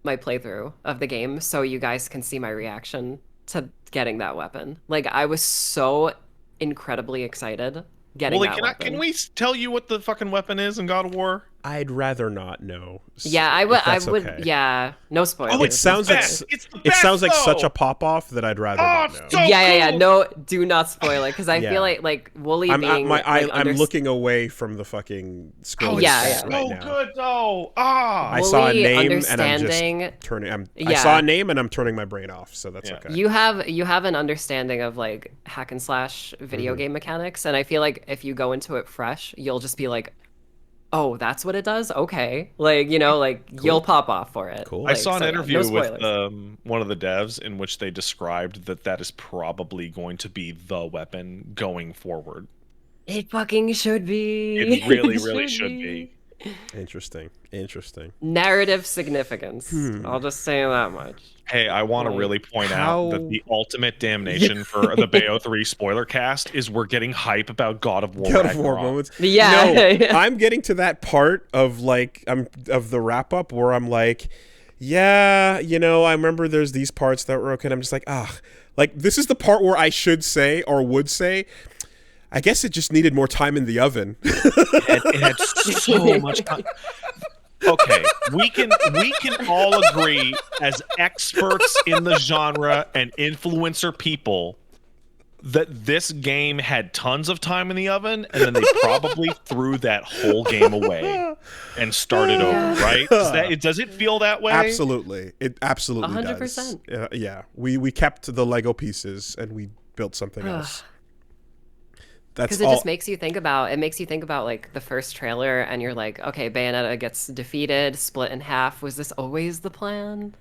playthrough of the game so you guys can see my reaction to getting that weapon. Like, I was so incredibly excited getting that weapon. Can we tell you what the fucking weapon is in God of War? I'd rather not know. Yeah, I would. Okay. Yeah, no spoilers. Oh, it sounds like such a pop off that I'd rather not know. So yeah. cool. No, do not spoil it because I feel like Wooly being. I'm looking away from the fucking scrolling. Yeah. Right now. Good though. I saw a name and I'm just turning. I saw a name and I'm turning my brain off. So that's okay. You have an understanding of like hack and slash video game mechanics, and I feel like if you go into it fresh, you'll just be like, oh, that's what it does? Okay. Like, cool. You'll pop off for it. Cool. I saw an interview with one of the devs in which they described that is probably going to be the weapon going forward. It fucking should be. It really, really should be. Interesting. Narrative significance. I'll just say that much. Hey, I want to really point out that the ultimate damnation for the Bayo 3 spoiler cast is we're getting hype about God of War moments. Yeah. No, I'm getting to that part of of the wrap up where I'm like, yeah, I remember there's these parts that were okay. And I'm just like, this is the part where I should say or would say, I guess it just needed more time in the oven. It had so much time. Okay, we can all agree as experts in the genre and influencer people that this game had tons of time in the oven, and then they probably threw that whole game away and started over, right? Does it feel that way? Absolutely. It absolutely 100%. does. Yeah. We kept the Lego pieces and we built something else. Because it just makes you think about like the first trailer and you're like, okay, Bayonetta gets defeated, split in half. Was this always the plan?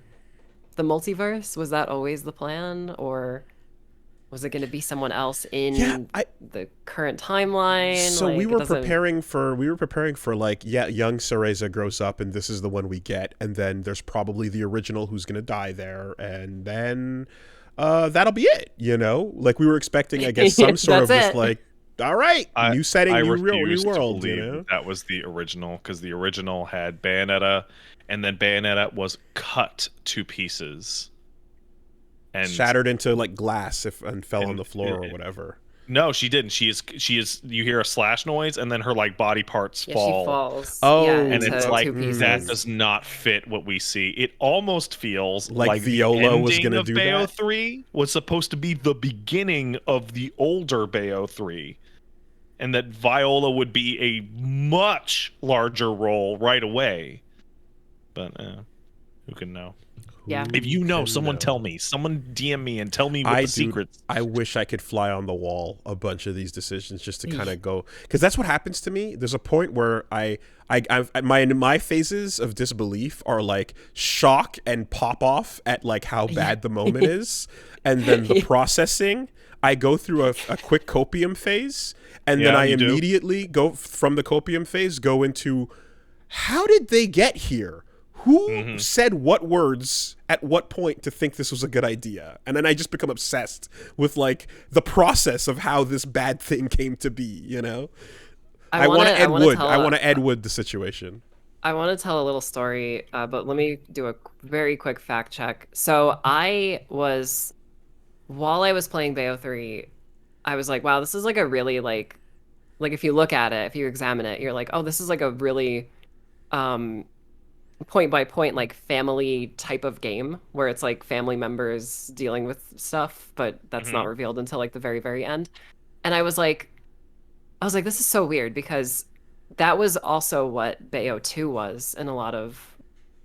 The multiverse? Was that always the plan? Or was it going to be someone else in the current timeline? So we were preparing for young Cereza grows up and this is the one we get, and then there's probably the original who's going to die there, and then that'll be it, Like we were expecting, I guess, some sort of just like, all right, new setting, new world. That was the original, because the original had Bayonetta, and then Bayonetta was cut to pieces and shattered into like glass and fell on the floor or whatever. No, she didn't. She is. You hear a slash noise, and then her like body parts fall. She falls. Oh, and it's like that does not fit what we see. It almost feels like Viola was going to do Bayo that. 3 was supposed to be the beginning of the older Bayo 3. And that Viola would be a much larger role right away. But who can know? Yeah. If you know, someone tell me. Someone DM me and tell me what the secrets. I wish I could fly on the wall a bunch of these decisions just to kind of go, because that's what happens to me. There's a point where my phases of disbelief are like shock and pop off at like how bad the moment is, and then the processing. I go through a quick copium phase, and then I immediately go from the copium phase, go into how did they get here? Who said what words at what point to think this was a good idea? And then I just become obsessed with like the process of how this bad thing came to be, I want to Ed Wood the situation. I want to tell a little story, but let me do a very quick fact check. So while I was playing Bayo 3, I was like, wow, this is like a really like if you look at it, if you examine it, you're like, oh, this is like a really point by point like family type of game where it's like family members dealing with stuff, but that's not revealed until like the very, very end. And I was like, this is so weird, because that was also what Bayo 2 was in a lot of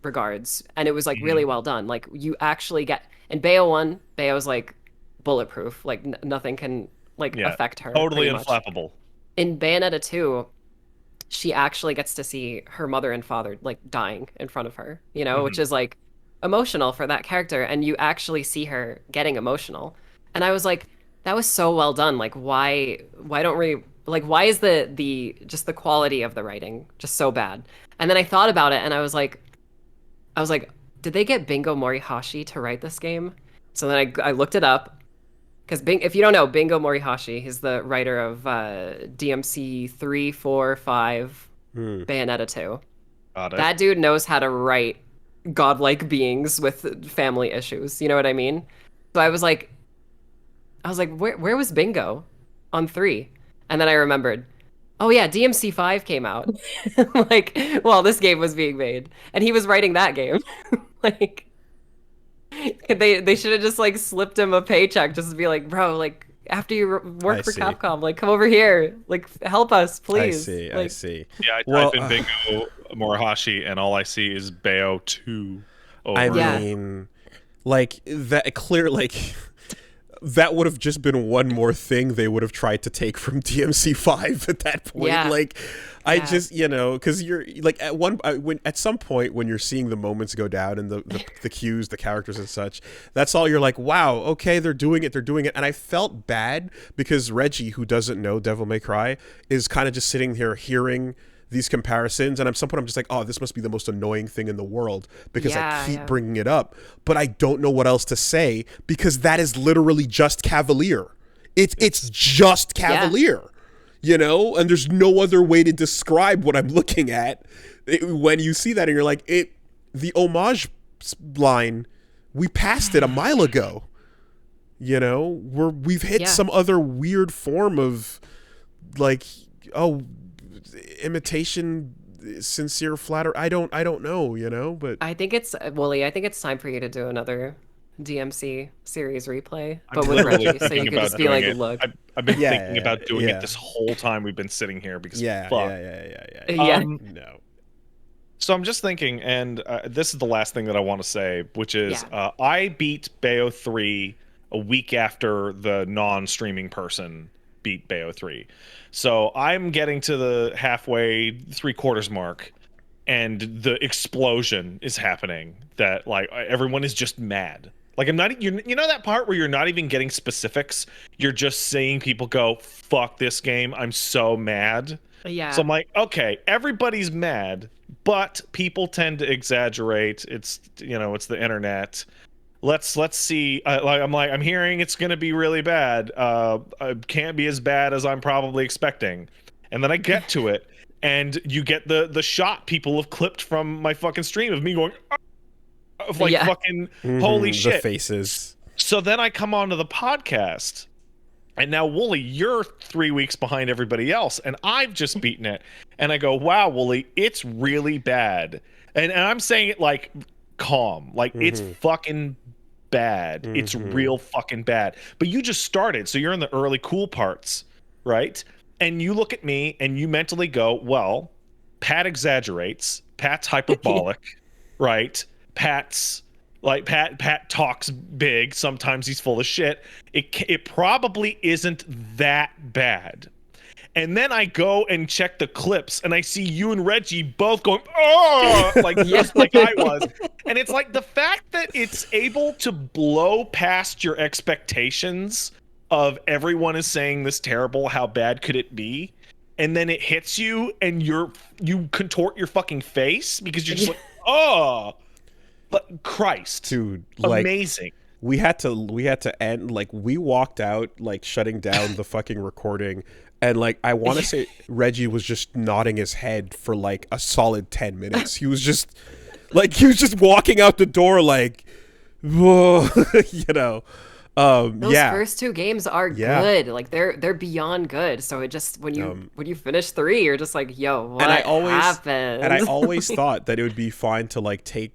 regards, and it was like really well done. Like you actually get in Bayo 1, Bayo's like bulletproof, like nothing can affect her. Totally unflappable. In Bayonetta 2, she actually gets to see her mother and father like dying in front of her, which is like emotional for that character, and you actually see her getting emotional. And I was like, that was so well done. Like why don't we why is the just the quality of the writing just so bad? And then I thought about it, and I was like, did they get Bingo Morihashi to write this game? So then I looked it up, because if you don't know, Bingo Morihashi, he's the writer of DMC 3, 4, 5, Bayonetta 2. That dude knows how to write godlike beings with family issues. You know what I mean? So I was like, where was Bingo on 3? And then I remembered, oh yeah, DMC 5 came out. Like, well, this game was being made, and he was writing that game. Like, they should have just like slipped him a paycheck just to be like, bro, like after you work for Capcom, like come over here, like help us, please. I see. Yeah, I type in Bingo Morihashi, and all I see is Bayo 2. I mean, like that clear, like that would have just been one more thing they would have tried to take from DMC 5 at that point. Yeah. Like, I just, you know, because you're like at some point when you're seeing the moments go down and the cues, the characters and such, that's all you're like, wow, okay, they're doing it. And I felt bad because Reggie, who doesn't know Devil May Cry, is kind of just sitting here hearing these comparisons, and at some point I'm just like, oh, this must be the most annoying thing in the world because I keep bringing it up, but I don't know what else to say because that is literally just Cavalier. It's just Cavalier, you know, and there's no other way to describe what I'm looking at when you see that, and you're like, the homage line, we passed it a mile ago, you know, we've hit some other weird form of like, oh, imitation, sincere flatter. I don't know, you know, but I think it's Wooly. I think it's time for you to do another DMC series replay, but with Reggie, so you could just be like, "Look, I've been thinking about doing it this whole time we've been sitting here because fuck. No. So I'm just thinking, and this is the last thing that I want to say, which is I beat Bayo 3 a week after the non-streaming person beat Bayo 3. So I'm getting to the halfway, 3/4 mark, and the explosion is happening that like everyone is just mad. Like I'm not, you know that part where you're not even getting specifics, you're just seeing people go, fuck this game, I'm so mad. Yeah. So I'm like, okay, everybody's mad, but people tend to exaggerate. It's, you know, it's the internet. Let's see. I'm hearing it's gonna be really bad. It can't be as bad as I'm probably expecting. And then I get to it, and you get the shot people have clipped from my fucking stream of me going, of like fucking holy shit. The faces. So then I come onto the podcast, and now Wooly, you're 3 weeks behind everybody else, and I've just beaten it. And I go, wow, Wooly, it's really bad. And I'm saying it like calm, like it's fucking bad. It's real fucking bad. But you just started, so you're in the early cool parts, right? And you look at me and you mentally go, well, Pat exaggerates, Pat's hyperbolic, right? Pat's like Pat talks big, sometimes he's full of shit. It probably isn't that bad. And then I go and check the clips, and I see you and Reggie both going, oh, like just like I was. And it's like the fact that it's able to blow past your expectations of everyone is saying this terrible, how bad could it be? And then it hits you, and you contort your fucking face because you're just like, oh, but Christ, dude, like, amazing. We had to end, like, we walked out, like, shutting down the fucking recording. And, like, I want to say Reggie was just nodding his head for, like, a solid 10 minutes. He was just walking out the door, like, whoa, you know. Those first two games are good. Like, they're beyond good. So it just, when you finish 3, you're just like, yo, what happened? And I always thought that it would be fine to, like, to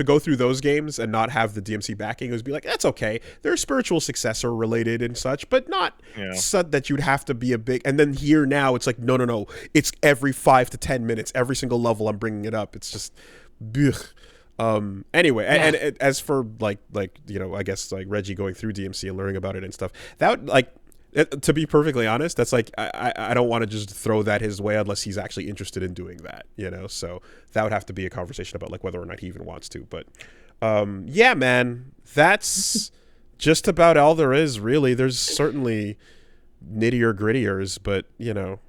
go through those games and not have the DMC backing. It would be like, that's okay. They're spiritual successor related and such, but not so that you'd have to be a big. And then here now, it's like, no. It's every 5 to 10 minutes, every single level I'm bringing it up. It's just, ugh. Anyway, and as for like you know, I guess like Reggie going through DMC and learning about it and stuff, that, like, to be perfectly honest, that's like I don't want to just throw that his way unless he's actually interested in doing that, you know. So that would have to be a conversation about like whether or not he even wants to. But yeah, man, that's just about all there is, really. There's certainly nittier grittiers, but you know.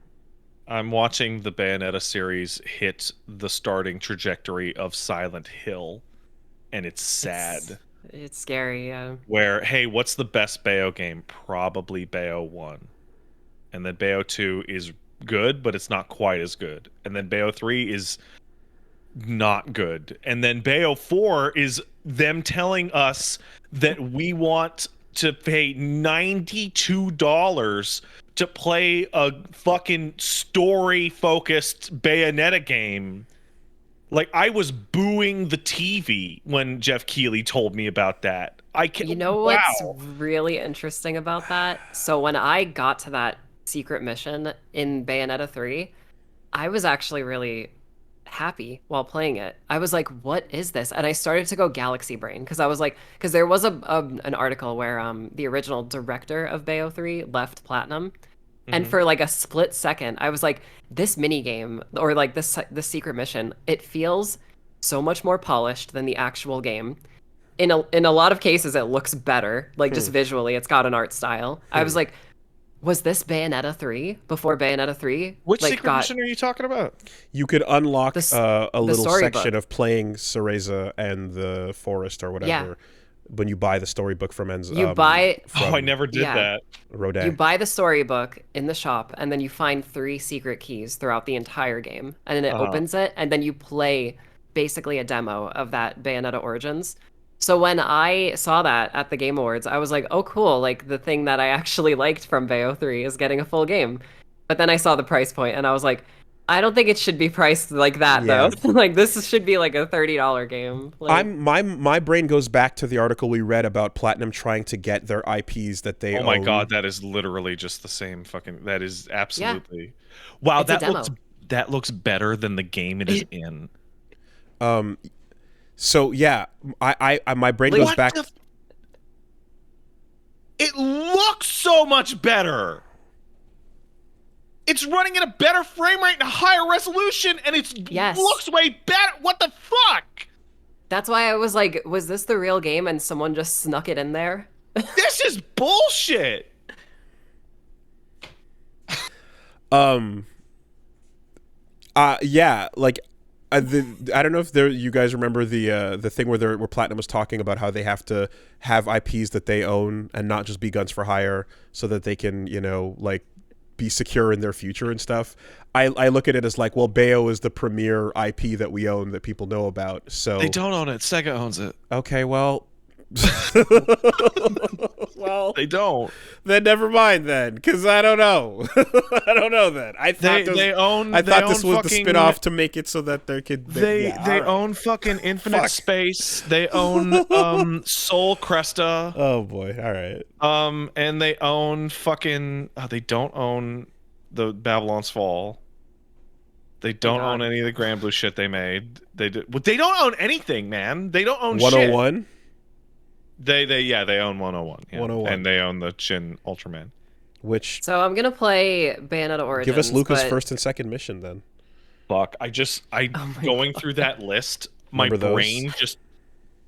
I'm watching the Bayonetta series hit the starting trajectory of Silent Hill, and it's sad. it's scary. Yeah. Where, hey, what's the best Bayo game? Probably Bayo 1. And then Bayo 2 is good, but it's not quite as good. And then Bayo 3 is not good. And then Bayo 4 is them telling us that we want to pay $92 to play a fucking story-focused Bayonetta game. Like, I was booing the TV when Jeff Keighley told me about that. You know what's really interesting about that? So when I got to that secret mission in Bayonetta 3, I was actually really happy while playing it. I was like, what is this? And I started to go galaxy brain because I was like, because there was an article where the original director of Bayo 3 left Platinum. And for like a split second, I was like, this mini game or like this secret mission, it feels so much more polished than the actual game. In a lot of cases, it looks better, like just visually, it's got an art style. I was like, was this Bayonetta 3 before Bayonetta 3? Which secret mission are you talking about? You could unlock a little section book of playing Cereza and the forest or whatever when you buy the storybook from Enzo. You buy... I never did that. Rodin. You buy the storybook in the shop, and then you find 3 secret keys throughout the entire game. And then it opens it, and then you play basically a demo of that Bayonetta Origins. So when I saw that at the Game Awards, I was like, oh, cool. Like, the thing that I actually liked from Bayo 3 is getting a full game. But then I saw the price point, and I was like, I don't think it should be priced like that, though. Like, this should be like a $30 game. Like, my brain goes back to the article we read about Platinum trying to get their IPs that they own. Oh my god, that is literally just the same fucking... That is absolutely... Wow, that looks better than the game it is in. So yeah, I my brain goes back. It looks so much better. It's running at a better frame rate and a higher resolution, and it looks way better. What the fuck? That's why I was like, was this the real game and someone just snuck it in there? This is bullshit. Yeah, like I don't know if you guys remember the thing where Platinum was talking about how they have to have IPs that they own and not just be guns for hire so that they can, like, be secure in their future and stuff. I look at it as like, well, Bayo is the premier IP that we own that people know about. So they don't own it. Sega owns it. Okay, well, well, they don't. Then never mind then, because I don't know. I don't know then. I thought this was the spin-off to make it so that there could. They own fucking Infinite Space. They own Soul Cresta. Oh boy! All right. And they own fucking. They don't own the Babylon's Fall. They don't own any of the Grand Blue shit they made. They don't own anything, man. They don't own 101? Shit. They own 101. Yeah. 101. And they own the Shin Ultraman. So I'm gonna play Bayonetta Origins. Give us Luca's first and second mission then. Fuck. Going through that list, my brain just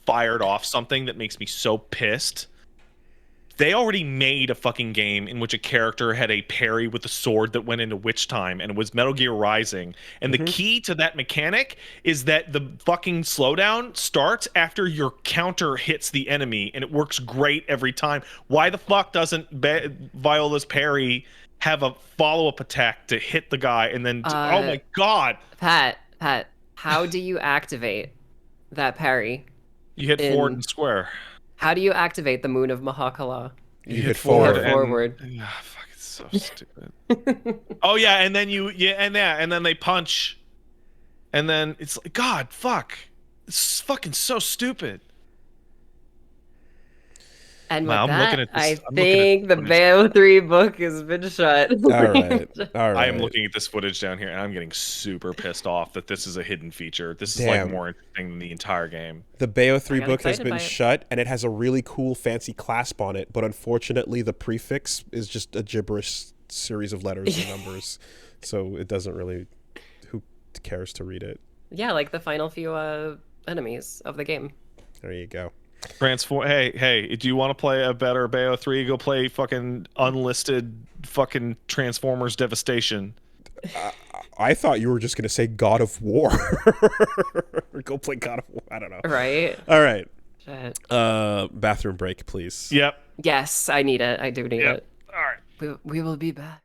fired off something that makes me so pissed. They already made a fucking game in which a character had a parry with a sword that went into Witch Time, and it was Metal Gear Rising. And the key to that mechanic is that the fucking slowdown starts after your counter hits the enemy, and it works great every time. Why the fuck doesn't Viola's parry have a follow-up attack to hit the guy and then... oh my god! Pat, how do you activate that parry? You hit forward and square. How do you activate the Moon of Mahakala? You hit forward. Fuck, it's so stupid. Oh yeah, and then and then they punch, and then it's like, God, fuck, it's fucking so stupid. And with I think the Bayo 3 book has been shut. All right. I am looking at this footage down here, and I'm getting super pissed off that this is a hidden feature. This is like more interesting than the entire game. The Bayo 3 book has been shut, and it has a really cool, fancy clasp on it, but unfortunately, the prefix is just a gibberish series of letters and numbers, so it doesn't really. Who cares to read it? Yeah, like the final few enemies of the game. There you go. Hey, do you want to play a better Bayo 3? Go play fucking unlisted fucking Transformers Devastation. I thought you were just going to say God of War. Go play God of War. I don't know. Right. All right. Bathroom break, please. Yep. Yes, I need it. I do need it. All right. We will be back.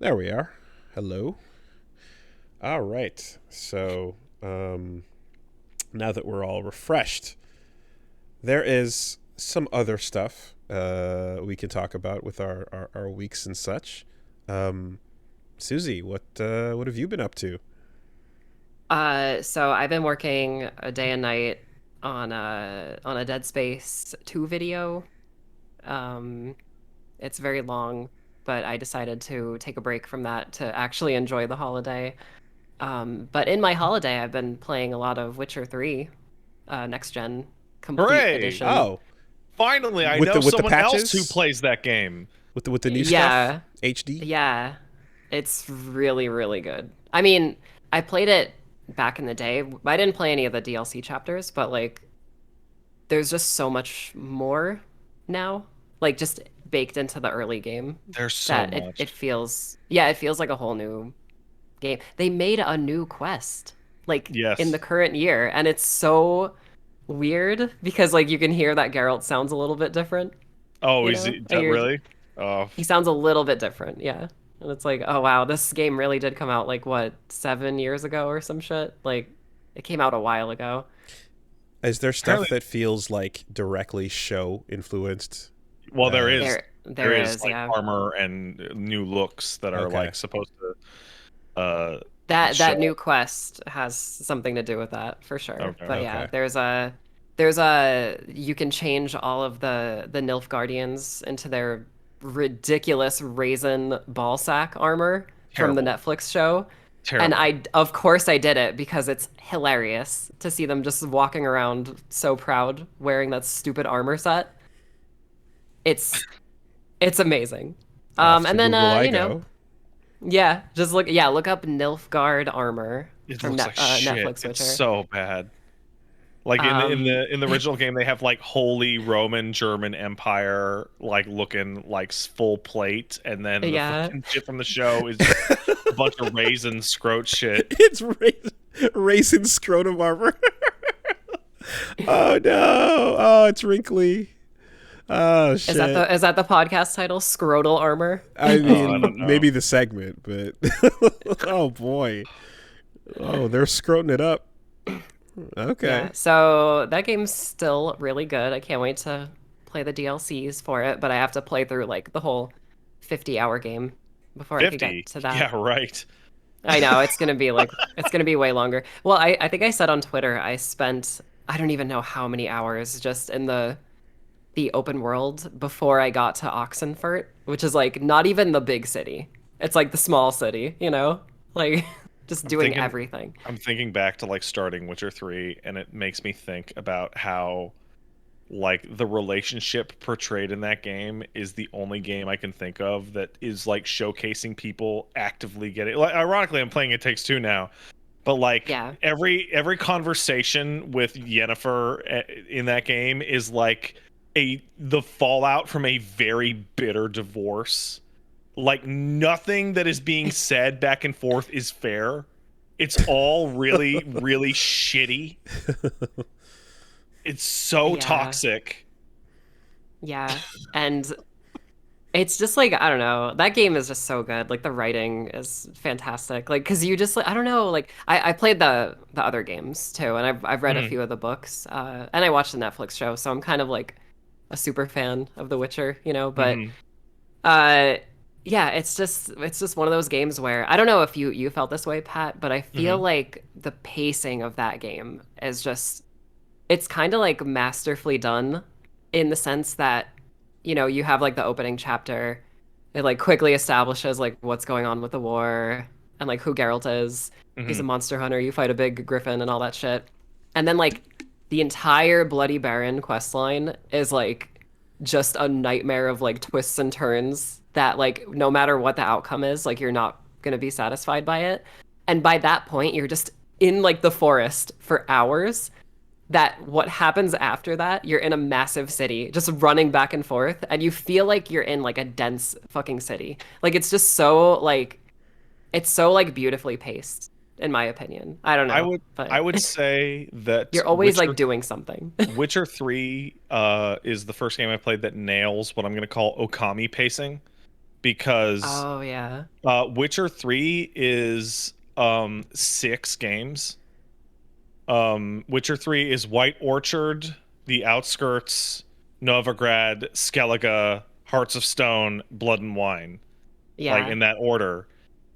There we are. Hello. All right. So, now that we're all refreshed, there is some other stuff we can talk about with our weeks and such. Susie, what have you been up to? So I've been working a day and night on a Dead Space 2 video. It's very long, but I decided to take a break from that to actually enjoy the holiday. But in my holiday, I've been playing a lot of Witcher 3, Next Gen Complete Hooray! Edition. Oh, Finally, I with know the someone else patches? who plays that game. with the new Yeah. stuff, HD. Yeah, it's really, really good. I mean, I played it back in the day. I didn't play any of the DLC chapters, but like, there's just so much more now, like just baked into the early game There's so that much. it feels, yeah, it feels like a whole new game. They made a new quest, like Yes. in the current year, and it's so weird because like you can hear that Geralt sounds a little bit different. Oh, You is know? it Like, really? Oh, he sounds a little bit different, yeah. And it's like, oh wow, this game really did come out like what, 7 years ago or some shit? Like, it came out a while ago. Is there stuff Apparently- that feels like directly show influenced? well, there is. There is, like yeah. armor and new looks that are Okay. like supposed to. That show. new quest has something to do with that for sure. Okay. But yeah, Okay. there's a you can change all of the Nilf Guardians into their ridiculous raisin ball sack armor from the Terrible. Netflix show. Terrible. And of course I did it because it's hilarious to see them just walking around so proud wearing that stupid armor set. It's amazing. Off to And then Google I you know, go. yeah, just look up Nilfgaard armor It from looks like shit. Netflix Witcher. It's so bad. Like in the original game, they have like Holy Roman German Empire like looking like full plate, and then the Yeah. fucking shit from the show is just a bunch of raisin scrote shit. It's racing scrotum armor. Oh no! Oh, it's wrinkly. Oh shit! Is that the podcast title? Scrotal armor. I mean, I don't know. maybe the segment, but oh boy! Oh, they're scroting it up. Okay. Yeah. So that game's still really good. I can't wait to play the DLCs for it, but I have to play through like the whole 50-hour game before I can 50. get to that. Yeah, right. I know it's gonna be way longer. Well, I think I said on Twitter I spent I don't even know how many hours just in the open world before I got to Oxenfurt, which is like not even the big city. It's like the small city, you know? Like just doing thinking- everything. I'm thinking back to like starting Witcher 3, and it makes me think about how like the relationship portrayed in that game is the only game I can think of that is like showcasing people actively getting like ironically I'm playing It Takes Two now, but like Yeah. every conversation with Yennefer in that game is like the fallout from a very bitter divorce. Like nothing that is being said back and forth is fair. It's all really, really shitty. It's so Yeah. toxic. Yeah. And it's just like I don't know. That game is just so good. Like the writing is fantastic. Like because you just like I don't know. Like I played the other games too, and I've read a few of the books, and I watched the Netflix show, so I'm kind of like a super fan of The Witcher, you know. But yeah, it's just one of those games where I don't know if you felt this way, Pat, but I feel like the pacing of that game is just it's kind of like masterfully done in the sense that you know you have like the opening chapter, it like quickly establishes like what's going on with the war and like who Geralt is. He's a monster hunter. You fight a big griffin and all that shit, and then like the entire Bloody Baron questline is like just a nightmare of like twists and turns that like no matter what the outcome is, like you're not gonna be satisfied by it. And by that point, you're just in like the forest for hours. That what happens after that, you're in a massive city, just running back and forth, and you feel like you're in like a dense fucking city. Like it's just so like it's so like beautifully paced, in my opinion. I don't know. I would say that you're always Witcher, like doing something. Witcher 3 is the first game I played that nails what I'm going to call Okami pacing. because Oh yeah. Witcher 3 is 6 games. Witcher 3 is White Orchard, The Outskirts, Novigrad, Skellige, Hearts of Stone, Blood and Wine, like Yeah. in that order.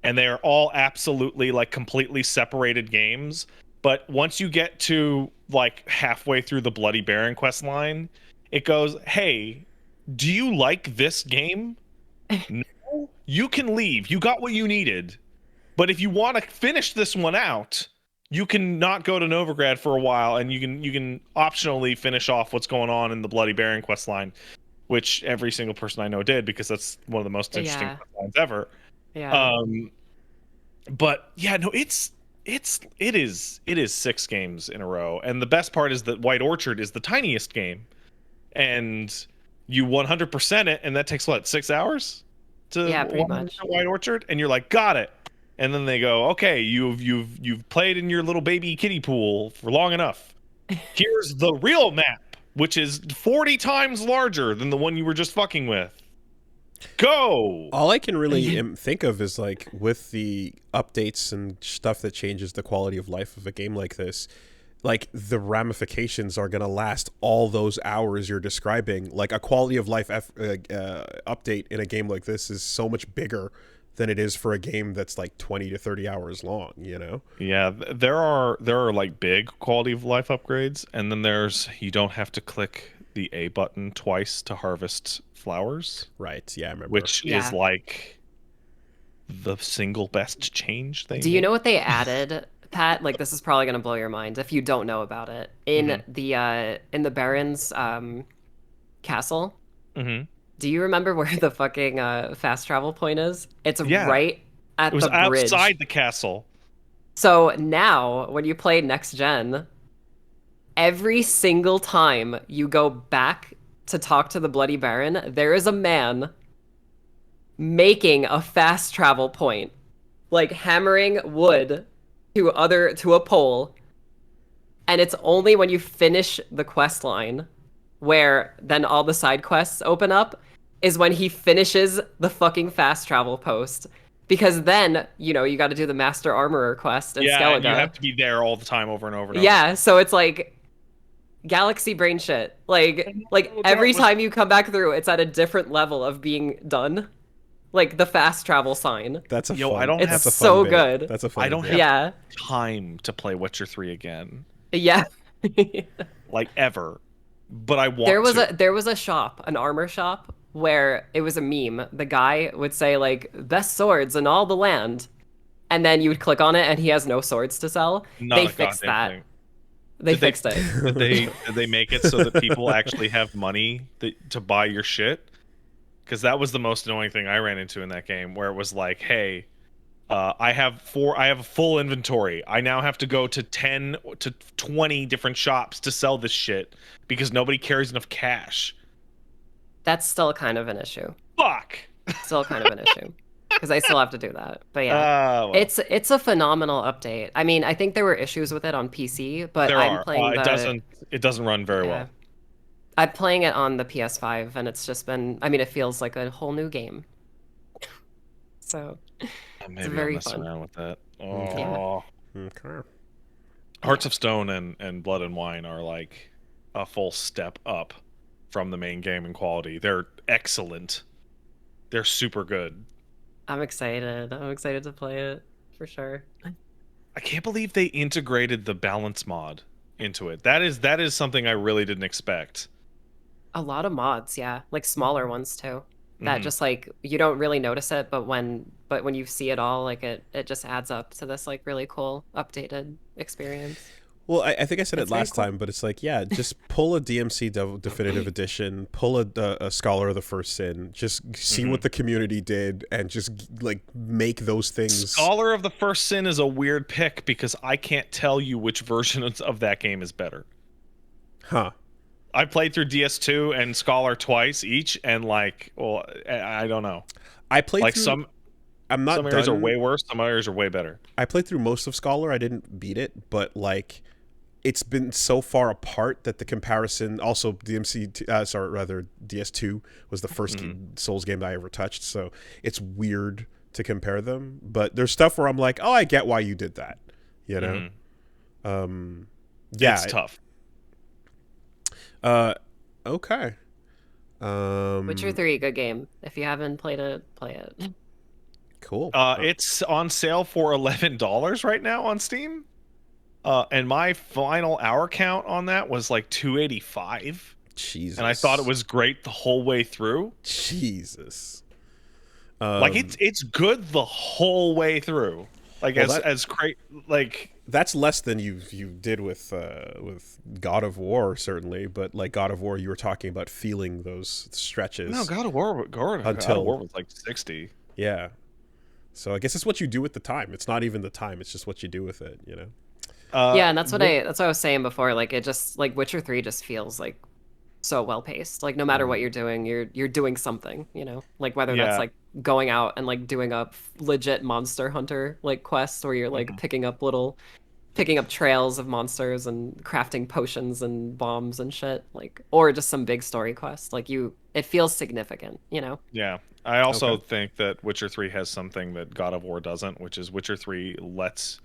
And they are all absolutely like completely separated games. But once you get to like halfway through the Bloody Baron quest line, it goes, "Hey, do you like this game? No, you can leave. You got what you needed. But if you want to finish this one out, you can not go to Novigrad for a while, and you can optionally finish off what's going on in the Bloody Baron quest line, which every single person I know did because that's one of the most interesting Yeah. quest lines ever. Yeah. But yeah, no, it is 6 games in a row, and the best part is that White Orchard is the tiniest game, and you 100% it, and that takes what, 6 hours to Yeah, pretty 100% much. White Orchard, and you're like, got it. And then they go, okay, you've played in your little baby kiddie pool for long enough. Here's the real map, which is 40 times larger than the one you were just fucking with. Go. All I can really think of is like with the updates and stuff that changes the quality of life of a game like this, like the ramifications are going to last all those hours you're describing. Like a quality of life update in a game like this is so much bigger than it is for a game that's like 20 to 30 hours long, you know? Yeah, there are like big quality of life upgrades, and then there's, you don't have to click the A button twice to harvest flowers. Right, yeah, I remember. Which is like the single best change they Do you made. know what they added, Pat? Like, this is probably gonna blow your mind if you don't know about it. In the Baron's castle. Mm-hmm. Do you remember where the fucking fast travel point is? It's right at It was the bridge. outside the castle. So now, when you play next gen, every single time you go back to talk to the Bloody Baron, there is a man making a fast travel point, like hammering wood to a pole, and it's only when you finish the quest line, where then all the side quests open up, is when he finishes the fucking fast travel post. Because then, you got to do the Master Armorer quest in Skellige. And you have to be there all the time over and over and over. Yeah, so it's like galaxy brain shit. Like every time you come back through, it's at a different level of being done. Like the fast travel sign. That's a Yo, fun, I don't it's have so good. That's a fun I don't bit. have time to play Witcher 3 again. Yeah. Like ever. But I want there was a shop, an armor shop, where it was a meme. The guy would say like best swords in all the land, and then you would click on it and he has no swords to sell. They fixed that. Thing. They fixed it. Did they make it so that people actually have money to buy your shit? Because that was the most annoying thing I ran into in that game, where it was like, hey, I have a full inventory. I now have to go to 10 to 20 different shops to sell this shit because nobody carries enough cash. That's still kind of an issue. Fuck. Still kind of an issue. Because I still have to do that. But yeah, well. It's a phenomenal update. I mean, I think there were issues with it on PC, but I'm playing it doesn't run very well. I'm playing it on the PS5, and it's just been, I mean, it feels like a whole new game. So maybe it's very I'll mess fun. around with that. Okay. Hearts of Stone and Blood and Wine are like a full step up from the main game in quality. They're excellent. They're super good. I'm excited. I'm excited to play it for sure. I can't believe they integrated the balance mod into it. That is something I really didn't expect. A lot of mods, yeah, like smaller ones too. That just like you don't really notice it, but when you see it all, like it just adds up to this like really cool updated experience. Well, I think I said it last time, but it's like, yeah, just pull a DMC Definitive Edition, pull a Scholar of the First Sin, just see what the community did, and just like make those things. Scholar of the First Sin is a weird pick because I can't tell you which version of that game is better. Huh. I played through DS2 and Scholar twice each, and like, well, I don't know. I played like through, some areas are way worse, some areas are way better. I played through most of Scholar. I didn't beat it, but like, it's been so far apart that the comparison. Also, DS2 was the first Souls game that I ever touched, so it's weird to compare them. But there's stuff where I'm like, oh, I get why you did that. You know, yeah, it's tough. Okay. Witcher 3, good game. If you haven't played it, play it. Cool. It's on sale for $11 right now on Steam. And my final hour count on that was like 285. Jesus. And I thought it was great the whole way through. Jesus. Like it's good the whole way through. Like as great, like that's less than you did with God of War, certainly, but like God of War, you were talking about feeling those stretches. No, God of War was like 60. Yeah. So I guess it's what you do with the time. It's not even the time, it's just what you do with it, you know. Yeah, and that's what I was saying before. Like it just like Witcher 3 just feels like so well paced. Like no matter what you're doing, you're doing something, you know. Like whether that's like going out and like doing a legit monster hunter like quests where you're like picking up trails of monsters and crafting potions and bombs and shit, like, or just some big story quest. Like it feels significant, you know. Yeah. I also think that Witcher 3 has something that God of War doesn't, which is Witcher 3 lets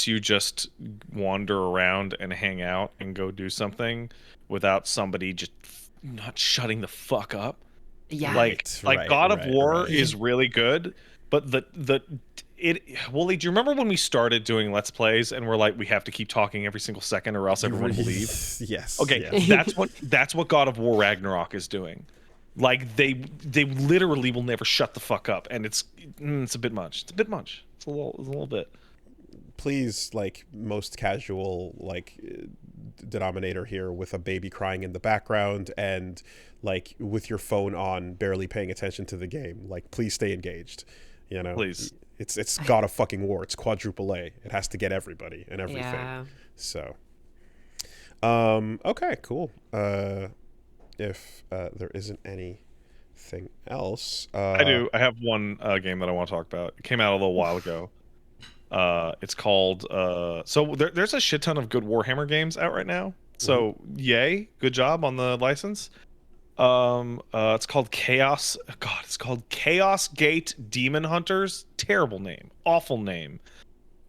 you just wander around and hang out and go do something without somebody just not shutting the fuck up. Yeah. Like God of War is really good, but Wooly, do you remember when we started doing Let's Plays and we're like, we have to keep talking every single second or else everyone will leave? Yes. Okay, yes. that's what God of War Ragnarok is doing. Like they literally will never shut the fuck up, and it's a bit much. It's a bit much. It's a little bit. Please, like most casual denominator here, with a baby crying in the background and like with your phone on, barely paying attention to the game. Like, please stay engaged. You know, please. It's God of fucking War. It's quadruple A. It has to get everybody and everything. Yeah. So, okay, cool. If there isn't anything else, I do. I have one game that I want to talk about. It came out a little while ago. It's called so there's a shit ton of good Warhammer games out right now. So yay, good job on the license. It's called Chaos. God, it's called Chaos Gate Demon Hunters. Terrible name, awful name.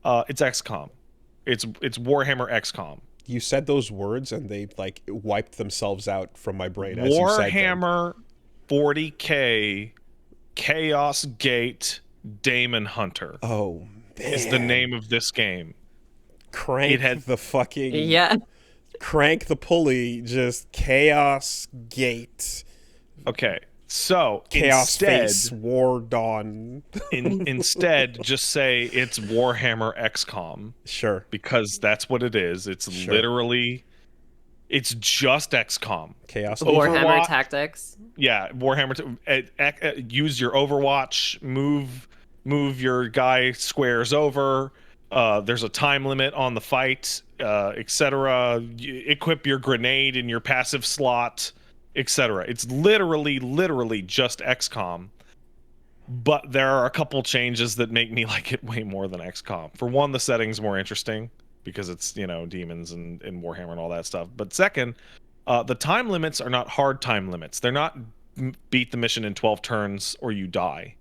It's XCOM. It's Warhammer XCOM. You said those words and they like wiped themselves out from my brain. As you said them. Warhammer 40K Chaos Gate Demon Hunter. Oh man, is the name of this game. Crank the fucking crank the pulley. Just Chaos Gate. Okay, so Chaos Face War Dawn. Instead, just say it's Warhammer XCOM. Sure, because that's what it is. It's literally, it's just XCOM. Chaos Warhammer Tactics. Yeah, Warhammer. Use your Overwatch. Move your guy squares over. There's a time limit on the fight, etc. Equip your grenade in your passive slot, etc. It's literally just XCOM. But there are a couple changes that make me like it way more than XCOM. For one, the setting's more interesting because it's, you know, demons and Warhammer and all that stuff. But second, the time limits are not hard time limits. They're not beat the mission in 12 turns or you die.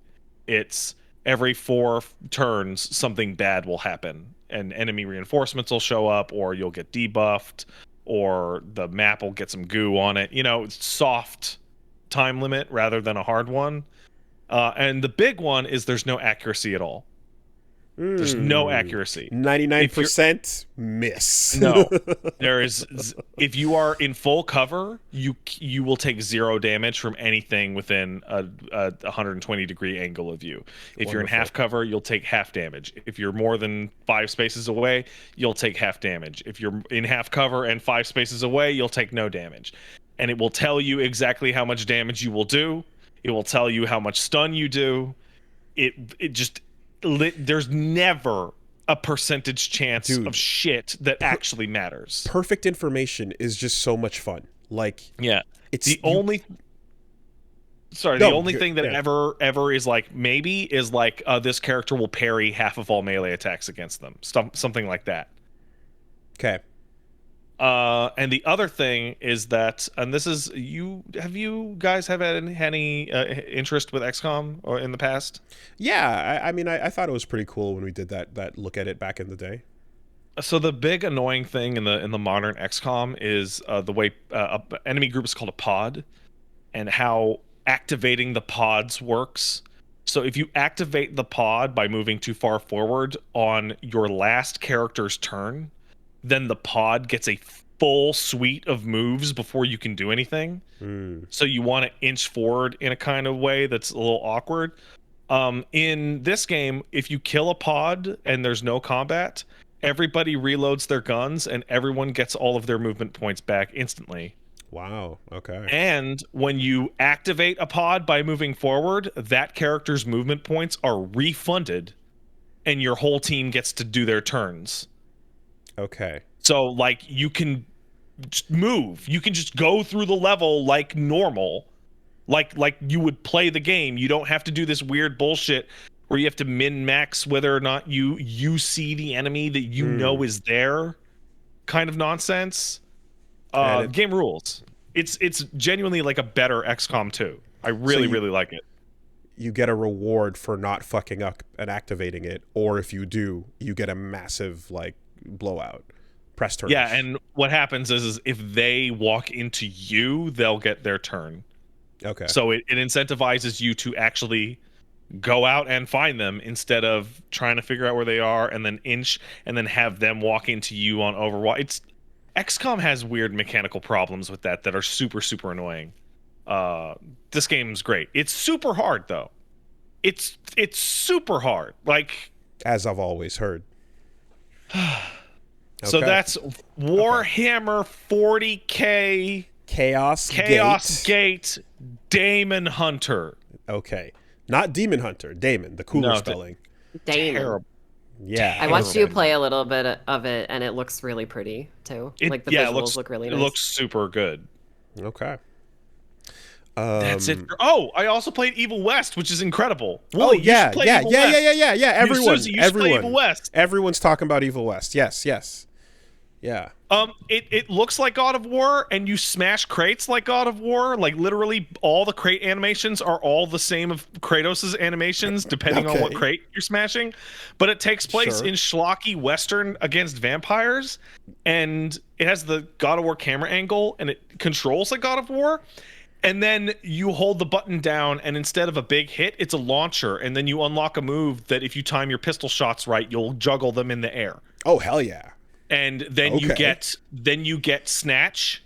It's every 4 turns something bad will happen and enemy reinforcements will show up, or you'll get debuffed, or the map will get some goo on it. You know, it's soft time limit rather than a hard one. And the big one is there's no accuracy at all. There's no accuracy. 99% miss. No, there is. If you are in full cover, you will take 0 damage from anything within a 120-degree angle of you. If you're in half cover, you'll take half damage. If you're more than 5 spaces away, you'll take half damage. If you're in half cover and 5 spaces away, you'll take no damage. And it will tell you exactly how much damage you will do. It will tell you how much stun you do. It just. There's never a percentage chance of shit that actually matters. Perfect information is just so much fun. Like, yeah, it's the only. Sorry, the only thing that ever is like maybe is like this character will parry half of all melee attacks against them. Something like that. Okay. And the other thing is that, and this is have you guys have had any interest with XCOM or in the past? Yeah, I mean, I thought it was pretty cool when we did that look at it back in the day. So the big annoying thing in the modern XCOM is the way a enemy group is called a pod, and how activating the pods works. So if you activate the pod by moving too far forward on your last character's turn, then the pod gets a full suite of moves before you can do anything. So you want to inch forward in a kind of way that's a little awkward. In this game, if you kill a pod and there's no combat, everybody reloads their guns and everyone gets all of their movement points back instantly. Wow. Okay. And when you activate a pod by moving forward, that character's movement points are refunded and your whole team gets to do their turns. Okay. So, like, you can just move. You can just go through the level like normal. Like you would play the game. You don't have to do this weird bullshit where you have to min-max whether or not you see the enemy that you know is there kind of nonsense. Game rules. It's genuinely like a better XCOM 2. I really like it. You get a reward for not fucking up and activating it, or if you do, you get a massive like blowout. Press turn. Yeah, and what happens is if they walk into you, they'll get their turn. Okay. So it incentivizes you to actually go out and find them instead of trying to figure out where they are and then inch and then have them walk into you on Overwatch. XCOM has weird mechanical problems with that are super, super annoying. This game's great. It's super hard though. It's super hard. Like, as I've always heard. So that's Warhammer 40K Chaos Gate Demon Hunter. Okay. Not Demon Hunter, Damon, the cooler spelling. Damon. Terrible. Yeah. I watched you play a little bit of it, and it looks really pretty, too. Like, the visuals look really nice. It looks super good. Okay. That's it. I also played Evil West, which is incredible. Wooly, yeah. Everyone, Evil West. Everyone's talking about Evil West. Yes. Yeah. It looks like God of War, and you smash crates like God of War. Like, literally, all the crate animations are all the same of Kratos' animations, depending on what crate you're smashing. But it takes place in schlocky Western against vampires, and it has the God of War camera angle, and it controls like God of War. And then you hold the button down, and instead of a big hit, it's a launcher. And then you unlock a move that if you time your pistol shots right, you'll juggle them in the air. Oh, hell yeah. And then you get Snatch,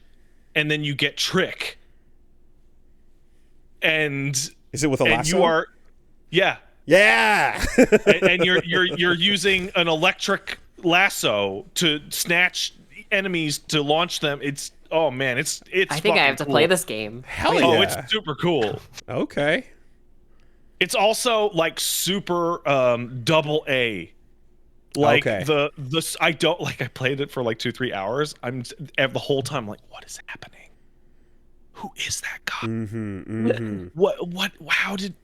and then you get Trick. And is it with a lasso? You are, yeah. and you're using an electric lasso to snatch enemies to launch them. It's I think I have to play this game. Hell yeah. Oh, it's super cool. Okay. It's also like super double A. Like I played it for like 2-3 hours. I'm the whole time like, what is happening? Who is that guy? What how did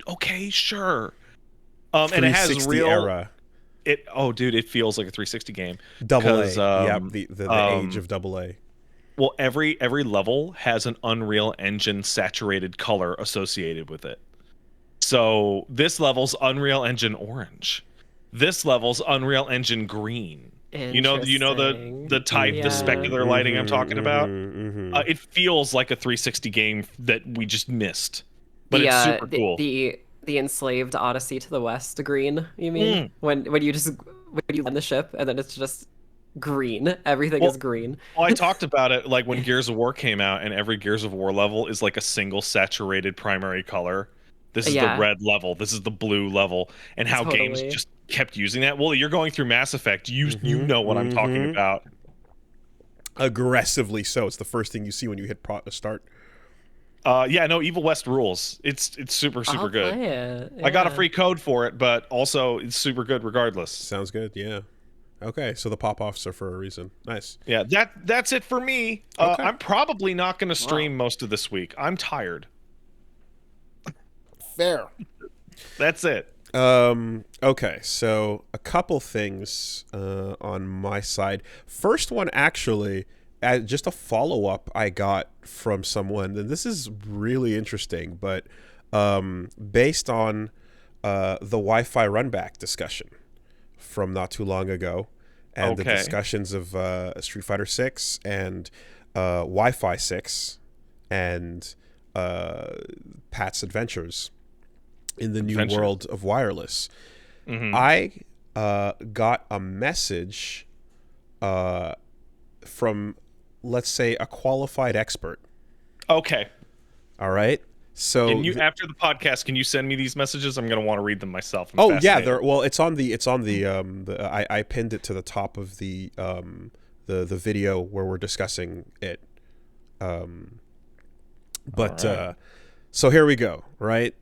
sure. And it has real era. Dude, it feels like a 360 game. Double A. The age of double A. Well, every level has an Unreal Engine saturated color associated with it. So this level's Unreal Engine orange. This level's Unreal Engine green. You know the type, the specular lighting I'm talking about. It feels like a 360 game that we just missed, but it's super cool. The enslaved Odyssey to the West green. You mean when you land the ship and then it's just green. Everything is green. Well, I talked about it like when Gears of War came out, and every Gears of War level is like a single saturated primary color. This is the red level. This is the blue level, and how games just kept using that. Well, you're going through Mass Effect. You know what I'm talking about. Aggressively so. It's the first thing you see when you hit start. Evil West rules. It's super I'll good. Play it. Yeah. I got a free code for it, but also it's super good regardless. Sounds good. Yeah. Okay, so the pop-offs are for a reason. Nice. Yeah, that's it for me. I'm probably not going to stream most of this week. I'm tired. Fair. That's it. Okay, so a couple things on my side. First one, actually, just a follow-up I got from someone, and this is really interesting, but based on the Wi-Fi runback discussion from not too long ago, and the discussions of Street Fighter 6 and Wi-Fi 6 and Pat's adventures in the new world of wireless. I got a message from, let's say, a qualified expert. Okay. All right. So can you, after the podcast, can you send me these messages? I'm going to want to read them myself. Well, it's on the I pinned it to the top of the video where we're discussing it. So here we go, right?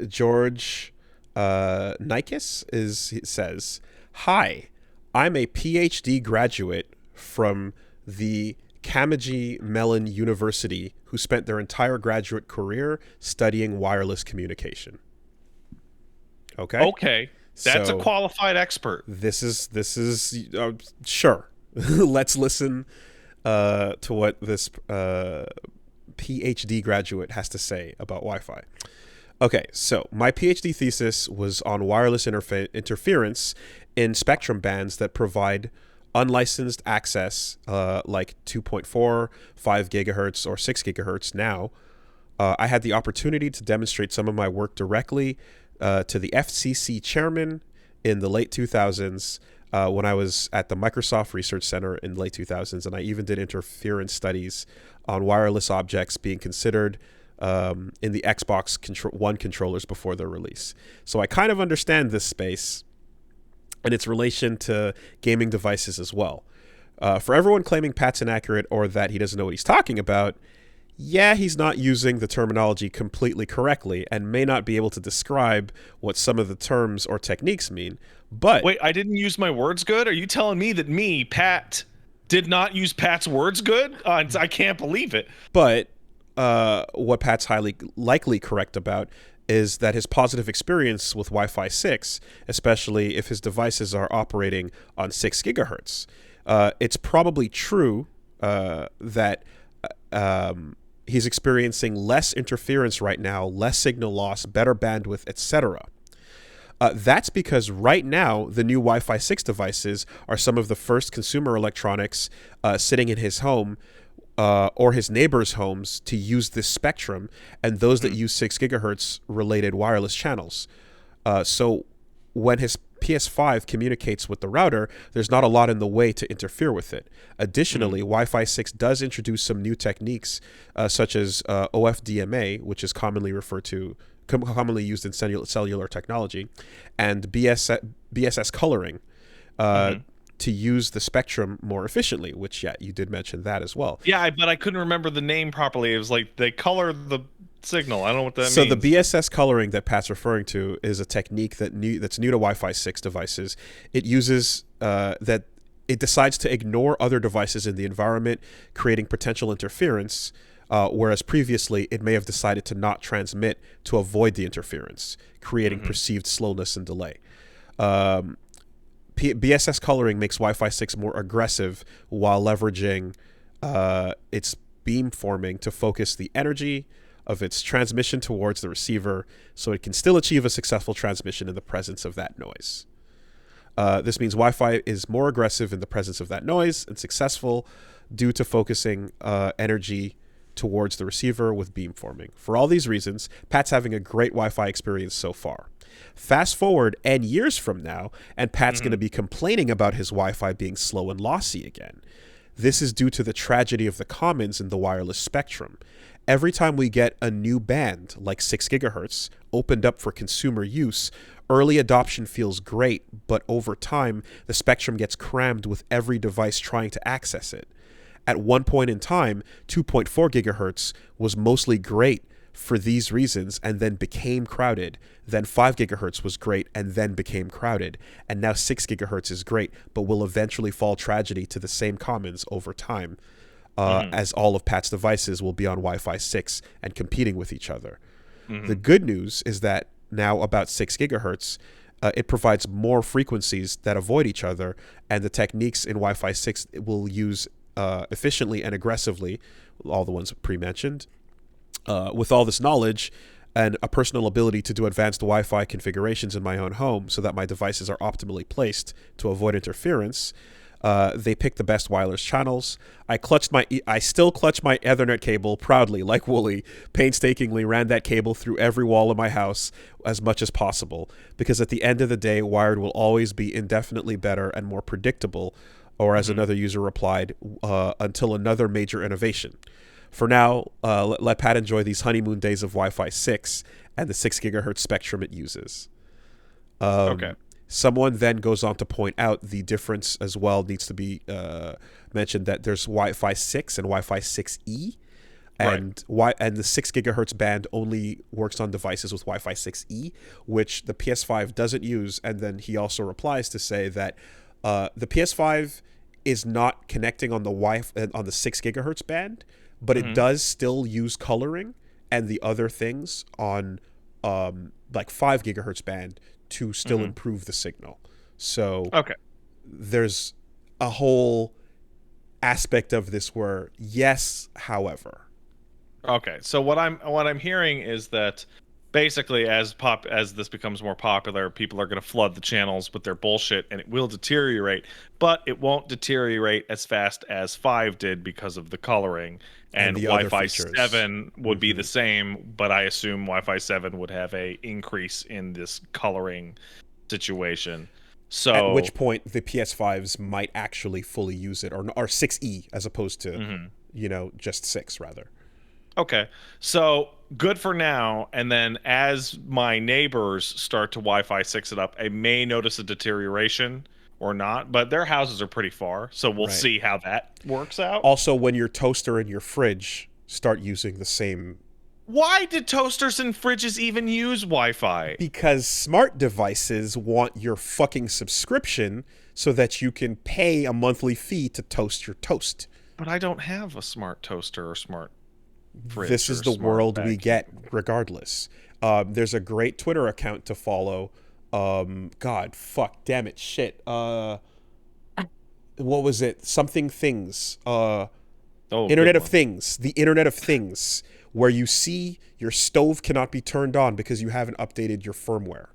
George Nikis says, "Hi, I'm a PhD graduate from the Carnegie Mellon University who spent their entire graduate career studying wireless communication." Okay. That's a qualified expert. This is sure. Let's listen to what this PhD graduate has to say about Wi-Fi. Okay, so my PhD thesis was on wireless interference in spectrum bands that provide unlicensed access, like 2.4, 5 gigahertz, or 6 gigahertz now. I had the opportunity to demonstrate some of my work directly to the FCC chairman in the late 2000s when I was at the Microsoft Research Center in the late 2000s, and I even did interference studies on wireless objects being considered in the Xbox One controllers before their release. So I kind of understand this space and its relation to gaming devices as well. For everyone claiming Pat's inaccurate or that he doesn't know what he's talking about, yeah, he's not using the terminology completely correctly and may not be able to describe what some of the terms or techniques mean. But wait, I didn't use my words good? Are you telling me that Pat, did not use Pat's words good? I can't believe it. But what Pat's highly likely correct about is that his positive experience with Wi-Fi 6, especially if his devices are operating on 6 gigahertz, it's probably true that he's experiencing less interference right now, less signal loss, better bandwidth, etc. That's because right now, the new Wi-Fi 6 devices are some of the first consumer electronics sitting in his home or his neighbors' homes to use this spectrum, and those that use 6 gigahertz related wireless channels. So when his PS5 communicates with the router, there's not a lot in the way to interfere with it. Additionally, Wi-Fi 6 does introduce some new techniques such as OFDMA, which is commonly used in cellular technology, and BSS coloring to use the spectrum more efficiently, which, yeah, you did mention that as well. Yeah, but I couldn't remember the name properly. It was like they color the signal. I don't know what that means. So the BSS coloring that Pat's referring to is a technique that's new to Wi-Fi 6 devices. It uses that it decides to ignore other devices in the environment, creating potential interference, whereas previously it may have decided to not transmit to avoid the interference, creating perceived slowness and delay. BSS coloring makes Wi-Fi 6 more aggressive while leveraging its beamforming to focus the energy of its transmission towards the receiver so it can still achieve a successful transmission in the presence of that noise. This means Wi-Fi is more aggressive in the presence of that noise and successful due to focusing energy towards the receiver with beamforming. For all these reasons, Pat's having a great Wi-Fi experience so far. Fast forward N years from now, and Pat's going to be complaining about his Wi-Fi being slow and lossy again. This is due to the tragedy of the commons in the wireless spectrum. Every time we get a new band, like 6 gigahertz, opened up for consumer use, early adoption feels great, but over time, the spectrum gets crammed with every device trying to access it. At one point in time, 2.4 gigahertz was mostly great for these reasons and then became crowded. Then 5 gigahertz was great and then became crowded. And now 6 gigahertz is great, but will eventually fall tragedy to the same commons over time, as all of Pat's devices will be on Wi-Fi 6 and competing with each other. The good news is that now about 6 gigahertz, it provides more frequencies that avoid each other, and the techniques in Wi-Fi 6 will use efficiently and aggressively, all the ones pre-mentioned. With all this knowledge and a personal ability to do advanced Wi-Fi configurations in my own home so that my devices are optimally placed to avoid interference, they picked the best wireless channels. I still clutch my Ethernet cable proudly, like Wooly, painstakingly ran that cable through every wall of my house as much as possible, because at the end of the day, wired will always be indefinitely better and more predictable, or as another user replied, until another major innovation. For now, let Pat enjoy these honeymoon days of Wi-Fi 6 and the 6 gigahertz spectrum it uses. Okay. Someone then goes on to point out the difference as well needs to be mentioned, that there's Wi-Fi 6 and Wi-Fi 6E. And and the 6 gigahertz band only works on devices with Wi-Fi 6E, which the PS5 doesn't use. And then he also replies to say that the PS5 is not connecting on the on the 6 gigahertz band, but it does still use coloring and the other things on like 5 gigahertz band to still improve the signal. So there's a whole aspect of this where yes, however. Okay, so what I'm hearing is that basically as this becomes more popular, people are going to flood the channels with their bullshit, and it will deteriorate, but it won't deteriorate as fast as 5 did because of the coloring. And Wi-Fi 7 would be the same, but I assume Wi-Fi 7 would have a increase in this coloring situation. So at which point the PS5s might actually fully use it, or 6E as opposed to just 6 rather. Okay, so good for now, and then as my neighbors start to Wi-Fi 6 it up, I may notice a deterioration or not, but their houses are pretty far, so we'll see how that works out. Also, when your toaster and your fridge start using the same... Why did toasters and fridges even use Wi-Fi? Because smart devices want your fucking subscription so that you can pay a monthly fee to toast your toast. But I don't have a smart toaster or smart fridge. This is the world we get regardless. There's a great Twitter account to follow. God, fuck, damn it, shit. What was it? Something Things. Internet of Things. The Internet of Things, where you see your stove cannot be turned on because you haven't updated your firmware.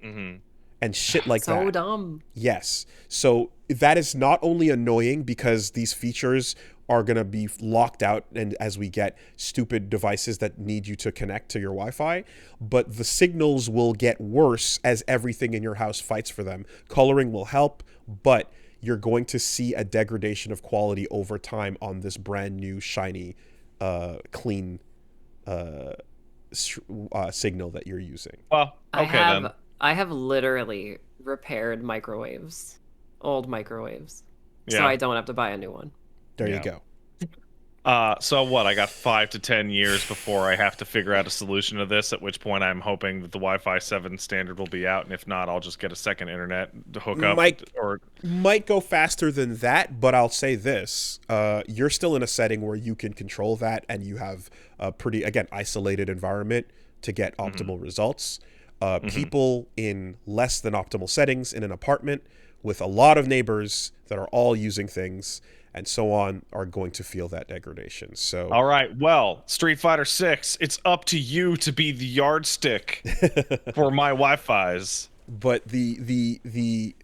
And shit like that. So dumb. Yes. So that is not only annoying because these features are going to be locked out and as we get stupid devices that need you to connect to your Wi-Fi, but the signals will get worse as everything in your house fights for them. Coloring will help, but you're going to see a degradation of quality over time on this brand new, shiny, clean signal that you're using. Well, okay, I have literally repaired microwaves, old microwaves, so I don't have to buy a new one. There you go. So what? I got 5 to 10 years before I have to figure out a solution to this, at which point I'm hoping that the Wi-Fi 7 standard will be out, and if not, I'll just get a second internet to hook up. Might go faster than that, but I'll say this. You're still in a setting where you can control that, and you have a pretty, again, isolated environment to get optimal results. People in less than optimal settings in an apartment with a lot of neighbors that are all using things and so on are going to feel that degradation. So all right, well, Street Fighter 6, it's up to you to be the yardstick for my Wi-Fi's. But the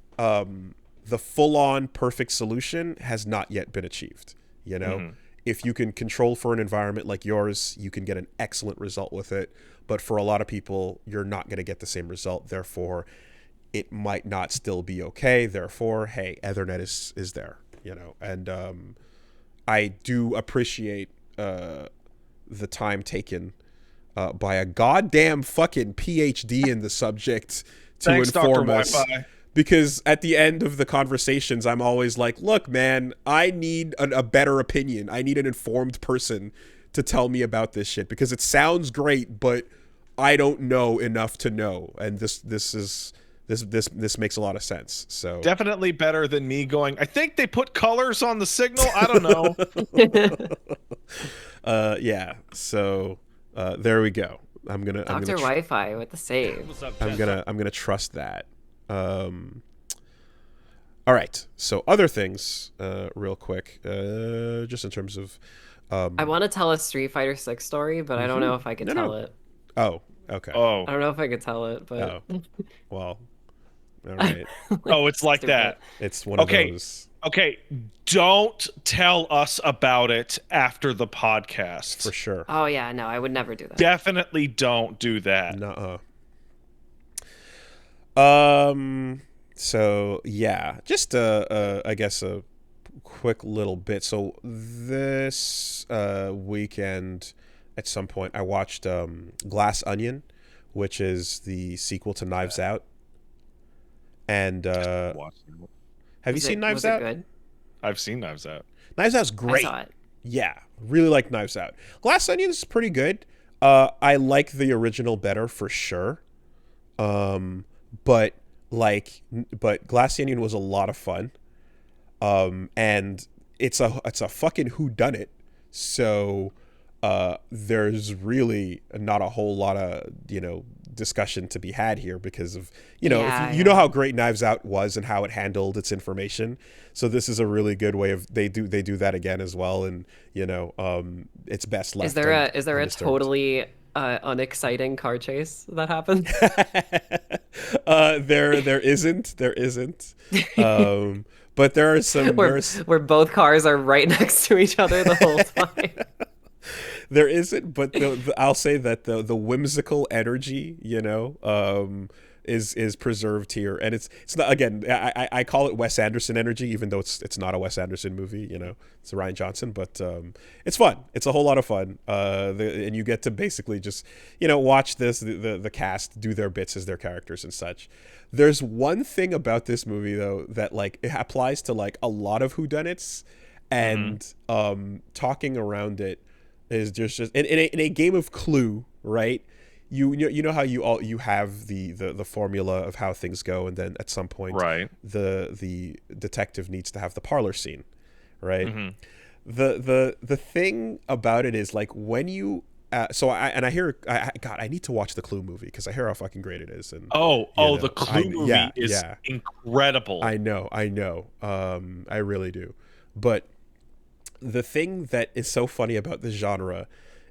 full-on perfect solution has not yet been achieved. You know, if you can control for an environment like yours, you can get an excellent result with it. But for a lot of people, you're not going to get the same result. Therefore, it might not still be okay. Therefore, hey, Ethernet is there. You know, and I do appreciate the time taken by a goddamn fucking PhD in the subject to inform us. Wi-Fi. Because at the end of the conversations, I'm always like, look, man, I need a better opinion. I need an informed person to tell me about this shit because it sounds great, but I don't know enough to know. And this makes a lot of sense. So definitely better than me going, I think they put colors on the signal. I don't know. Yeah. So there we go. I'm gonna Wi-Fi with the save. I'm gonna trust that. All right. So other things, real quick, just in terms of. I want to tell a Street Fighter 6 story, but I don't know if I could tell it. Oh, okay. Oh. I don't know if I could tell it, but. Oh, well. All right. Oh, it's like that. It's one of those. Okay, don't tell us about it after the podcast. For sure. Oh yeah, no, I would never do that. Definitely don't do that. Nuh-uh. So yeah, just I guess a quick little bit. So this weekend, at some point, I watched Glass Onion, which is the sequel to Knives Out. And have you seen Knives Out? Good? I've seen Knives Out. Knives Out's great. I saw it. Yeah, really like Knives Out. Glass Onion is pretty good. I like the original better for sure. But Glass Onion was a lot of fun. And it's a fucking whodunit. So there's really not a whole lot of, discussion to be had here because of, you know know how great Knives Out was and how it handled its information. So this is a really good way of they do that again as well. And it's best left. Is there a totally unexciting car chase that happened? There isn't. But there are some where both cars are right next to each other the whole time. There isn't, but I'll say that the whimsical energy, is preserved here, and it's not. Again, I call it Wes Anderson energy, even though it's not a Wes Anderson movie. It's a Rian Johnson, but it's fun. It's a whole lot of fun, and you get to basically just watch the cast do their bits as their characters and such. There's one thing about this movie though that it applies to a lot of whodunits, and talking around it is just in a game of Clue, right? You know how you have the formula of how things go, and then at some point, right, the detective needs to have the parlor scene, right? Mm-hmm. The thing about it is when you I hear I need to watch the Clue movie because I hear how fucking great it is. And the Clue movie is incredible. I know. I really do. But the thing that is so funny about this genre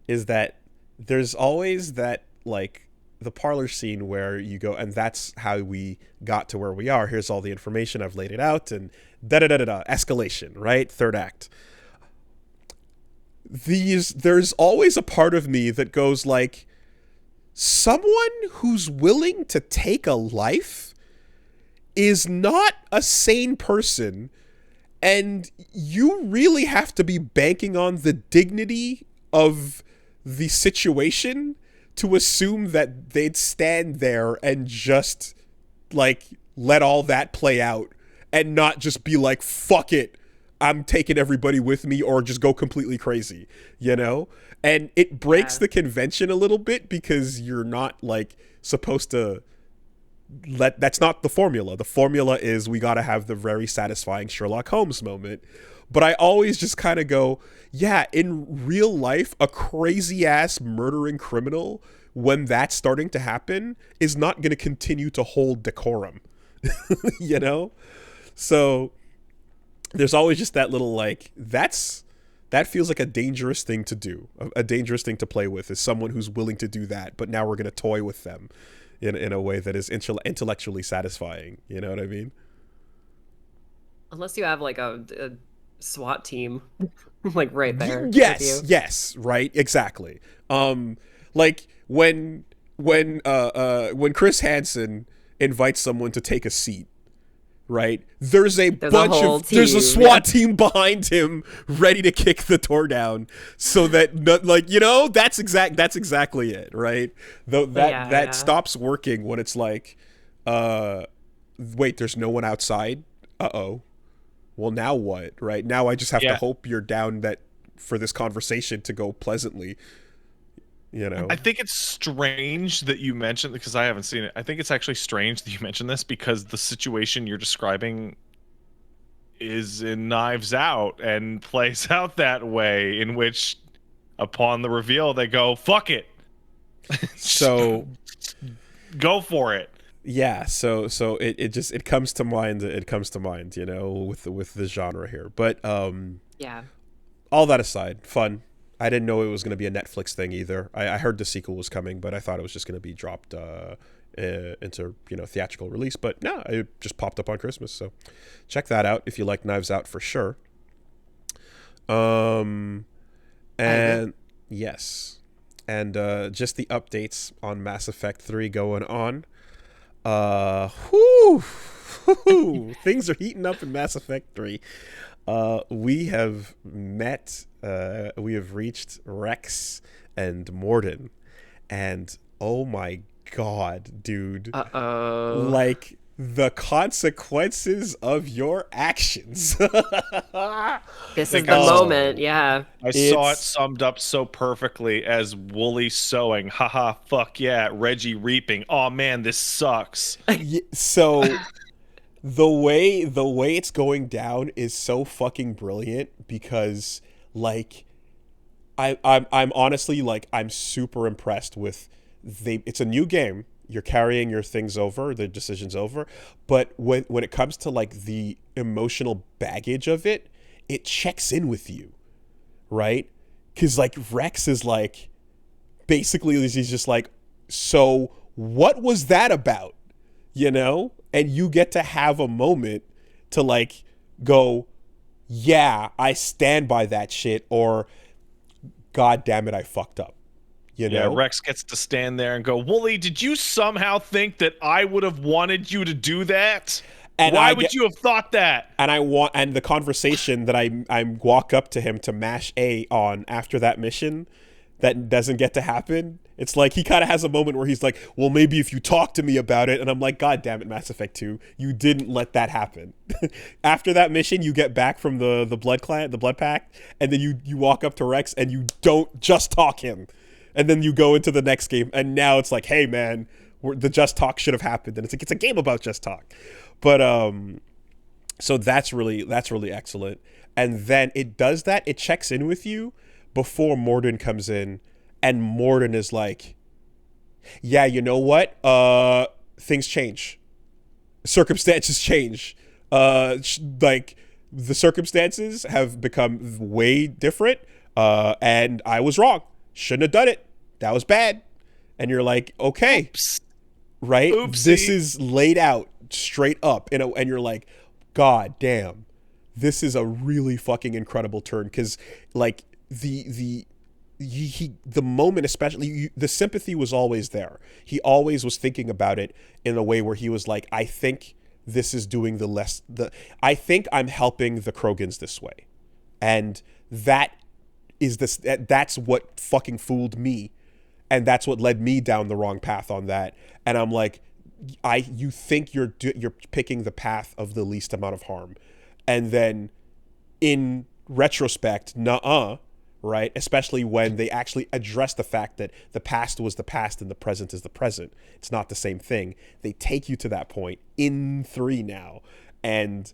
is that there's always that the parlor scene where you go, and that's how we got to where we are. Here's all the information. I've laid it out, and escalation, right? Third act. There's always a part of me that goes someone who's willing to take a life is not a sane person. And you really have to be banking on the dignity of the situation to assume that they'd stand there and just let all that play out and not just be fuck it, I'm taking everybody with me, or just go completely crazy, And it breaks the convention a little bit because you're not supposed to that's not the formula. The formula is we got to have the very satisfying Sherlock Holmes moment. But I always just kind of go, yeah, in real life, a crazy ass murdering criminal, when that's starting to happen, is not going to continue to hold decorum, So there's always just that little that feels like a dangerous thing to do, a dangerous thing to play with, is someone who's willing to do that, but now we're going to toy with them in a way that is intellectually satisfying. You know what I mean? Unless you have a SWAT team right there. Yes, right, exactly. When Chris Hansen invites someone to take a seat, right? There's a SWAT team behind him ready to kick the door down, so that that's exactly it, right? Though that stops working when it's wait, there's no one outside. Well, now what, right? Now I just have to hope you're down that for this conversation to go pleasantly. I think it's strange that you mentioned, because I haven't seen it. I think it's actually strange that you mentioned this, because the situation you're describing is in Knives Out and plays out that way, in which upon the reveal they go, fuck it. So go for it. yeah, so it comes to mind. It comes to mind, with the genre here. But Yeah. all that aside, fun. I didn't know it was going to be a Netflix thing either. I heard the sequel was coming, but I thought it was just going to be dropped into theatrical release. But no, it just popped up on Christmas. So check that out if you like Knives Out for sure. And yes, and just the updates on Mass Effect 3 going on. Things are heating up in Mass Effect 3. We have reached Rex and Mordin, and oh my god, dude. Uh-oh. Like, the consequences of your actions. This is the moment, yeah. I saw it summed up so perfectly as Wooly sowing. Haha, fuck yeah. Reggie reaping. Oh man, this sucks. So the way it's going down is so fucking brilliant because, like, I'm honestly, like, I'm super impressed with it's a new game. You're carrying your things over, the decisions over, but when it comes to, like, the emotional baggage of it, it checks in with you, right? Because, like, Rex is like, basically he's just like, so what was that about, and you get to have a moment to, like, go, yeah, I stand by that shit, or god damn it, I fucked up. Yeah, Rex gets to stand there and go, Wooly, did you somehow think that I would have wanted you to do that? And why would you have thought that? And the conversation that I walk up to him to mash A on after that mission that doesn't get to happen. It's like he kind of has a moment where he's like, well, maybe if you talk to me about it. And I'm like, god damn it, Mass Effect 2, you didn't let that happen. After that mission, you get back from the Blood Clan, the Blood Pact, and then you walk up to Rex and you don't just talk him. And then you go into the next game, and now it's like, hey man, the just talk should have happened, and it's a game about just talk. But so that's really excellent. And then it does that. It checks in with you before Mordin comes in, and Mordin is like, yeah, you know what? Things change, circumstances change. Like, the circumstances have become way different, and I was wrong. Shouldn't have done it. That was bad. And you're like, okay. Oops. Right? Oopsie. This is laid out straight up. And you're like, god damn. This is a really fucking incredible turn. Because, like, the moment, especially, the sympathy was always there. He always was thinking about it in a way where he was like, I think this is doing I think I'm helping the Krogans this way. And that's what fucking fooled me, and that's what led me down the wrong path on that. And I'm like, you think you're picking the path of the least amount of harm, and then in retrospect, nuh-uh, right? Especially when they actually address the fact that the past was the past and the present is the present. It's not the same thing. They take you to that point in 3 now, and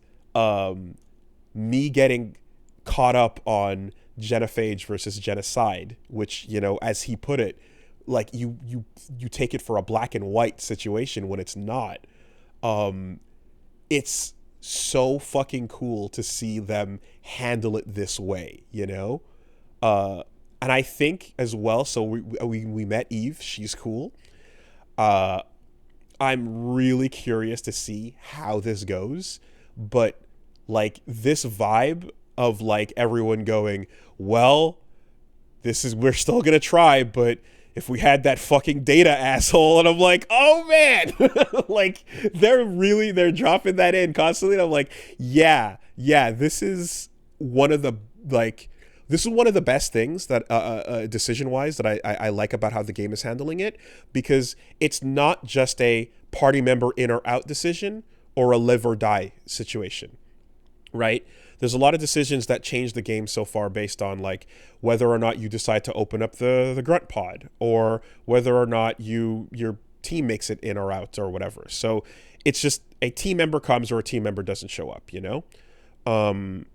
me getting caught up on genophage versus genocide, which, as he put it, like, you take it for a black and white situation when it's not. It's so fucking cool to see them handle it this way, and I think as well, so we met Eve. She's cool. I'm really curious to see how this goes, but, like, this vibe of, like, everyone going, well, we're still gonna try, but if we had that fucking Data asshole, and I'm like, oh man, like, they're dropping that in constantly, and I'm like, yeah, this is one of the best things that decision wise that I like about how the game is handling it, because it's not just a party member in or out decision or a live or die situation, right? There's a lot of decisions that change the game so far based on, like, whether or not you decide to open up the grunt pod, or whether or not your team makes it in or out or whatever. So it's just a team member comes or a team member doesn't show up, And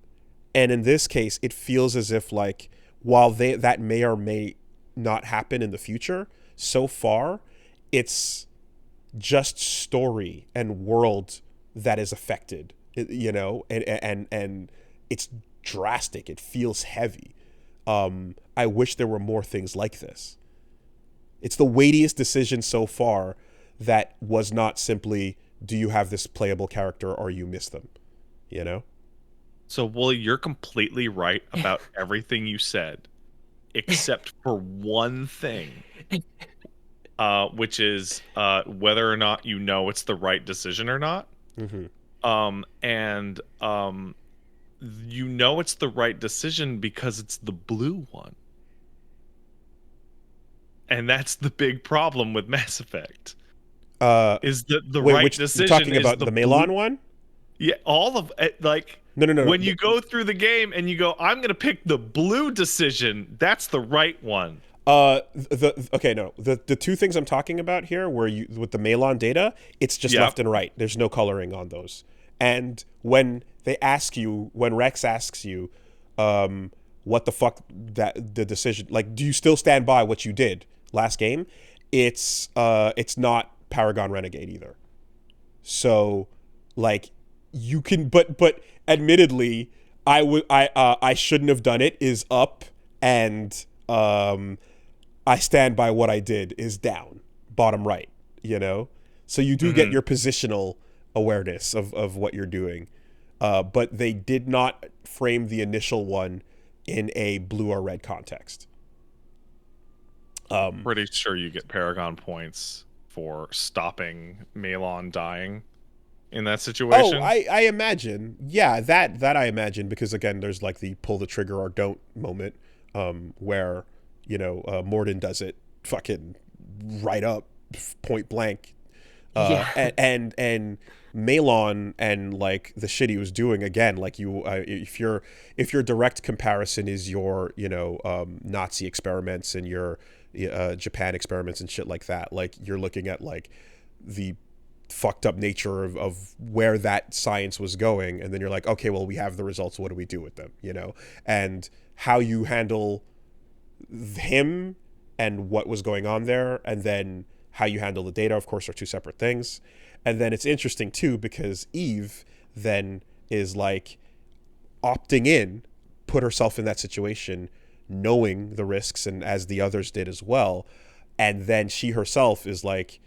in this case, it feels as if, like, while that may or may not happen in the future, so far it's just story and world that is affected, you know, and it's drastic. It feels heavy. I wish there were more things like this. It's the weightiest decision so far that was not simply, do you have this playable character or you miss them, you know? So, Wooly, you're completely right about everything you said, except for one thing, which is whether or not you know it's the right decision or not. And you know it's the right decision because it's the blue one. And that's the big problem with Mass Effect. Is that the right decision? You're talking about the the Melon one? Yeah, all of it. Like, no. When you go through the game and you go, I'm going to pick the blue decision, that's the right one. The two things I'm talking about here, where you with the Melon data, it's just left and right. There's no coloring on those. And when they ask you, when Rex asks you, what the fuck that the decision, like, do you still stand by what you did last game? It's not Paragon Renegade either. So, like, you can, but admittedly, I shouldn't have done it is up, and I stand by what I did is down, bottom right, you know? So you do get your positional awareness of what you're doing. But they did not frame the initial one in a blue or red context. Pretty sure you get Paragon points for stopping Melon dying in that situation. Oh, I imagine. Yeah, that I imagine, because again, there's like the pull the trigger or don't moment, where, you know, Mordin does it fucking right up, point blank. And Melon and like the shit he was doing, again, like you, if your direct comparison is your, you know, Nazi experiments and your Japan experiments and shit like that, like you're looking at like the fucked up nature of where that science was going, and then you're like, okay, well, we have the results, what do we do with them, you know? And how you handle him and what was going on there, and then how you handle the data, of course, are two separate things. And then it's interesting too, because Eve then is like opting in, put herself in that situation, knowing the risks, and as the others did as well. And then she herself is like,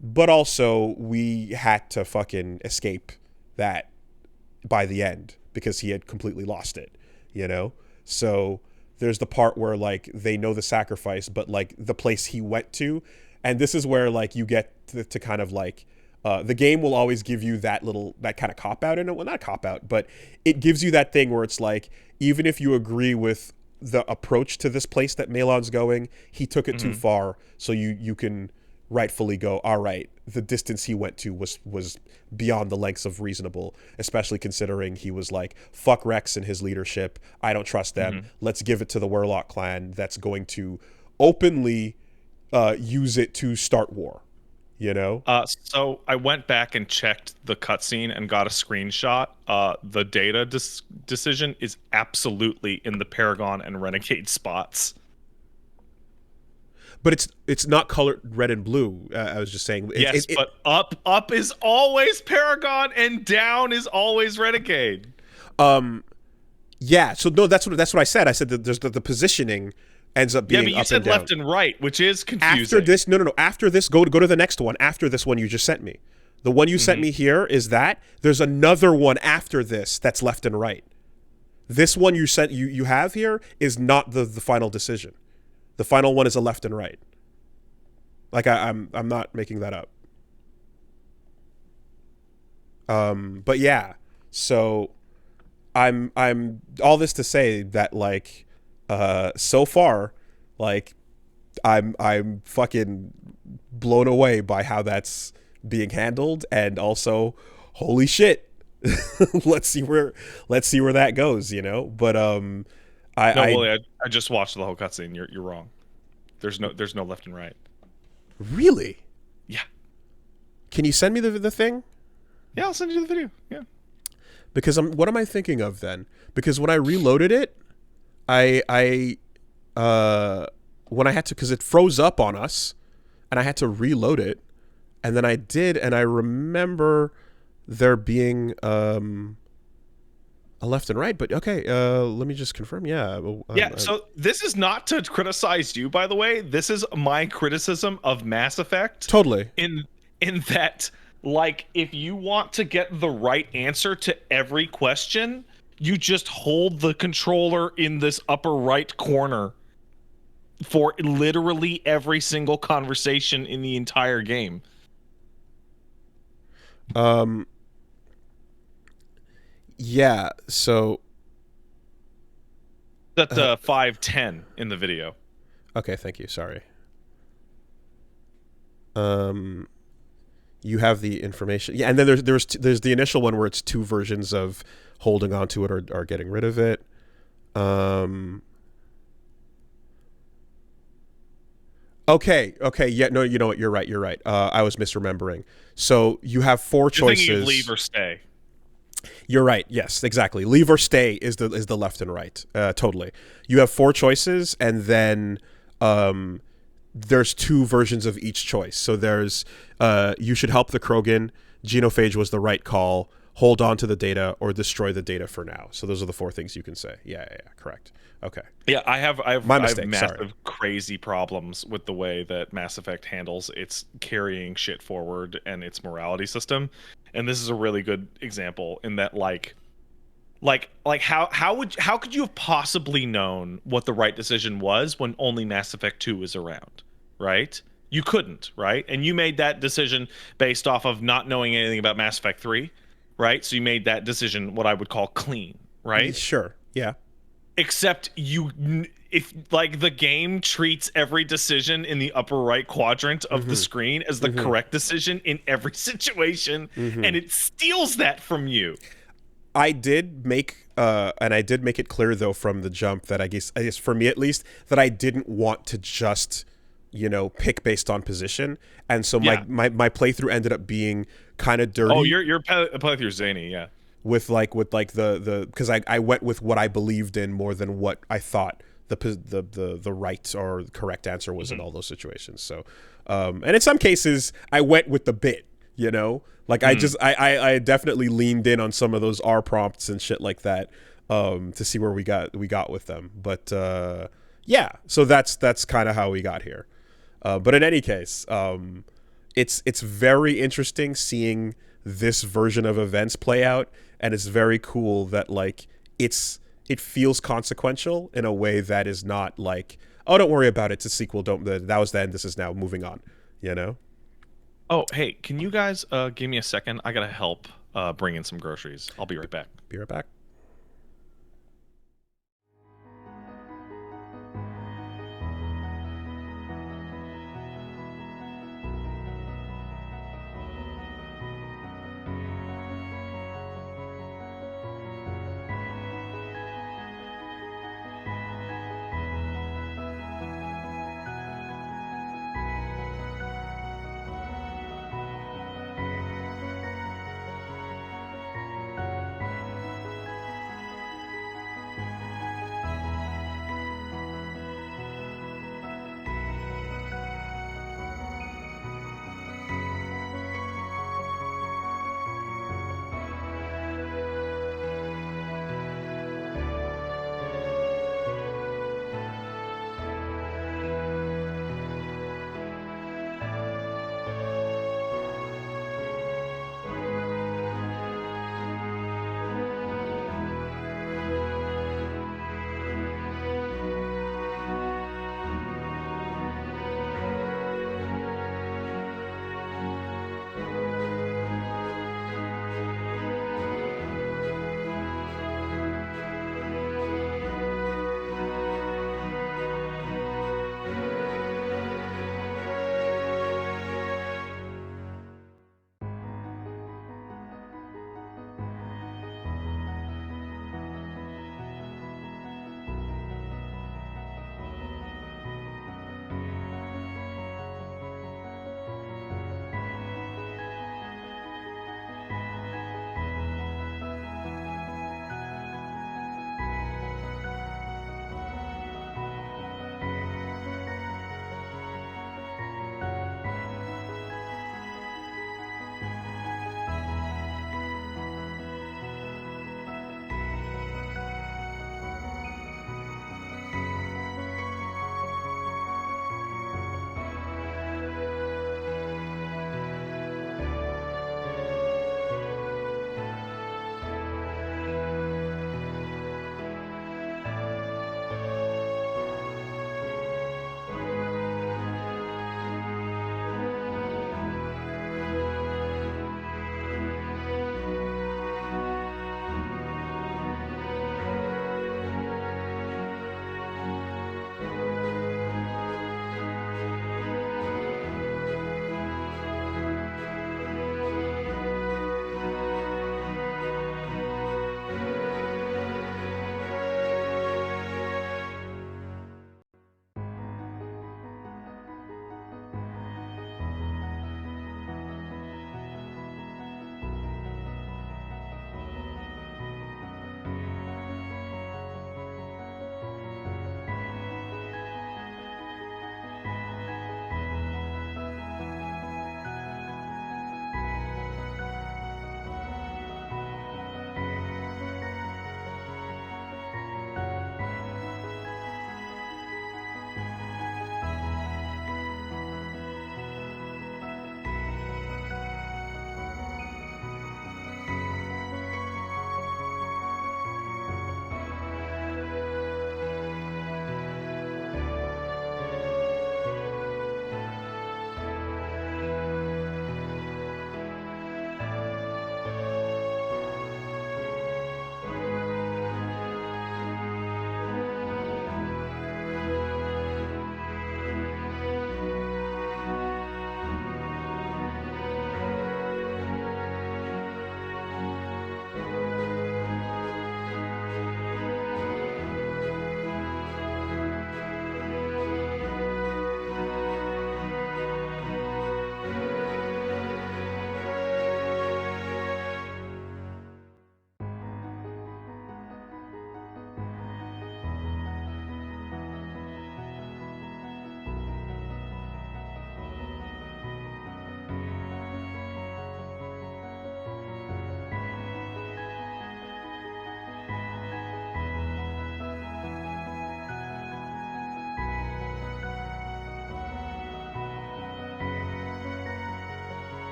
but also we had to fucking escape that by the end because he had completely lost it, you know? So there's the part where like they know the sacrifice, but like the place he went to, and this is where like you get to kind of like, the game will always give you that kind of cop out in it. Well, not cop out, but it gives you that thing where it's like, even if you agree with the approach to this place that Melon's going, he took it too far. So you can rightfully go, all right, the distance he went to was beyond the lengths of reasonable, especially considering he was like, fuck Rex and his leadership. I don't trust them. Let's give it to the Werlock clan that's going to openly use it to start war. You know? So I went back and checked the cutscene and got a screenshot. The data decision is absolutely in the Paragon and Renegade spots. But it's not colored red and blue. I was just saying. Yes, but up is always Paragon and down is always Renegade. Yeah. So no, that's what I said. I said that there's the positioning ends up being up and down. Yeah, but you said left and right, which is confusing. After this, no. After this, go to the next one. After this one you just sent me. The one you sent me here is that. There's another one after this that's left and right. This one you have here is not the final decision. The final one is a left and right. Like I'm not making that up. But yeah. So I'm all this to say that like so far, like I'm fucking blown away by how that's being handled, and also holy shit. let's see where that goes, you know? But I just watched the whole cutscene. You're wrong. There's no left and right. Really? Yeah. Can you send me the thing? Yeah, I'll send you the video. Yeah. Because what am I thinking of then? Because when I reloaded it, I when I had to, because it froze up on us, and I had to reload it, And then I did, and I remember there being a left and right, but okay, let me just confirm. Yeah. So this is not to criticize you, by the way. This is my criticism of Mass Effect. Totally. In that, like, if you want to get the right answer to every question, you just hold the controller in this upper right corner for literally every single conversation in the entire game. Yeah, so That's 5:10 in the video. okay, thank you. Sorry. You have the information. Yeah, and then there's the initial one where it's two versions of holding onto it or getting rid of it. Okay, yeah, no, you know what? You're right. I was misremembering. So you have four choices. You're thinking leave or stay. You're right. Yes, exactly. Leave or stay is the left and right. Totally. You have four choices, and then there's two versions of each choice. So there's you should help the Krogan. Genophage was the right call. Hold on to the data or destroy the data for now. So those are the four things you can say. Yeah, correct. Okay. Yeah, I have My mistake. massive crazy problems with the way that Mass Effect handles its carrying shit forward and its morality system. And this is a really good example in that like how could you have possibly known what the right decision was when only Mass Effect 2 is around, right? You couldn't, right? And you made that decision based off of not knowing anything about Mass Effect 3, right? So you made that decision what I would call clean, right? Sure. Yeah. Except if like the game treats every decision in the upper right quadrant of the screen as the correct decision in every situation, and it steals that from you. I did make it clear though from the jump that I guess for me at least that I didn't want to just pick based on position, and so my playthrough ended up being kind of dirty. Oh, your playthrough zany, yeah. With the because I went with what I believed in more than what I thought the right or correct answer was in all those situations. So, and in some cases I went with the bit, like I definitely leaned in on some of those R prompts and shit like that, to see where we got with them. But yeah, so that's kind of how we got here. But in any case, it's very interesting seeing this version of events play out. And it's very cool that like it feels consequential in a way that is not like, oh, don't worry about it, it's a sequel, that was then, this is now, moving on, Oh, hey, can you guys give me a second? I gotta help bring in some groceries. I'll be right back. Be right back.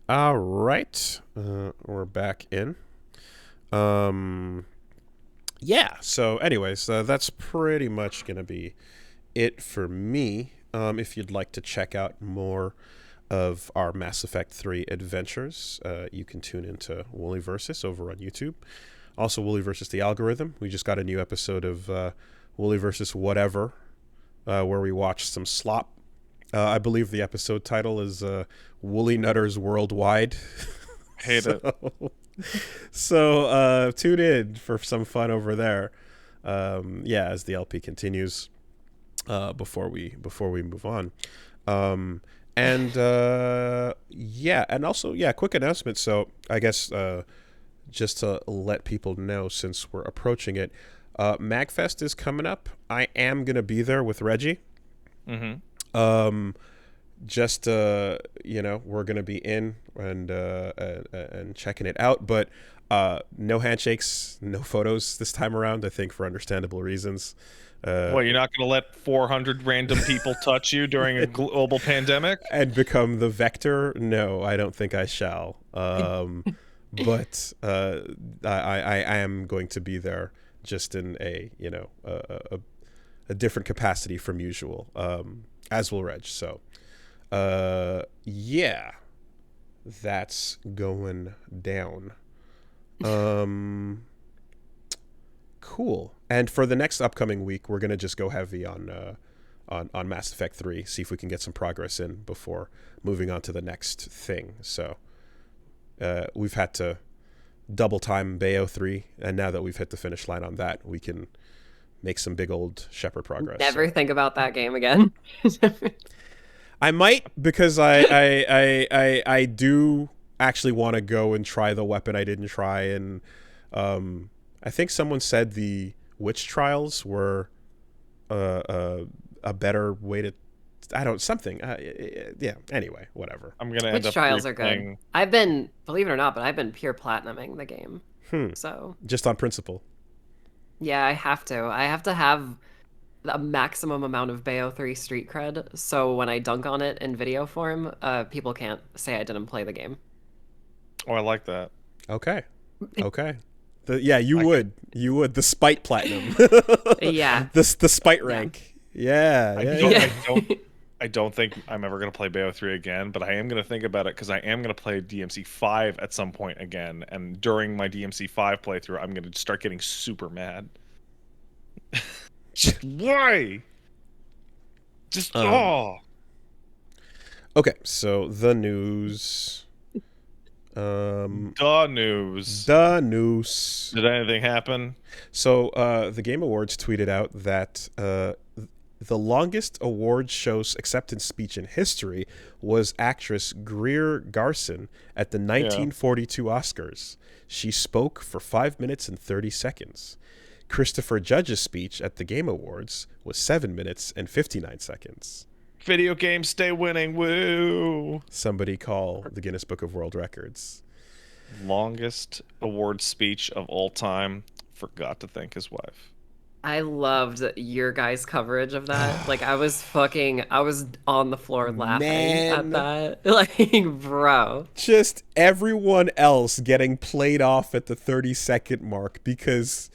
All right. We're back in. Yeah, so anyways, that's pretty much going to be it for me. If you'd like to check out more of our Mass Effect 3 adventures, you can tune into Wooly Versus over on YouTube. Also, Wooly Versus the Algorithm. We just got a new episode of Wooly Versus Whatever, where we watched some slop. I believe the episode title is Woolly Nutters Worldwide. Hate it. So tune in for some fun over there. Yeah, as the LP continues. Before we move on. And also quick announcement. So I guess just to let people know, since we're approaching it, MagFest is coming up. I am gonna be there with Reggie. Just we're gonna be in and checking it out, but no handshakes, no photos this time around, I think, for understandable reasons. Well, you're not going to let 400 random people touch you during a global pandemic? And become the vector? No, I don't think I shall. But I am going to be there, just in a different capacity from usual, as will Reg. So, yeah, that's going down. Cool. And for the next upcoming week, we're gonna just go heavy on Mass Effect 3, see if we can get some progress in before moving on to the next thing. So we've had to double time Bayo 3, and now that we've hit the finish line on that, we can make some big old Shepard progress. Never think about that game again. I might, because I do actually want to go and try the weapon I didn't try, and I think someone said the witch trials were a better way to, anyway, whatever. I'm gonna end up witch trials are good. I've been, believe it or not, but I've been pure platinuming the game. So just on principle. Yeah, I have to have a maximum amount of Bayo 3 street cred, so when I dunk on it in video form, people can't say I didn't play the game. Oh, I like that. Okay. You would. The spite platinum. Yeah. The spite rank. Yeah. I don't think I'm ever going to play Bayo 3 again, but I am going to think about it, because I am going to play DMC 5 at some point again, and during my DMC 5 playthrough, I'm going to start getting super mad. Why? Okay, so the news. The news. Did anything happen? So the Game Awards tweeted out that the longest awards show's acceptance speech in history was actress Greer Garson at the 1942 Oscars. She spoke for 5 minutes and 30 seconds. Christopher Judge's speech at the Game Awards was 7 minutes and 59 seconds. Video games stay winning, woo! Somebody call the Guinness Book of World Records. Longest award speech of all time. Forgot to thank his wife. I loved your guys' coverage of that. Like, I was on the floor laughing at that. Like, bro. Just everyone else getting played off at the 30-second mark because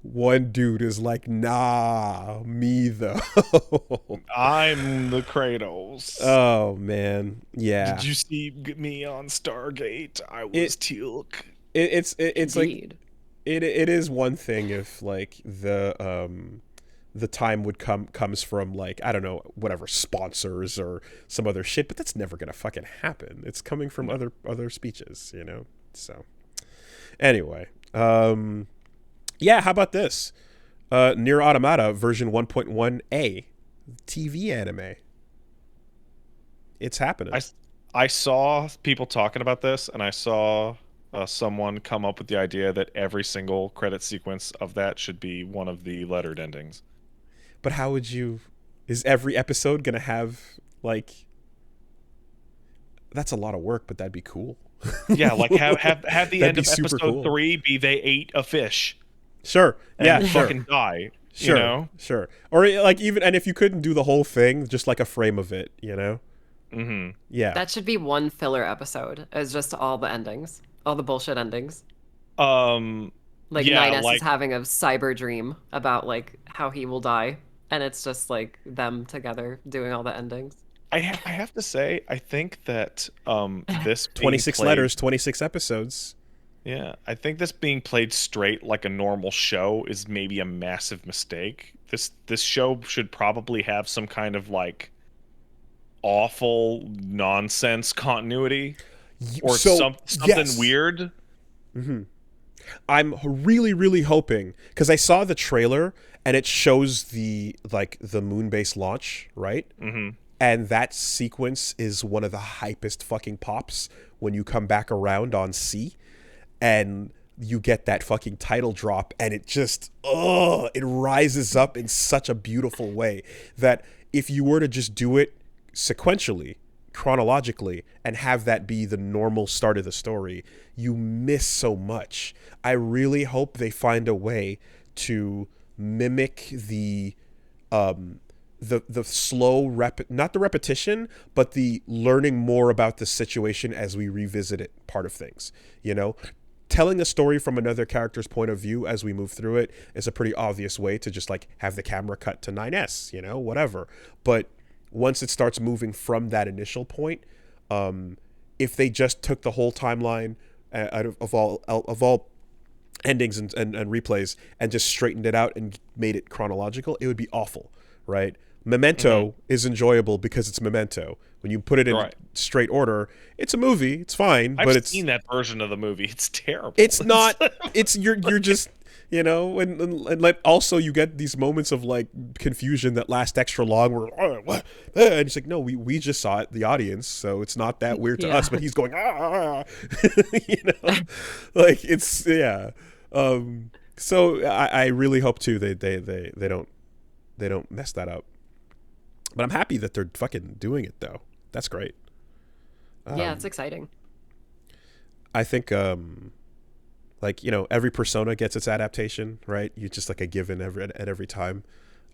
one dude is like, nah, me though. I'm the Kratos. Oh, man. Yeah. Did you see me on Stargate? I was Teal'c. It's Indeed. like... It is one thing if like the time would comes from, like, I don't know, whatever, sponsors or some other shit, but that's never gonna fucking happen. It's coming from other speeches, you know. So anyway, yeah, how about this? NieR Automata version 1.1a TV anime. It's happening. I saw people talking about this, and I saw someone come up with the idea that every single credit sequence of that should be one of the lettered endings. But how would you... Is every episode gonna have, like... That's a lot of work, but that'd be cool. Yeah, like have the end of episode cool. 3 be they ate a fish. Sure. Yeah, and sure. fucking die. Sure. You know? Sure. Or like, even, and if you couldn't do the whole thing, just like a frame of it, you know? Mm-hmm. Yeah. That should be one filler episode. It's just all the endings, all the bullshit endings. Like Yeah, 9S is like having a cyber dream about like how he will die, and it's just like them together doing all the endings. I have to say, I think that this being 26 played, letters, 26 episodes. yeah, I think this being played straight like a normal show is maybe a massive mistake. This show should probably have some kind of like awful nonsense continuity or So, something yes. weird. I'm really, really hoping, because I saw the trailer and it shows the moon base launch, right? Mm-hmm. And that sequence is one of the hypest fucking pops when you come back around on C and you get that fucking title drop, and it just it rises up in such a beautiful way that if you were to just do it sequentially, chronologically, and have that be the normal start of the story, you miss so much. I really hope they find a way to mimic the slow not the repetition, but the learning more about the situation as we revisit it part of things. You know, telling a story from another character's point of view as we move through it is a pretty obvious way to just like have the camera cut to 9S, you know, whatever. But once it starts moving from that initial point, if they just took the whole timeline of all endings and replays and just straightened it out and made it chronological, it would be awful, right? Memento is enjoyable because it's Memento. When you put it in straight order, it's a movie. It's fine, but I've seen that version of the movie. It's terrible. It's not. It's you're just, you know, and like also you get these moments of like confusion that last extra long. Where what? And it's like, no, we just saw it, the audience, so it's not that weird to us. But he's going you know, like it's So I really hope too they don't mess that up. But I'm happy that they're fucking doing it though. That's great. Yeah, it's exciting. I think like, you know, every Persona gets its adaptation, right? You just like a given at every time.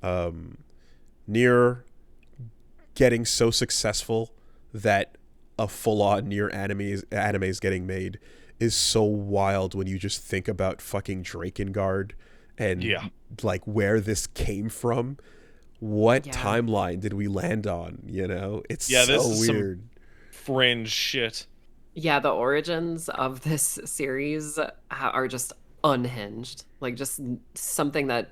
NieR getting so successful that a full-on NieR anime is getting made is so wild when you just think about fucking Drakengard and like where this came from. What timeline did we land on? You know, it's so this is weird. Some fringe shit. Yeah, the origins of this series are just unhinged. Like just something that,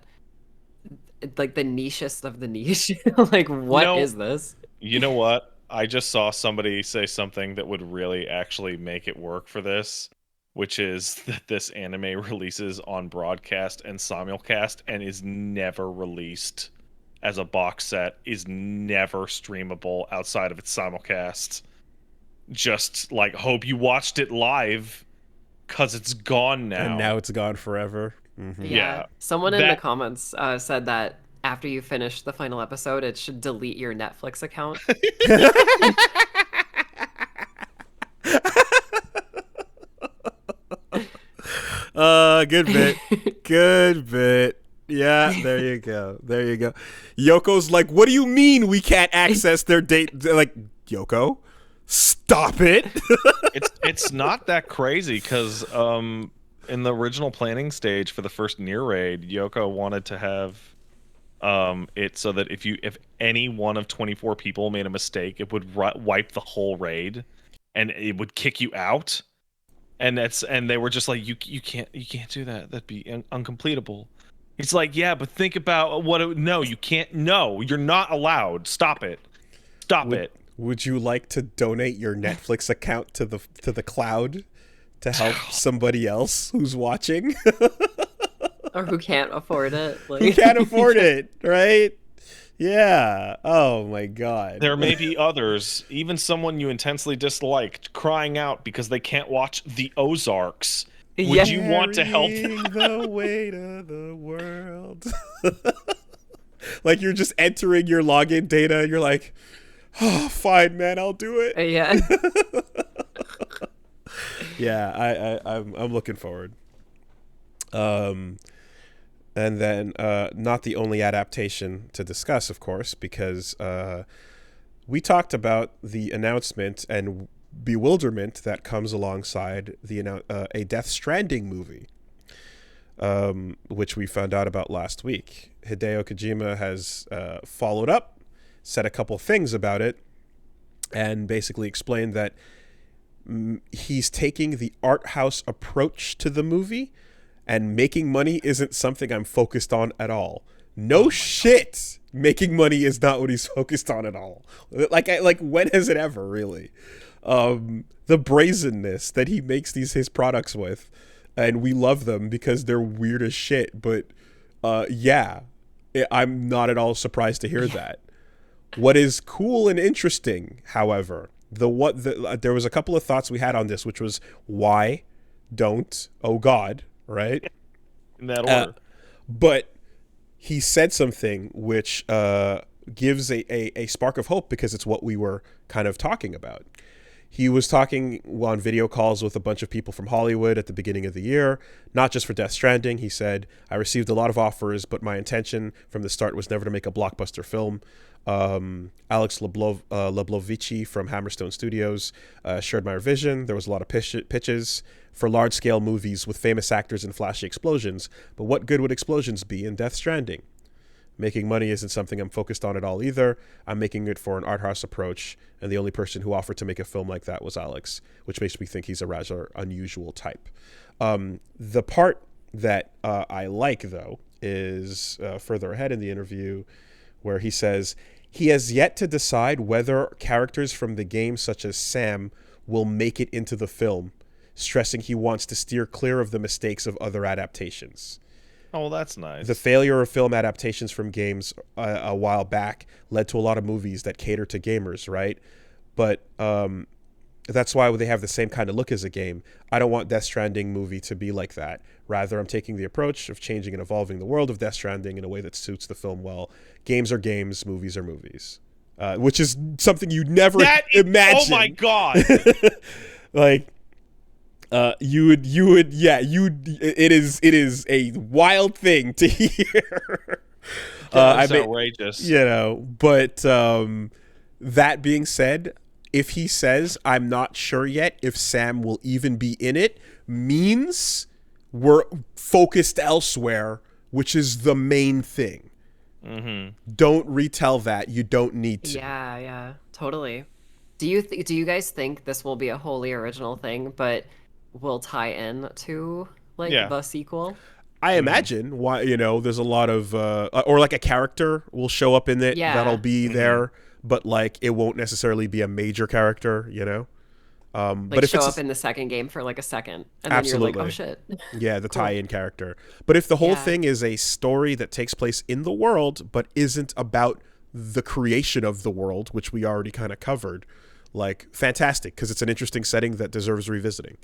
like the nichest of the niche. Like, what is this? You know what? I just saw somebody say something that would really actually make it work for this, which is that this anime releases on broadcast and simulcast and is never released as a box set, is never streamable outside of its simulcast. Just like hope you watched it live because it's gone now. And now it's gone forever. Yeah. Someone in the comments said that after you finish the final episode, it should delete your Netflix account. Good bit. Good bit. Yeah, there you go. There you go. Yoko's like, what do you mean we can't access their date? They're like, Yoko, stop it. It's not that crazy because in the original planning stage for the first NieR raid, Yoko wanted to have it so that if any one of 24 people made a mistake, it would wipe the whole raid and it would kick you out. And they were just like, you can't do that. That'd be uncompletable. It's like, yeah, but think about no, you can't. No, you're not allowed. Stop it. Stop it. Would you like to donate your Netflix account to the cloud to help somebody else who's watching? Or who can't afford it. Like... Who can't afford it, right? Yeah. Oh my God. There may be others, even someone you intensely disliked, crying out because they can't watch The Ozarks. Would you want to help them? The weight of the world. Like you're just entering your login data and you're like, oh, fine, man, I'll do it. Yeah. Yeah, I'm looking forward. And then not the only adaptation to discuss, of course, because we talked about the announcement and bewilderment that comes alongside a Death Stranding movie, which we found out about last week. Hideo Kojima has followed up, said a couple things about it, and basically explained that he's taking the art house approach to the movie, and making money isn't something I'm focused on at all. No shit. Making money is not what he's focused on at all. Like when has it ever really? The brazenness that he makes his products with, and we love them because they're weird as shit. But I'm not at all surprised to hear that. What is cool and interesting, however, there was a couple of thoughts we had on this, which was why, don't, oh God, right? In that order. But he said something which gives a spark of hope, because it's what we were kind of talking about. He was talking on video calls with a bunch of people from Hollywood at the beginning of the year, not just for Death Stranding. He said, I received a lot of offers, but my intention from the start was never to make a blockbuster film. Alex Leblovici from Hammerstone Studios shared my vision. There was a lot of pitches for large-scale movies with famous actors and flashy explosions, but what good would explosions be in Death Stranding? Making money isn't something I'm focused on at all either. I'm making it for an art house approach, and the only person who offered to make a film like that was Alex, which makes me think he's a rather unusual type. The part that I like, though, is further ahead in the interview, where he says he has yet to decide whether characters from the game, such as Sam, will make it into the film, stressing he wants to steer clear of the mistakes of other adaptations. Oh, well, that's nice. The failure of film adaptations from games a while back led to a lot of movies that cater to gamers, right? But that's why they have the same kind of look as a game. I don't want Death Stranding movie to be like that. Rather, I'm taking the approach of changing and evolving the world of Death Stranding in a way that suits the film well. Games are games, movies are movies. Which is something you'd never imagine. Oh my God. Like, it is a wild thing to hear. That's outrageous. But that being said, if he says, I'm not sure yet if Sam will even be in it, means we're focused elsewhere, which is the main thing. Mm-hmm. Don't retell that. You don't need to. Yeah, totally. Do you guys think this will be a wholly original thing, but will tie in to the sequel? I imagine why, there's a lot of or like a character will show up in it that'll be there, but like it won't necessarily be a major character, but if show it's up in the second game for like a second, and absolutely. then you're like, oh shit. Yeah, the Cool. tie-in character. But if the whole thing is a story that takes place in the world but isn't about the creation of the world, which we already kind of covered, like, fantastic, because it's an interesting setting that deserves revisiting.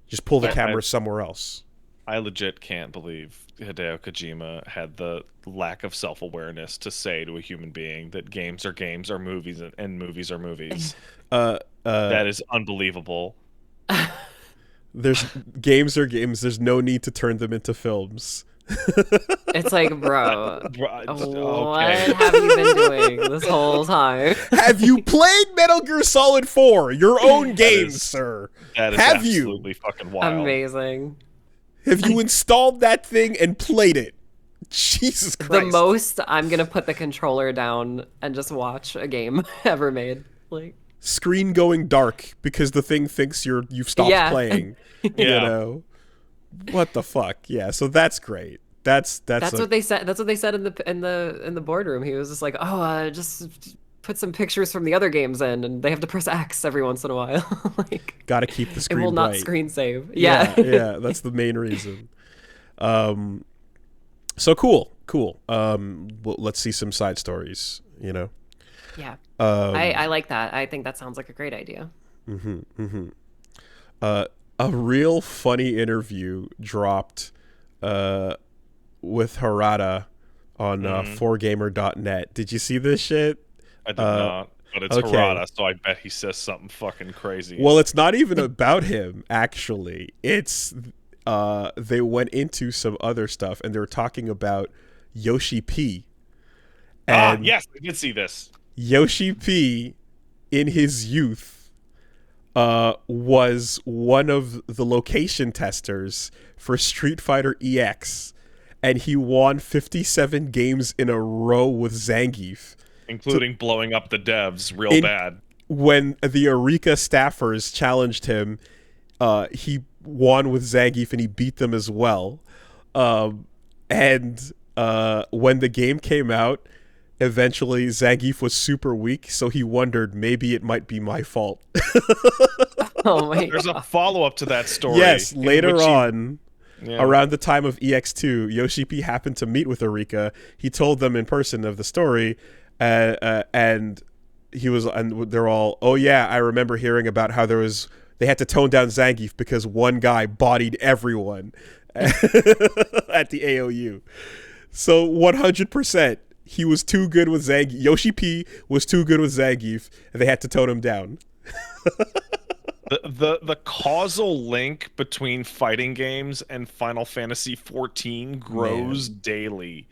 Just pull the camera somewhere else. I legit can't believe Hideo Kojima had the lack of self-awareness to say to a human being that games are movies, and movies are movies. That is unbelievable. There's games are games. There's no need to turn them into films. It's like, bro, Okay. what have you been doing this whole time? Have you played Metal Gear Solid 4? Your own games, sir. That is have absolutely you? Fucking wild. Amazing. Have you installed that thing and played it? Jesus Christ. The most I'm gonna put the controller down and just watch a game ever made. Like, screen going dark because the thing thinks you've stopped playing. What the fuck? Yeah, so that's great. That's what they said. That's what they said in the boardroom. He was just like, just put some pictures from the other games in, and they have to press X every once in a while. Like, gotta keep the screen it will not bright. screen save. Yeah, that's the main reason. So cool. Well, let's see some side stories. Yeah. I like that. I think that sounds like a great idea. A real funny interview dropped with Harada on 4gamer.net. Did you see this shit? I did not, but it's Harada, so I bet he says something fucking crazy. Well, it's not even about him, actually. It's they went into some other stuff, and they were talking about Yoshi-P. Yes, I did see this. Yoshi-P in his youth was one of the location testers for Street Fighter EX, and he won 57 games in a row with Zangief, including blowing up the devs real bad. When the Eureka staffers challenged him, he won with Zangief and he beat them as well. And when the game came out, eventually Zangief was super weak, so he wondered maybe it might be my fault. Oh my There's God. a follow-up to that story. Yes, later on, Yeah. around the time of EX2, Yoshi-P happened to meet with Eureka. He told them in person of the story, and they're all, oh yeah, I remember hearing about how they had to tone down Zangief because one guy bodied everyone at the AOU. So 100%, he was too good with Zangief. Yoshi-P was too good with Zangief, and they had to tone him down. The causal link between fighting games and Final Fantasy XIV grows daily.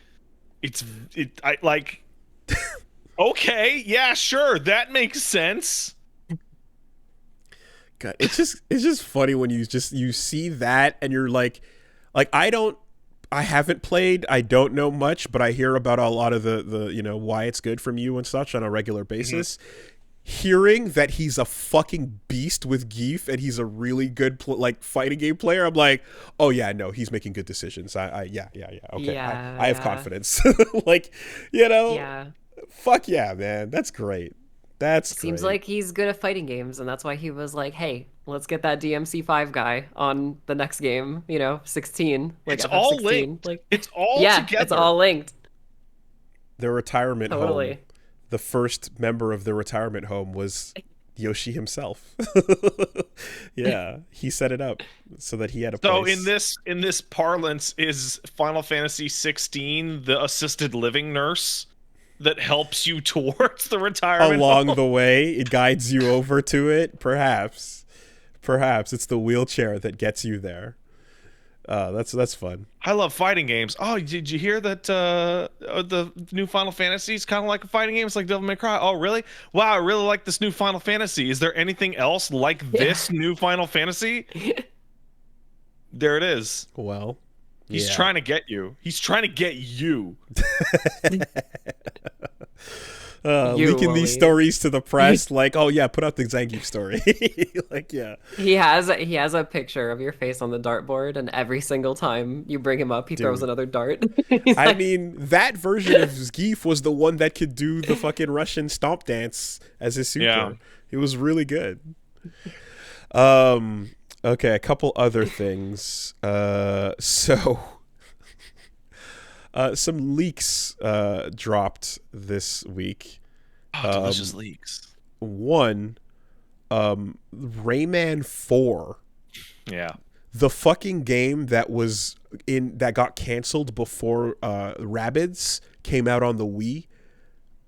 Okay, yeah, sure, that makes sense. God, it's just funny when you see that and you're like I haven't played, I don't know much, but I hear about a lot of the why it's good from you and such on a regular basis. Hearing that he's a fucking beast with Geef and he's a really good fighting game player, I'm like, oh yeah, no, he's making good decisions. Okay, I have confidence. Yeah. Fuck yeah, man, that's great. Seems like he's good at fighting games, and that's why he was like, hey, let's get that DMC 5 guy on the next game, 16. It's FF16. all linked. It's all together. It's all linked. Their retirement Totally. home. The first member of the retirement home was Yoshi himself. Yeah, he set it up so that he had a place. So in this parlance, is Final Fantasy 16 the assisted living nurse that helps you towards the retirement along home? the way? It guides you over to it. Perhaps it's the wheelchair that gets you there. That's fun. I love fighting games. Oh, did you hear that the new Final Fantasy is kind of like a fighting game? It's like Devil May Cry. Oh, really? Wow, I really like this new Final Fantasy. Is there anything else like this new Final Fantasy? There it is. Well, he's trying to get you. He's trying to get you. Leaking these stories to the press, like, oh yeah, put out the Zangief story. Like, yeah. He has a picture of your face on the dartboard, and every single time you bring him up, he throws another dart. I mean, that version of Zangief was the one that could do the fucking Russian stomp dance as his super. Yeah. It was really good. Okay, a couple other things. Some leaks dropped this week. Oh, delicious leaks. One, Rayman 4. Yeah. The fucking game that got canceled before Rabbids came out on the Wii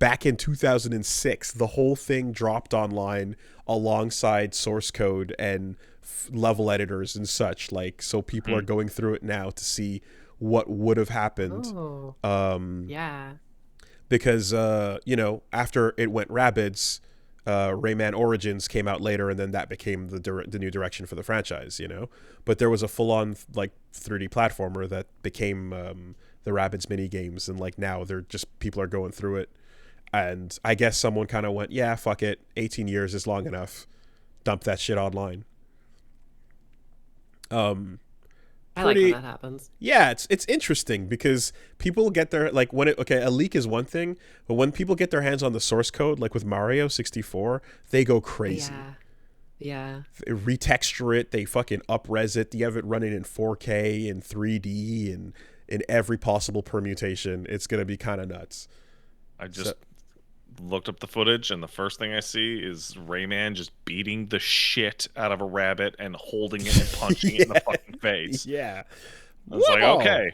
back in 2006. The whole thing dropped online alongside source code and level editors and such. So people are going through it now to see what would have happened. Oh. Yeah. Because after it went Rabbids, Rayman Origins came out later, and then that became the new direction for the franchise. But there was a full-on 3D platformer that became the Rabbids mini games, and now people are going through it, and I guess someone kind of went, yeah, fuck it, 18 years is long enough, dump that shit online. I like when that happens. Yeah, it's interesting because people get their a leak is one thing, but when people get their hands on the source code, like with Mario 64, they go crazy. Yeah. They retexture it, they fucking up-res it, you have it running in 4K and 3D and in every possible permutation. It's gonna be kind of nuts. I just looked up the footage, and the first thing I see is Rayman just beating the shit out of a rabbit and holding it and punching it in the fucking face. Yeah. I was like, okay.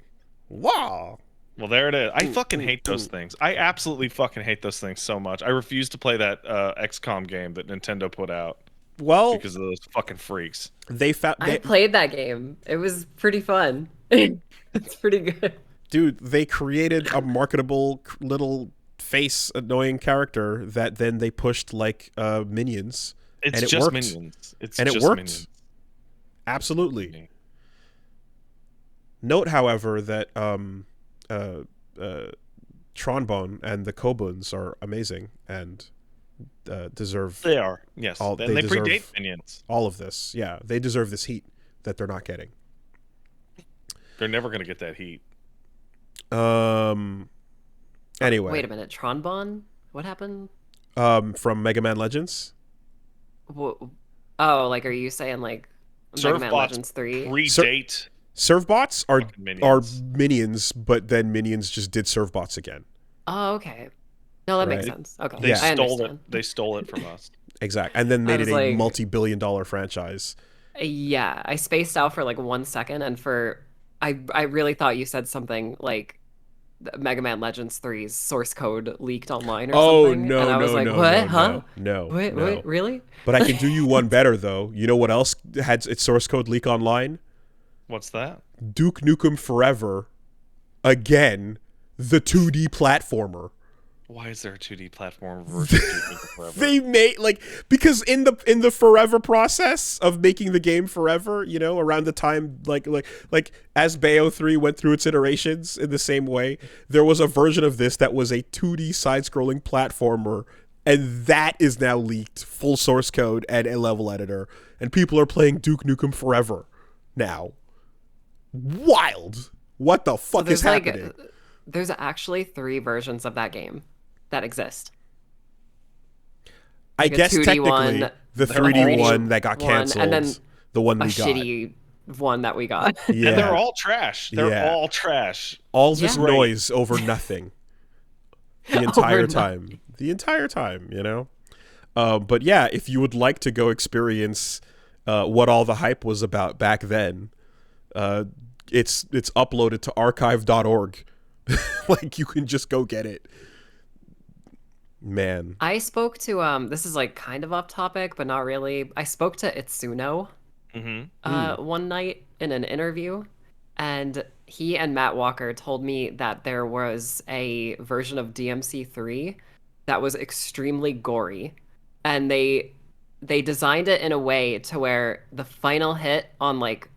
Wow. Well, there it is. I fucking hate those things. I absolutely fucking hate those things so much. I refuse to play that XCOM game that Nintendo put out. Well, because of those fucking freaks. I played that game. It was pretty fun. It's pretty good. Dude, they created a marketable little face annoying character that then they pushed like minions. It's and it just worked. minions. And just it worked. Minions. Absolutely. Note, however, that Tronbone and the Kobuns are amazing and deserve. They are, yes. All, and they deserve predate minions. all of this. Yeah, they deserve this heat that they're not getting. They're never going to get that heat. Anyway. Wait a minute, Tronbon? What happened? From Mega Man Legends. Oh, like, are you saying like Mega Man Legends 3? Predate. Servbots are minions. minions, but then minions just did servbots again. Oh, okay. No, that makes sense. Okay, They I stole understand. it. They stole it from us. Exactly, and then made it a like, multi-billion-dollar franchise. Yeah, I spaced out for like 1 second, and I really thought you said something like Mega Man Legends 3's source code leaked online or something. No, and I was like, what? Huh? No. Wait, really? But I can do you one better, though. You know what else had its source code leak online? What's that? Duke Nukem Forever. Again, the 2D platformer. Why is there a 2D platform version of Duke Nukem Forever? They made because in the Forever process of making the game Forever, you know, around the time like as Bayo 3 went through its iterations in the same way, there was a version of this that was a 2D side-scrolling platformer, and that is now leaked, full source code and a level editor, and people are playing Duke Nukem Forever now. Wild. What the fuck is happening? There's actually 3 versions of that game that exist. I guess technically one, the 3D one that got one, canceled, and then the one we a got. shitty one that we got. Yeah. And they're all trash. They're all trash. All this Yeah. noise over nothing. The entire time. The entire time, you know? But yeah, if you would like to go experience what all the hype was about back then, it's uploaded to archive.org. Like, you can just go get it. Man. I spoke to this is like kind of off topic, but not really. I spoke to Itsuno one night in an interview, and he and Matt Walker told me that there was a version of DMC3 that was extremely gory, and they designed it in a way to where the final hit on like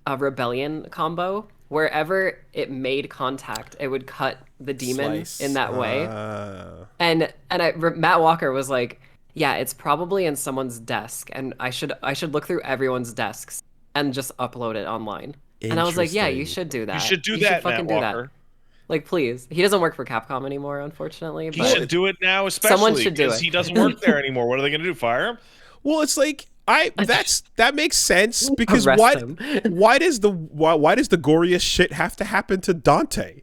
a rebellion combo, wherever it made contact, it would cut the demon Slice. in that way. And Matt Walker was like, yeah, it's probably in someone's desk, and I should look through everyone's desks and just upload it online. And I was like, yeah, you should do that. You should do that, fucking Matt do Walker. that. Like, please. He doesn't work for Capcom anymore, unfortunately. He But should do it now, especially someone should do because it. he doesn't work there anymore. What are they going to do? Fire him? Well, it's like that makes sense, because Arrest why him. why does the goriest shit have to happen to Dante?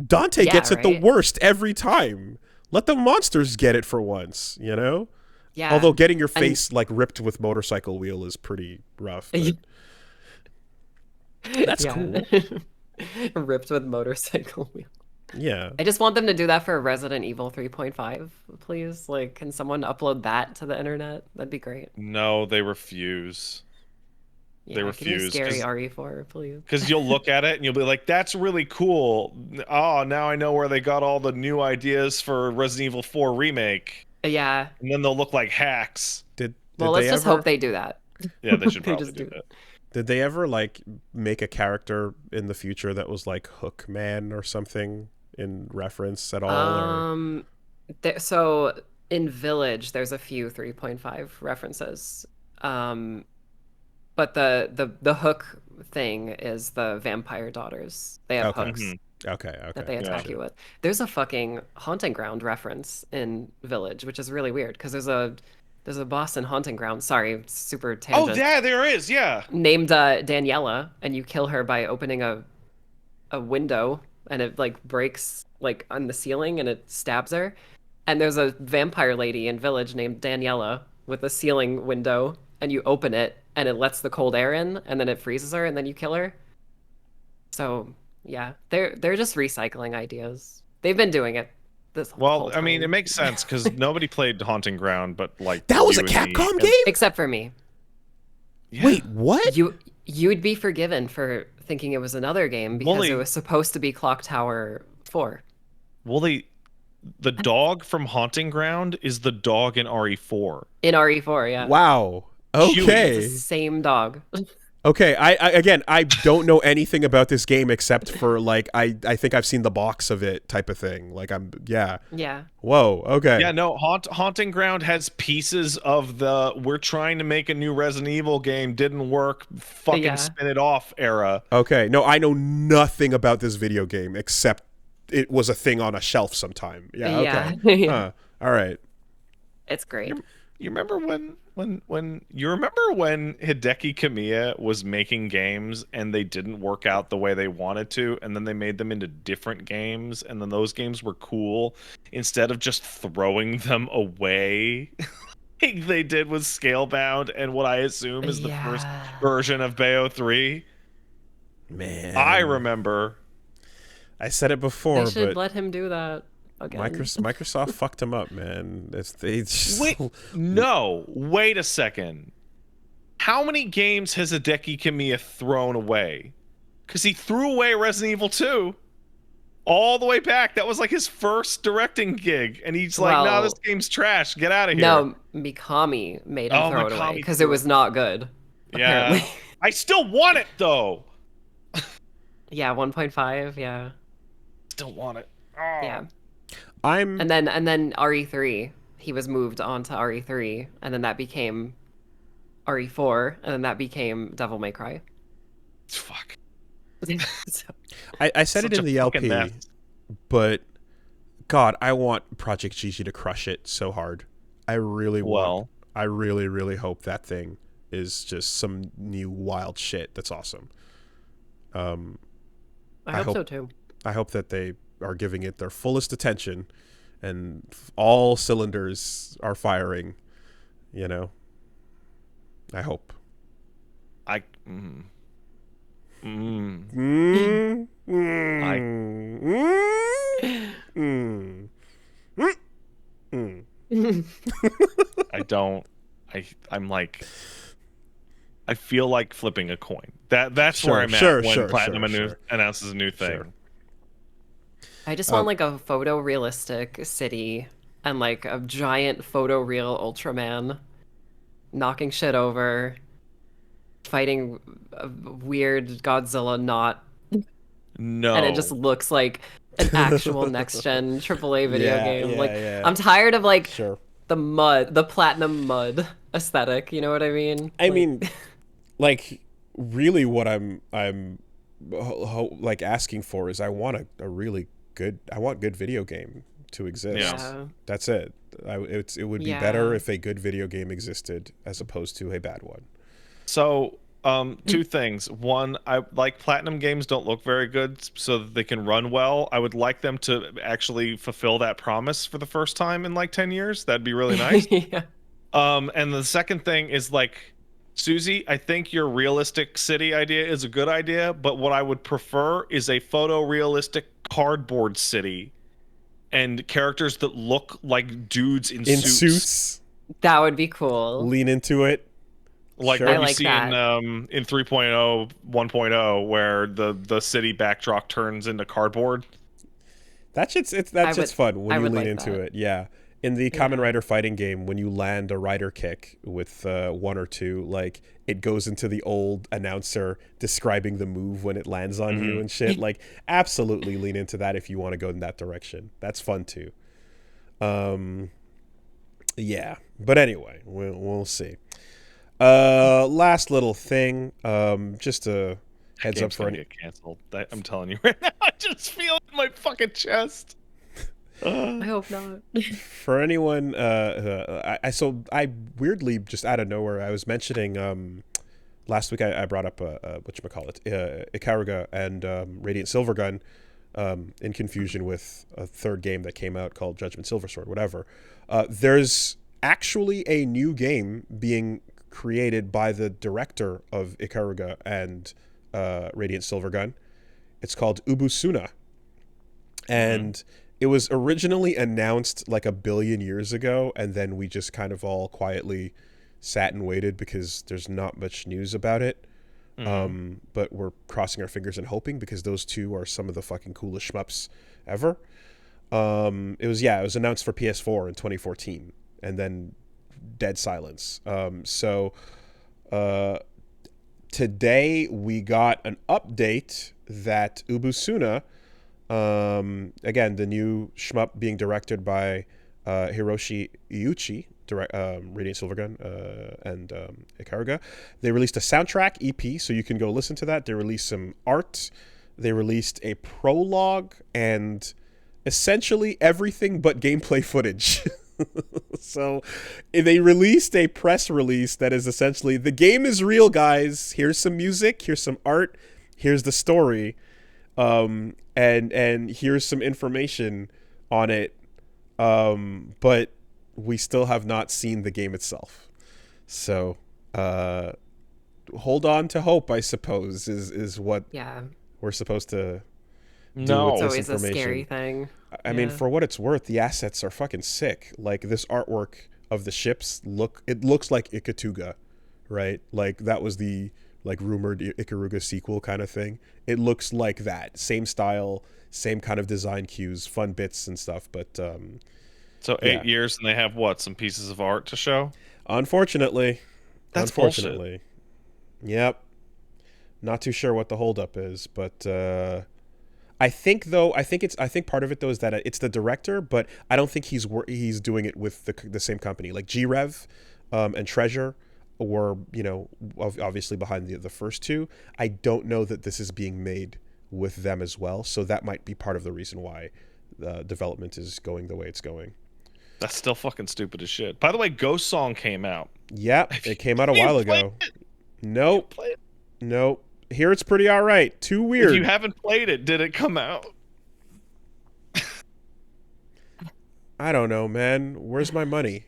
Dante gets it the right? worst every time. Let the monsters get it for once, you know? Yeah. Although getting your face like ripped with motorcycle wheel is pretty rough. But that's cool. Ripped with motorcycle wheel. Yeah. I just want them to do that for Resident Evil 3.5, please. Like, can someone upload that to the internet? That'd be great. No, they refuse. Yeah, They give me refuse, Scary 'cause- RE4, please. Because you'll look at it and you'll be like, that's really cool. Oh, now I know where they got all the new ideas for Resident Evil 4 Remake. Yeah. And then they'll look like hacks. Did Well, they let's just ever, hope they do that. Yeah, they should They probably just do do that. Did they ever like make a character in the future that was like Hookman or something in reference at all? Or? So in Village, there's a few 3.5 references. But the hook thing is the vampire daughters. They have hooks Okay. that they attack you with. There's a fucking Haunting Ground reference in Village, which is really weird because there's a boss in Haunting Ground. Sorry, super tangent. Oh, yeah, there is. Yeah. Named Daniela, and you kill her by opening a window, and it like breaks like on the ceiling, and it stabs her. And there's a vampire lady in Village named Daniela with a ceiling window, and you open it, and it lets the cold air in, and then it freezes her, and then you kill her. So yeah, they're just recycling ideas. They've been doing it this whole Well, time. I mean, it makes sense because nobody played Haunting Ground, but like That was a you and me. Capcom And- game? Except for me. Yeah. Wait, what? You'd be forgiven for thinking it was another game because Well, it was supposed to be Clock Tower 4. Well, the dog from Haunting Ground is the dog in RE4. In RE4, yeah. Wow. It's Okay. the same dog. Okay, I again, I don't know anything about this game except for like I think I've seen the box of it type of thing. Like Yeah. Whoa, okay. Yeah, no, Haunting Ground has pieces of the we're trying to make a new Resident Evil game, didn't work, fucking spin it off era. Okay, no, I know nothing about this video game except it was a thing on a shelf sometime. Yeah, okay. Yeah. Huh. All right. It's great. You remember when Hideki Kamiya was making games and they didn't work out the way they wanted to, and then they made them into different games, and then those games were cool instead of just throwing them away like they did with Scalebound and what I assume is the first version of Bayo 3. Man, I remember. I said it before, they should but let him do that again. Microsoft fucked him up, man. Wait a second. How many games has Hideki Kamiya thrown away? Because he threw away Resident Evil 2 all the way back. That was like his first directing gig, and he's like, "No, this game's trash. Get out of here." No, Mikami made him throw it away because it was not good. Yeah, apparently. I still want it though. Yeah, 1.5. Yeah, still want it. Oh. Yeah. And then RE3, he was moved on to RE3, and then that became RE4, and then that became Devil May Cry. Fuck. So, I said it in the LP, but God, I want Project Gigi to crush it so hard. I really really hope that thing is just some new wild shit that's awesome. I hope so too. I hope that they are giving it their fullest attention and all cylinders are firing, you know. I hope. I feel like flipping a coin. That's where I'm at when Platinum announces a new thing. I just want like a photorealistic city and like a giant photoreal Ultraman knocking shit over, fighting a weird Godzilla No. And it just looks like an actual next-gen AAA video game. I'm tired of like the platinum mud aesthetic, you know what I mean? I mean, like really what I'm like asking for is I want a really good video game to exist. Yeah. That's it. It would be better if a good video game existed as opposed to a bad one. So, two things. One, I like Platinum games don't look very good so that they can run well. I would like them to actually fulfill that promise for the first time in like 10 years. That'd be really nice. Yeah. And the second thing is like, Susie, I think your realistic city idea is a good idea, but what I would prefer is a photorealistic cardboard city and characters that look like dudes in suits. That would be cool. Lean into it. Like what you see in 3.0, 1.0, where the city backdrop turns into cardboard. That shit's fun when you lean into it. Yeah. In the Kamen Rider fighting game, when you land a rider kick with 1 or 2, like it goes into the old announcer describing the move when it lands on you and shit. Like, absolutely lean into that if you want to go in that direction. That's fun too. Yeah, but anyway, we'll see. Last little thing, just a heads up for any get canceled. I'm telling you right now, I just feel it in my fucking chest. I hope not. For anyone, I weirdly just out of nowhere, I was mentioning last week I brought up whatchamacallit, Ikaruga and Radiant Silvergun in confusion with a third game that came out called Judgment Silversword, whatever. There's actually a new game being created by the director of Ikaruga and Radiant Silvergun. It's called Ubusuna, and it was originally announced like 1 billion years ago, and then we just kind of all quietly sat and waited because there's not much news about it. But we're crossing our fingers and hoping because those two are some of the fucking coolest shmups ever. It was announced for PS4 in 2014, and then dead silence. Today we got an update that Ubusuna, again, the new shmup being directed by Hiroshi Iuchi, Radiant Silvergun, and Ikaruga. They released a soundtrack EP, so you can go listen to that. They released some art. They released a prologue and essentially everything but gameplay footage. So they released a press release that is essentially, the game is real, guys. Here's some music. Here's some art. Here's the story. And here's some information on it. But we still have not seen the game itself. So hold on to hope, I suppose, is what we're supposed to do with it's this always information. a scary thing. I mean, for what it's worth, the assets are fucking sick. Like, this artwork of the ships looks like Ikatuga, right? Like, that was the rumored Ikaruga sequel kind of thing. It looks like that. Same style, same kind of design cues, fun bits and stuff, but so 8 years and they have some pieces of art to show? Unfortunately. That's bullshit. Yep. Not too sure what the holdup is, but I think part of it though is that it's the director, but I don't think he's doing it with the same company. Like G-Rev and Treasure were, obviously behind the first two. I don't know that this is being made with them as well, so that might be part of the reason why the development is going the way it's going. That's still fucking stupid as shit. By the way, Ghost Song came out. Yep, it came out a while ago. Nope. Here it's pretty all right. Too weird. If you haven't played it, did it come out? I don't know, man. Where's my money?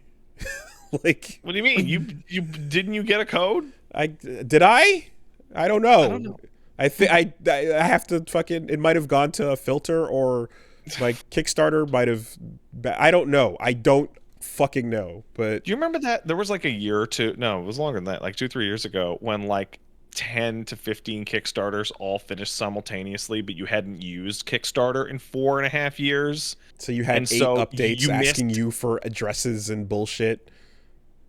Like, what do you mean? You didn't you get a code? I don't know. I think I have to fucking. It might have gone to a filter, or my Kickstarter might have. I don't know. I don't fucking know. But do you remember that there was like a year or two? No, it was longer than that. Like 2-3 years ago, when like 10 to 15 Kickstarters all finished simultaneously, but you hadn't used Kickstarter in 4.5 years. So you had 8 updates asking you for addresses and bullshit.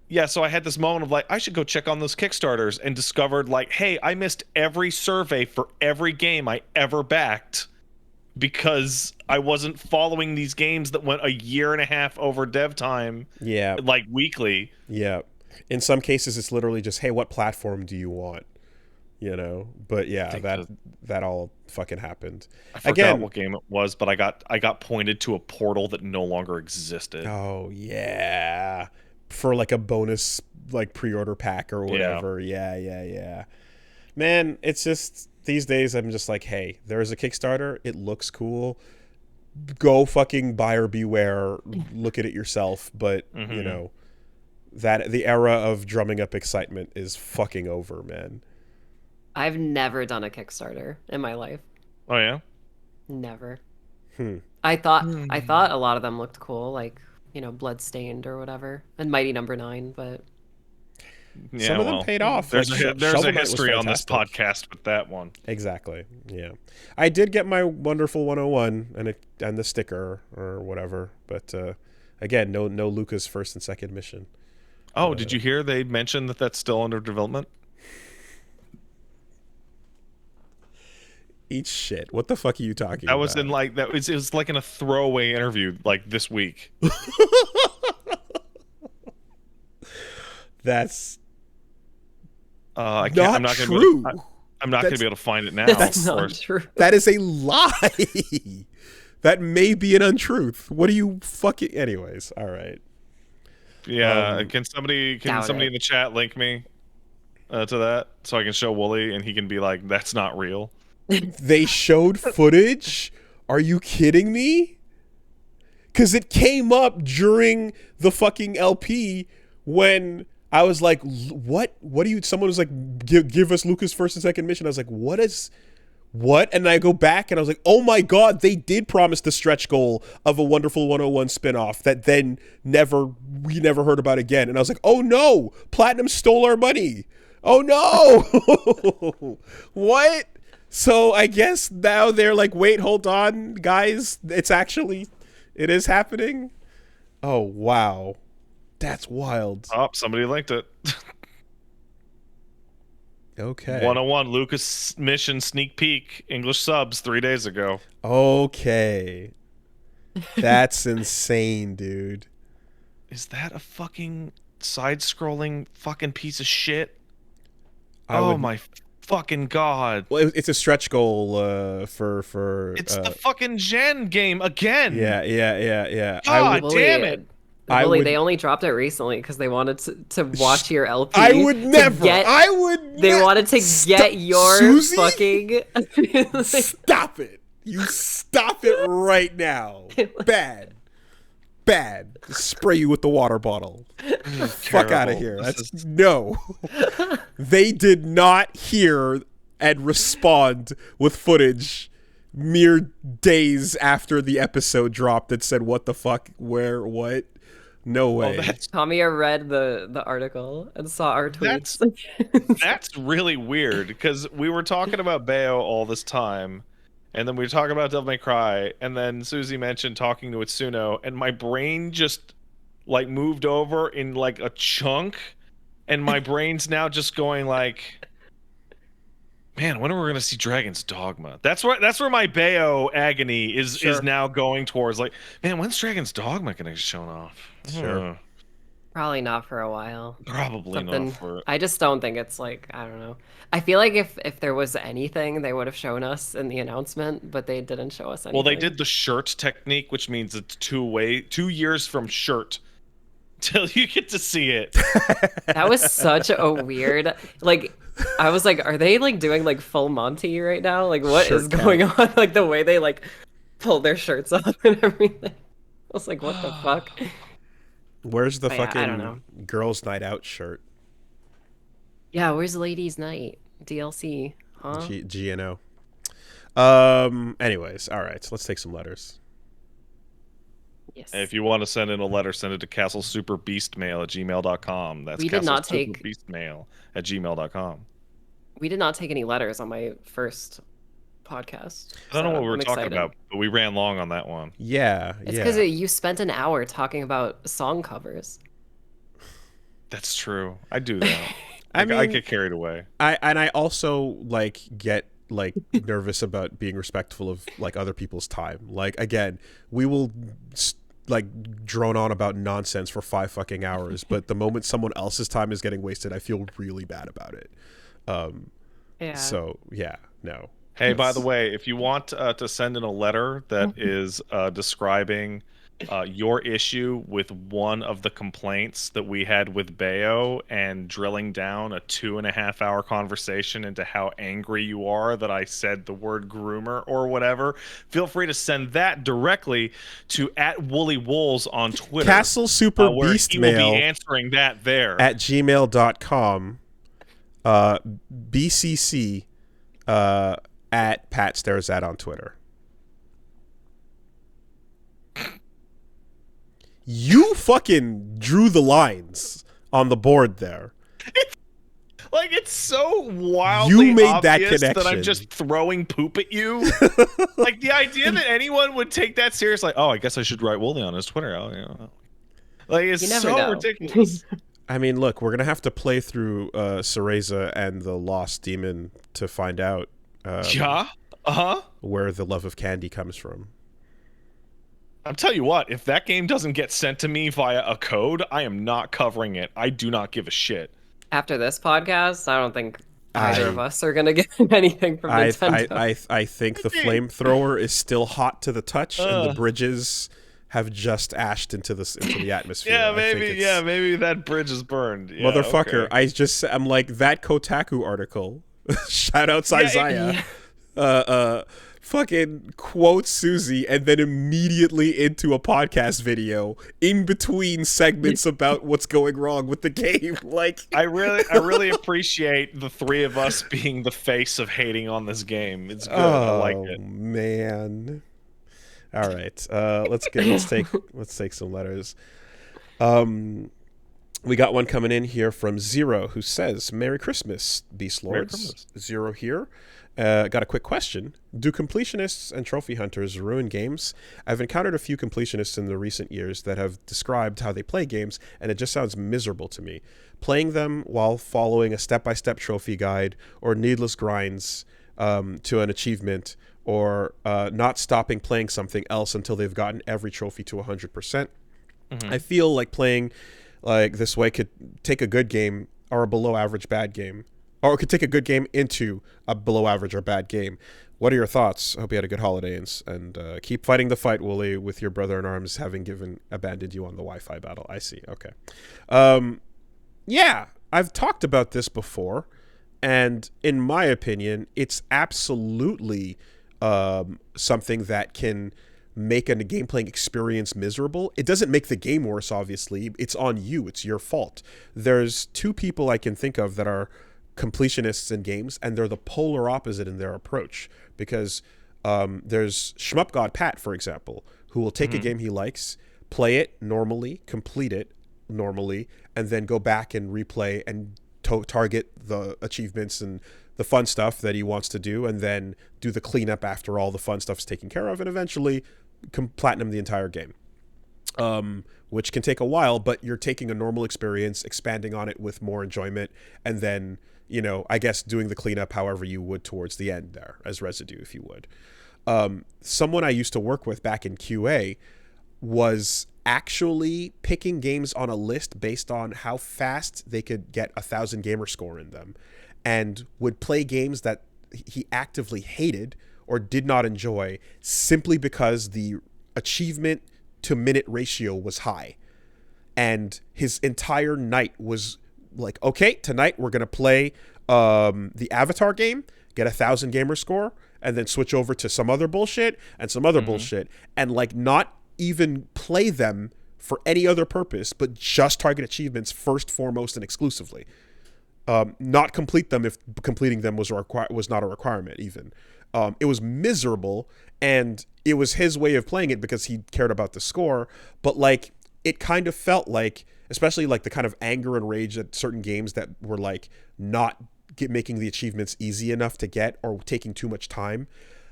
Yeah, so I had this moment of like, I should go check on those Kickstarters, and discovered like, hey, I missed every survey for every game I ever backed because I wasn't following these games that went 1.5 years over dev time. Yeah. Like weekly. Yeah. In some cases, it's literally just, hey, what platform do you want? But yeah, that all fucking happened. I forgot what game it was, but I got pointed to a portal that no longer existed. Oh yeah, for like a bonus like pre-order pack or whatever. Yeah. Man, it's just these days I'm just like, hey, there's a Kickstarter. It looks cool. Go fucking buyer beware. Look at it yourself. But that the era of drumming up excitement is fucking over, man. I've never done a Kickstarter in my life. Oh yeah? Never. I thought a lot of them looked cool, like, Bloodstained or whatever, and Mighty Number 9, but some of them paid off. There's a history on this podcast with that one. Exactly. Yeah. I did get my wonderful 101 and the sticker or whatever, but again, no Lucas first and second mission. Oh, did you hear they mentioned that that's still under development? Eat shit. What the fuck are you talking about? That was in like that. It was like in a throwaway interview like this week. That's I can't. I'm not true. I'm not going to be able to find it now. That's not true. That is a lie. That may be an untruth. What do you fucking? Anyways, all right. Yeah. Can somebody in the chat link me to that so I can show Wooly and he can be like, "That's not real." They showed footage? Are you kidding me? Because it came up during the fucking LP when I was like, what do you, someone was like, give us Lucas first and second mission. I was like, what? And I go back and I was like, oh my God, they did promise the stretch goal of a Wonderful 101 spinoff that then we never heard about again. And I was like, oh no, Platinum stole our money. Oh no. What? So I guess now they're like, wait, hold on, guys. It's actually It is happening? Oh, wow. That's wild. Oh, somebody linked it. Okay. 101 Lucas Mission sneak peek English subs 3 days ago. Okay. That's insane, dude. Is that a fucking side-scrolling fucking piece of shit? Oh my fucking god. Well, it's a stretch goal for It's the fucking Gen game again. Yeah. God damn it. They only dropped it recently because they wanted to watch your LP. I would never. They wanted to get your Susie? fucking. Stop it! You stop it right now. Bad. Spray you with the water bottle. Fuck out of here. No. They did not hear and respond with footage mere days after the episode dropped that said what the fuck, where, what. No way. Tamiya read the article and saw our tweets. That's really weird because we were talking about Bayo all this time, and then we were talking about Devil May Cry, and then Susie mentioned talking to Itsuno, and my brain just like moved over in like a chunk, and my brain's now just going like, man, when are we gonna see Dragon's Dogma? That's where my Bayo agony is now going towards. Like, man, when's Dragon's Dogma gonna get shown off? Sure. Probably not for a while. Probably not for. I just don't think it's like, I don't know. I feel like if there was anything, they would have shown us in the announcement, but they didn't show us anything. Well, they did the shirt technique, which means it's 2 years from shirt till you get to see it. That was such a weird, like, I was like, are they like doing like full Monty right now? Like, what is going on? Like the way they like pull their shirts off and everything. I was like, what the fuck? Where's the fucking I don't know. girls' night out shirt? Yeah, where's Ladies' Night DLC? Huh? GNO. Anyways, all right. Let's take some letters. Yes. If you want to send in a letter, send it to castlesuperbeastmail@gmail.com. That's castlesuperbeastmail@gmail.com. We did not take any letters on my first podcast. I don't know what we were talking about, but we ran long on that one. Yeah. It's because you spent an hour talking about song covers. That's true. I do that. I get carried away. I also like get like nervous about being respectful of like other people's time. Like again, we will like drone on about nonsense for 5 fucking hours, but the moment someone else's time is getting wasted, I feel really bad about it. Yeah. So yeah, no. Hey, by the way, if you want to send in a letter that is describing your issue with one of the complaints that we had with Bayo and drilling down a 2.5-hour conversation into how angry you are that I said the word groomer or whatever, feel free to send that directly to @WoollyWolves on Twitter. Castle Super Beast Mail. Mail will be answering that there. @gmail.com. BCC at Pat Stares At on Twitter. You fucking drew the lines on the board there. It's so wildly you made obvious that connection. that I'm just throwing poop at you. Like the idea that anyone would take that serious, like, oh, I guess I should write Wooly on his Twitter. Like it's so ridiculous. I mean, look, we're gonna have to play through Cereza and the Lost Demon to find out. Where the love of candy comes from. I'm telling you what, if that game doesn't get sent to me via a code, I am not covering it. I do not give a shit. After this podcast, I don't think either of us are gonna get anything from Nintendo. I think the flamethrower is still hot to the touch, and the bridges have just ashed into the atmosphere. Yeah, maybe that bridge is burned. Yeah, motherfucker, okay. I'm like that Kotaku article. Shout out Isaiah. Fucking quote Susie and then immediately into a podcast video in between segments about what's going wrong with the game. Like I really appreciate the three of us being the face of hating on this game. It's good. I like it. Man. All right. Let's take some letters. We got one coming in here from Zero, who says, Merry Christmas, Beast Merry Lords. Christmas. Zero here. Got a quick question. Do completionists and trophy hunters ruin games? I've encountered a few completionists in the recent years that have described how they play games, and it just sounds miserable to me. Playing them while following a step-by-step trophy guide, or needless grinds to an achievement, or not stopping playing something else until they've gotten every trophy to 100%. I feel like playing like this way could take a good game or a below average bad game, or it could take a good game into a below average or bad game. What are your thoughts? I hope you had a good holiday, and keep fighting the fight, Wooly, with your brother in arms having abandoned you on the Wi-Fi battle. I see. Okay. Yeah, I've talked about this before, and in my opinion, it's absolutely something that can make a game playing experience miserable. It doesn't make the game worse, obviously. It's on you. It's your fault. There's two people I can think of that are completionists in games, and they're the polar opposite in their approach. Because there's Shmup God Pat, for example, who will take a game he likes, play it normally, complete it normally, and then go back and replay and target the achievements and the fun stuff that he wants to do, and then do the cleanup after all the fun stuff's taken care of, and eventually platinum the entire game, which can take a while, but you're taking a normal experience, expanding on it with more enjoyment, and then, I guess doing the cleanup however you would towards the end there as residue, if you would. Someone I used to work with back in QA was actually picking games on a list based on how fast they could get 1,000 gamer score in them, and would play games that he actively hated or did not enjoy simply because the achievement to minute ratio was high. And his entire night was like, okay, tonight we're going to play the Avatar game, get 1,000 gamer score, and then switch over to some other bullshit and some other bullshit, and like not even play them for any other purpose, but just target achievements first, foremost, and exclusively. Not complete them if completing them was not a requirement even. It was miserable, and it was his way of playing it because he cared about the score, but like it kind of felt like, especially like the kind of anger and rage at certain games that were like not making the achievements easy enough to get or taking too much time.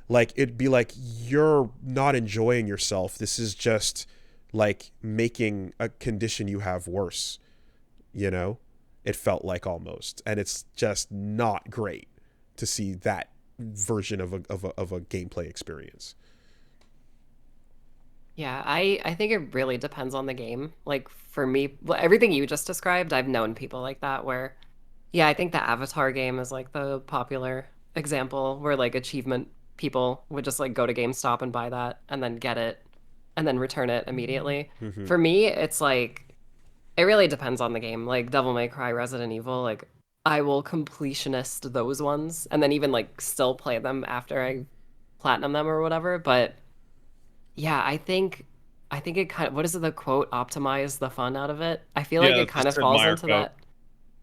Like it'd be like, you're not enjoying yourself. This is just like making a condition you have worse, It felt like almost, and it's just not great to see that version of a gameplay experience. Yeah, I think it really depends on the game. Like for me, everything you just described, I've known people like that where, yeah, I think the Avatar game is like the popular example where like achievement people would just like go to GameStop and buy that and then get it and then return it immediately. For me, it's like it really depends on the game. Like Devil May Cry, Resident Evil, like I will completionist those ones and then even like still play them after I platinum them or whatever. But yeah, I think it kind of, what is it, the quote, optimize the fun out of it? I feel like Yeah, it that's the kind of Sid falls Meier into quote. that.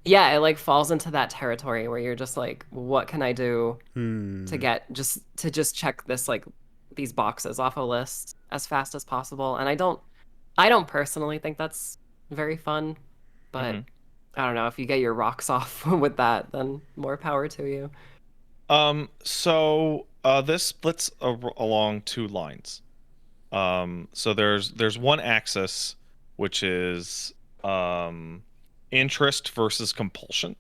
Yeah, it like falls into that territory where you're just like, what can I do to get just check this like these boxes off a list as fast as possible? And I don't personally think that's very fun, but I don't know, if you get your rocks off with that, then more power to you. So this splits along two lines. So there's one axis, which is interest versus compulsion.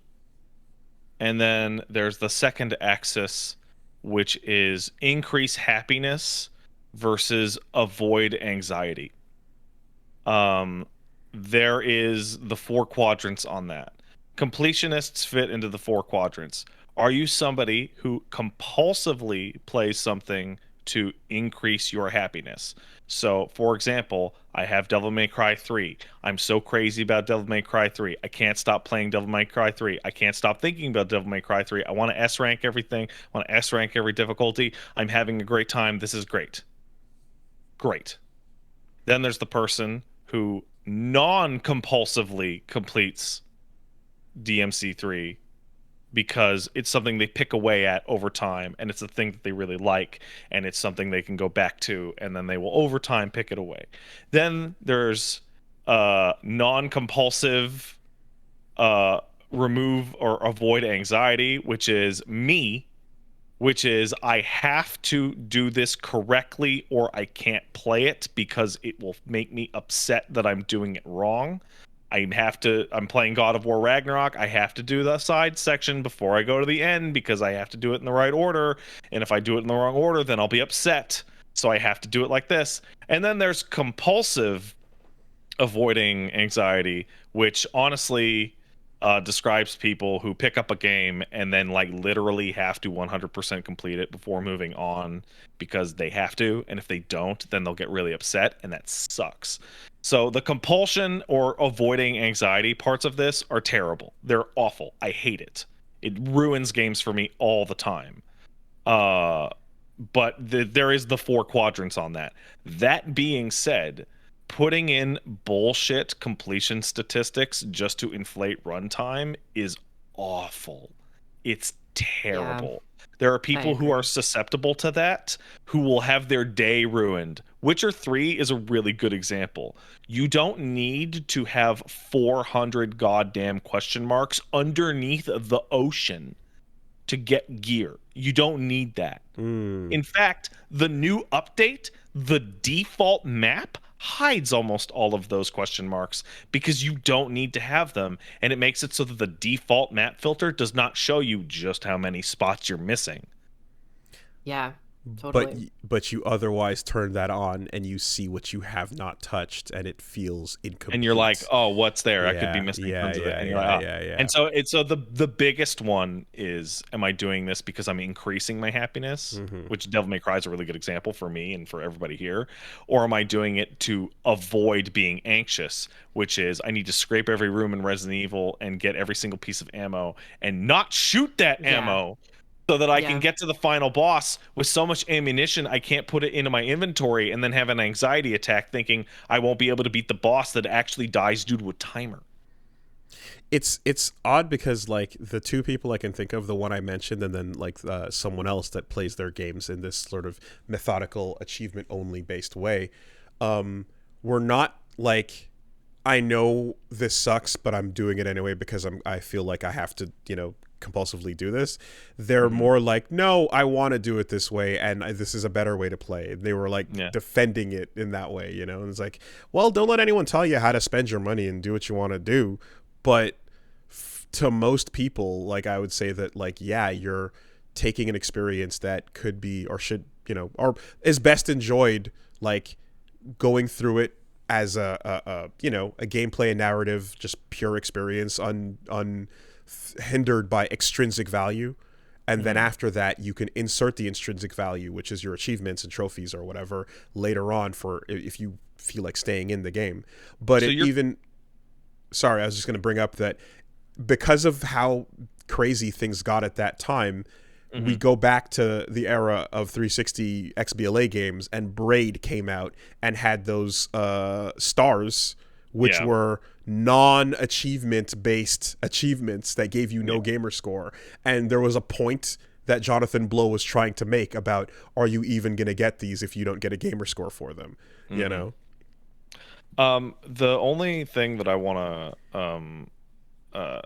And then there's the second axis, which is increase happiness versus avoid anxiety. There is the four quadrants on that. Completionists fit into the four quadrants. Are you somebody who compulsively plays something to increase your happiness? So, for example, I have Devil May Cry 3. I'm so crazy about Devil May Cry 3. I can't stop playing Devil May Cry 3. I can't stop thinking about Devil May Cry 3. I want to S rank everything. I want to S rank every difficulty. I'm having a great time. This is great. Great. Then there's the person who non-compulsively completes DMC3 because it's something they pick away at over time, and it's a thing that they really like, and it's something they can go back to, and then they will over time pick it away. Then there's non-compulsive uh, remove or avoid anxiety, which is me, which is I have to do this correctly or I can't play it because it will make me upset that I'm doing it wrong. I'm playing God of War Ragnarok. I have to do the side section before I go to the end because I have to do it in the right order. And if I do it in the wrong order, then I'll be upset. So I have to do it like this. And then there's compulsive avoiding anxiety, which honestly describes people who pick up a game and then like literally have to 100% complete it before moving on because they have to, and if they don't then they'll get really upset, and that sucks. So the compulsion or avoiding anxiety parts of this are terrible. They're awful. I hate it. It ruins games for me all the time. But there is the 4 quadrants on that. That being said, putting in bullshit completion statistics just to inflate runtime is awful. It's terrible. There are people who are susceptible to that, who will have their day ruined. Witcher 3 is a really good example. You don't need to have 400 goddamn question marks underneath the ocean to get gear. You don't need that. In fact, the new update, the default map hides almost all of those question marks because you don't need to have them, and it makes it so that the default map filter does not show you just how many spots you're missing. Yeah. Totally. But you otherwise turn that on and you see what you have not touched, and it feels incomplete. And you're like, oh, what's there? Yeah, I could be missing tons of it. And you're like, like, oh. And so the biggest one is, am I doing this because I'm increasing my happiness? Which Devil May Cry is a really good example for me and for everybody here. Or am I doing it to avoid being anxious? Which is, I need to scrape every room in Resident Evil and get every single piece of ammo and not shoot that ammo, so that I can get to the final boss with so much ammunition I can't put it into my inventory and then have an anxiety attack thinking I won't be able to beat the boss that actually dies due to a timer. It's odd because like the 2 people I can think of, the one I mentioned and then like someone else that plays their games in this sort of methodical achievement only based way, we're not like, I know this sucks but I'm doing it anyway because I feel like I have to, compulsively do this. They're more like, no, I want to do it this way and this is a better way to play. They were like defending it in that way, and it's like, well, don't let anyone tell you how to spend your money and do what you want to do. But to most people, like, I would say that, like, yeah, you're taking an experience that could be or should, or is best enjoyed, like, going through it as a gameplay and narrative, just pure experience, hindered by extrinsic value, and then after that you can insert the intrinsic value, which is your achievements and trophies or whatever, later on for if you feel like staying in the game. But so sorry, I was just going to bring up that because of how crazy things got at that time, we go back to the era of 360 XBLA games, and Braid came out and had those stars, which were non-achievement based achievements that gave you no gamer score. And there was a point that Jonathan Blow was trying to make about, are you even going to get these if you don't get a gamer score for them? The only thing that I want to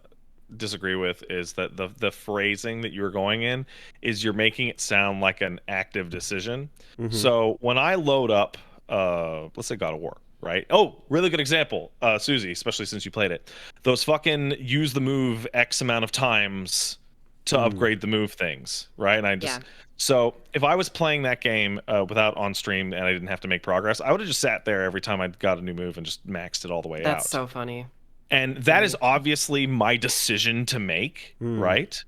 disagree with is that the phrasing that you're going in is you're making it sound like an active decision. So when I load up let's say God of War, right? Oh, really good example, Susie, especially since you played it. Those fucking use the move X amount of times to upgrade the move things, right? And so if I was playing that game without on stream and I didn't have to make progress, I would have just sat there every time I got a new move and just maxed it all the way out. That's so funny. And that is obviously my decision to make, right?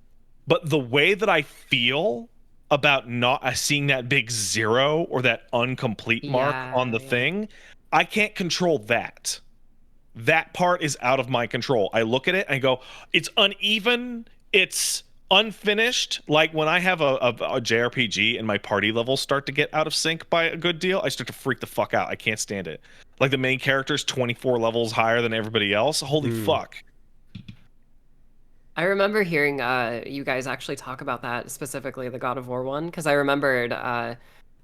But the way that I feel about not seeing that big 0 or that incomplete mark on the thing, I can't control that. That part is out of my control. I look at it and I go, it's uneven, it's unfinished. Like when I have a JRPG and my party levels start to get out of sync by a good deal, I start to freak the fuck out. I can't stand it. Like the main character's 24 levels higher than everybody else. Holy fuck. I remember hearing you guys actually talk about that, specifically the God of War one, because I remembered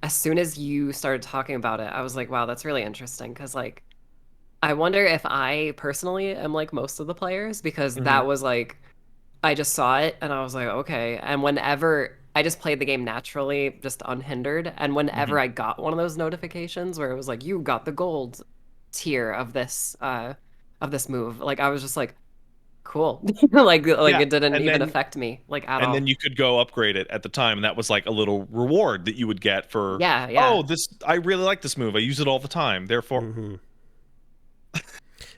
as soon as you started talking about it, I was like, wow, that's really interesting, because like I wonder if I personally am like most of the players, because Mm-hmm. that was like I just saw it and I was like, okay. And whenever I just played the game naturally, just unhindered, and Hmm. whenever I got one of those notifications where it was like, you got the gold tier of this move, like I was just like, cool. Like Yeah, it didn't and even then affect me like at and then all. you could go upgrade it at the time, and that was like a little reward that you would get for, Yeah, oh, yeah. this, I really like this move, I use it all the time, therefore. Mm-hmm.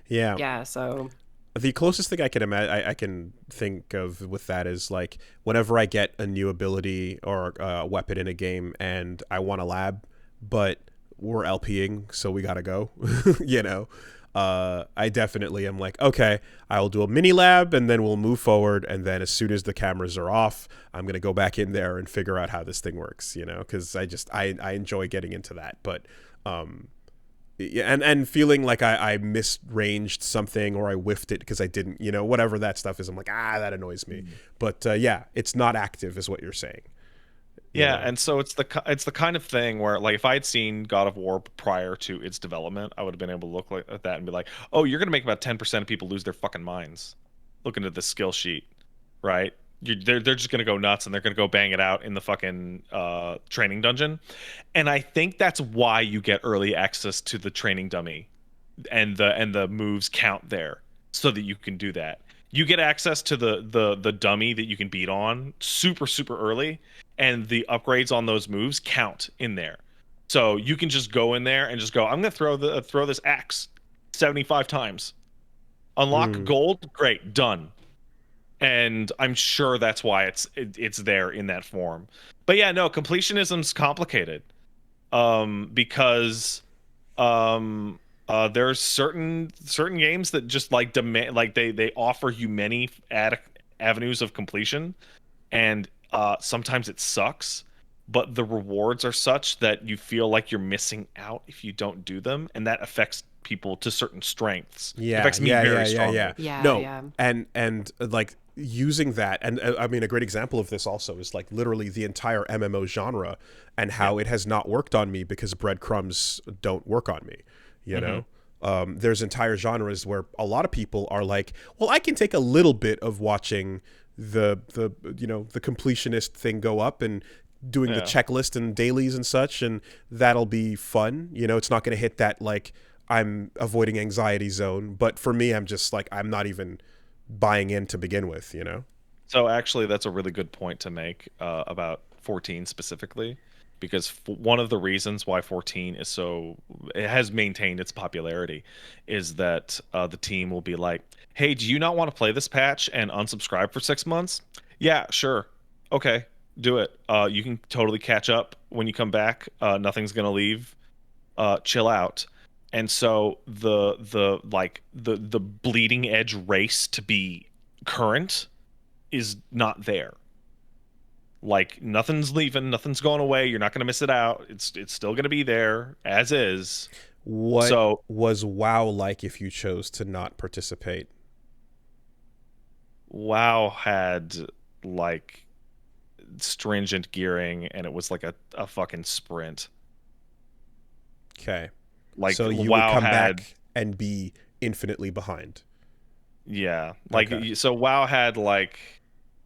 Yeah. Yeah, so The closest thing I can I can think of with that is like whenever I get a new ability or weapon in a game and I want a lab, but we're LPing, so we gotta go. you know, I definitely am like, okay, I'll do a mini lab and then we'll move forward. And then as soon as the cameras are off, I'm gonna go back in there and figure out how this thing works. You know, because I enjoy getting into that, but yeah, and feeling like I misranged something or I whiffed it because I didn't, whatever that stuff is. I'm like, that annoys me. But yeah, it's not active, is what you're saying. You Yeah, know. and so it's the kind of thing where, like, if I had seen God of War prior to its development, I would have been able to look at that and be like, oh, you're gonna make about 10% of people lose their fucking minds looking at the skill sheet, right? They're just gonna go nuts and they're gonna go bang it out in the fucking training dungeon. And I think that's why you get early access to the training dummy and the moves count there, so that you can do that. You get access to the dummy that you can beat on super early, and the upgrades on those moves count in there. So you can just go in there and just go, I'm gonna throw this axe 75 times. Unlock Mm. gold, great, done. And I'm sure that's why it's there in that form. But yeah, no, completionism's complicated. Because um there's certain games that just like demand, like they offer you many avenues of completion, and sometimes it sucks, but the rewards are such that you feel like you're missing out if you don't do them, and that affects people to certain strengths. It Yeah, affects me yeah, yeah, very yeah, yeah. strongly. yeah, No, yeah. and like using that, and I mean, a great example of this also is like literally the entire MMO genre and Yeah. how it has not worked on me because breadcrumbs don't work on me. You Hmm. know, there's entire genres where a lot of people are like, well, I can take a little bit of watching the completionist thing go up and doing the Yeah. checklist and dailies and such, and that'll be fun. It's not going to hit that like I'm avoiding anxiety zone, but for me, I'm just like I'm not even buying in to begin with. So actually, that's a really good point to make about 14 specifically, because one of the reasons why 14 is so, it has maintained its popularity, is that the team will be like, "Hey, do you not want to play this patch and unsubscribe for 6 months? Yeah, sure, okay, do it. You can totally catch up when you come back. Nothing's gonna leave. Chill out." And so the bleeding edge race to be current is not there. Like, nothing's leaving, nothing's going away. You're not going to miss it out. It's still going to be there as is. What So was WoW like if you chose to not participate? WoW had like stringent gearing, and it was like a fucking sprint. Okay, Like so you would WoW come had, back and be infinitely behind. yeah, like Okay, so WoW had like,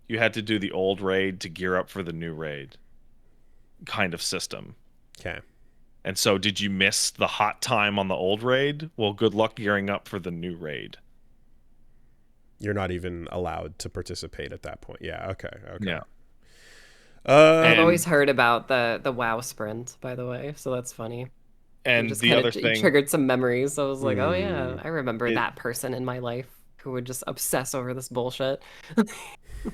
you had to do the old raid to gear up for the new raid kind of system. okay. And so, did you miss the hot time on the old raid? Well, good luck gearing up for the new raid. You're not even allowed to participate at that point. Yeah. Okay. Okay. Yeah. I've Um. always And heard about the WoW sprint, by the way, so that's funny. You just the kind other of thing, triggered some memories. I was like, oh yeah, mm, I remember it that person in my life who would just obsess over this bullshit.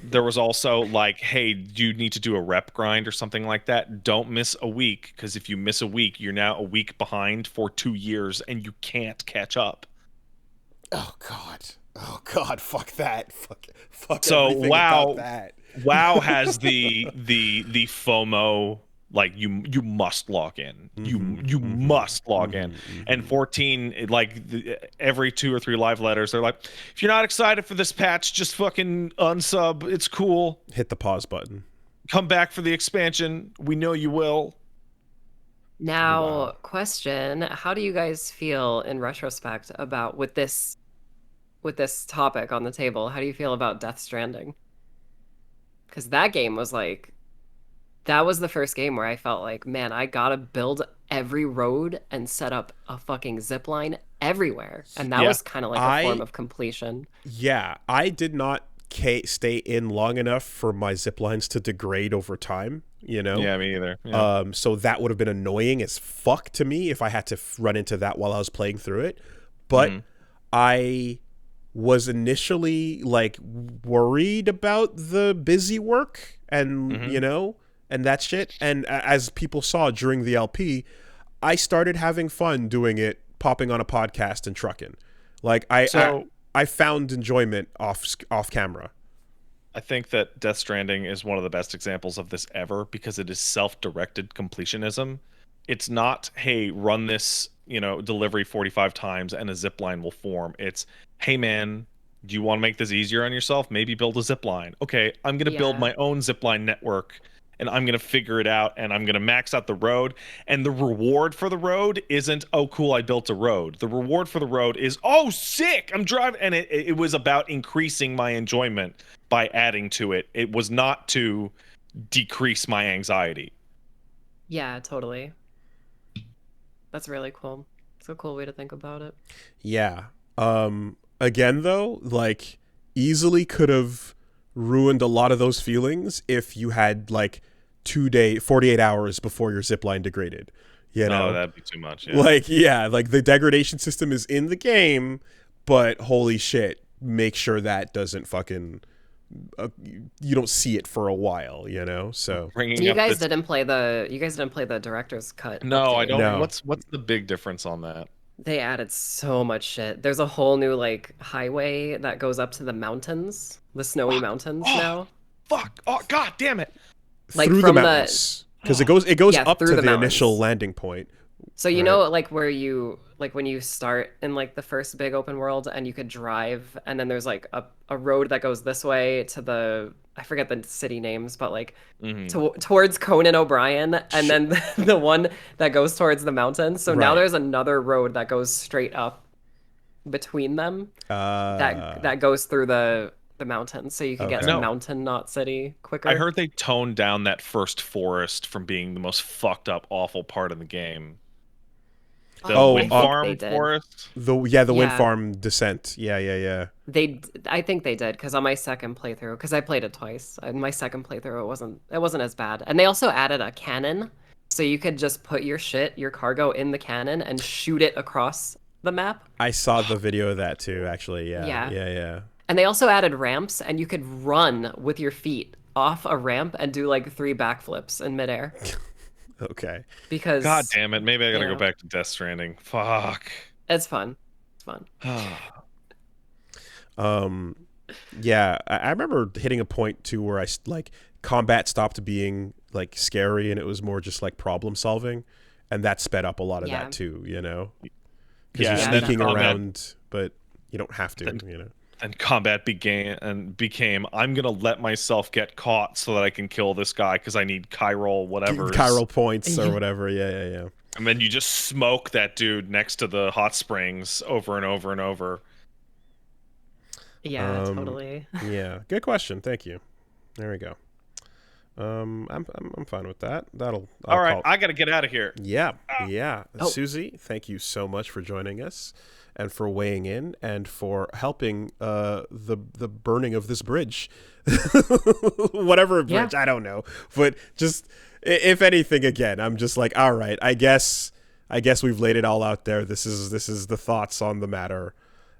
there was also like, hey, you need to do a rep grind or something like that. Don't miss a week, because if you miss a week, you're now a week behind for 2 years, and you can't catch up. Oh God. Oh God. Fuck that. Fuck So everything about that. WoW has the FOMO, like, you must log in. Mm-hmm. You Mm-hmm. must log in. Mm-hmm. And Mm-hmm. 14, like, every 2 or 3 live letters, they're like, if you're not excited for this patch, just fucking unsub. It's cool. Hit the pause button. Come back for the expansion. We know you will. Now, Wow. question, how do you guys feel in retrospect about with this topic on the table? How do you feel about Death Stranding? Because that game was like that was the first game where I felt like, man, I gotta build every road and set up a fucking zip line everywhere. And that Yeah. was kind of like a form of completion. Yeah, I did not stay in long enough for my zip lines to degrade over time, you know? Yeah, me either. Yeah. So that would have been annoying as fuck to me if I had to run into that while I was playing through it. But I was initially like worried about the busy work and, you know, and that shit. And as people saw during the LP, I started having fun doing it, popping on a podcast and trucking. Like I found enjoyment off camera. I think that Death Stranding is one of the best examples of this ever because it is self-directed completionism. It's not, hey, run this, delivery 45 times and a zip line will form. It's, hey man, do you want to make this easier on yourself? Maybe build a zip line. Okay, I'm going to build my own zip line network and I'm going to figure it out and I'm going to max out the road. And the reward for the road isn't, oh, cool, I built a road. The reward for the road is, oh, sick, I'm driving. And it was about increasing my enjoyment by adding to it. It was not to decrease my anxiety. Yeah, totally. That's really cool. It's a cool way to think about it. Yeah. Again, though, like, easily could have ruined a lot of those feelings if you had, like, 48 hours before your zipline degraded. You know? Oh, that'd be too much. Yeah. Like the degradation system is in the game, but holy shit, make sure that doesn't fucking you don't see it for a while, you know. So you guys didn't play the director's cut. No, update. I don't. No. What's the big difference on that? They added so much shit. There's a whole new like highway that goes up to the mountains, the snowy mountains now. Fuck! Oh, god damn it! Like through from the mountains, because it goes up to the initial landing point. So you know, like where you like when you start in like the first big open world and you could drive, and then there's like a road that goes this way to the I forget the city names, but like towards Conan O'Brien, and then the one that goes towards the mountains. So now there's another road that goes straight up between them that goes through the mountains, so you can get to Mountain Knot City quicker. I heard they toned down that first forest from being the most fucked up, awful part of the game. The wind farm forest. The wind farm descent. Yeah. I think they did because on my second playthrough, because I played it twice. In my second playthrough, it wasn't as bad, and they also added a cannon, so you could just put your cargo in the cannon and shoot it across the map. I saw the video of that too, actually. Yeah. And they also added ramps, and you could run with your feet off a ramp and do like 3 backflips in midair. Okay. Because god damn it, maybe I gotta go back to Death Stranding. Fuck. It's fun. Yeah, I remember hitting a point too where combat stopped being like scary and it was more just like problem solving, and that sped up a lot of that too, you know. Because you're sneaking around, but you don't have to, you know. And combat became I'm gonna let myself get caught so that I can kill this guy because I need chiral points or whatever. Yeah. And then you just smoke that dude next to the hot springs over and over and over. Yeah, totally. Yeah, good question. Thank you. There we go. I'm fine with that. All right, I gotta get out of here. Yeah. Susie, thank you so much for joining us and for weighing in and for helping the burning of this bridge. Whatever bridge, I don't know. But just if anything, again, I'm just like, all right, I guess we've laid it all out there. This is the thoughts on the matter.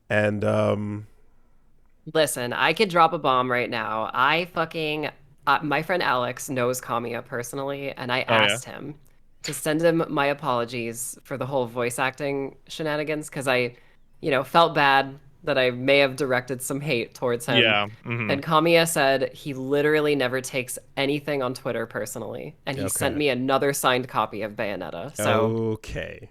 And listen, I could drop a bomb right now. My friend Alex knows Kamiya personally, and I asked him to send him my apologies for the whole voice acting shenanigans, because I, felt bad that I may have directed some hate towards him. Yeah. And Kamiya said he literally never takes anything on Twitter personally, and he sent me another signed copy of Bayonetta. So okay.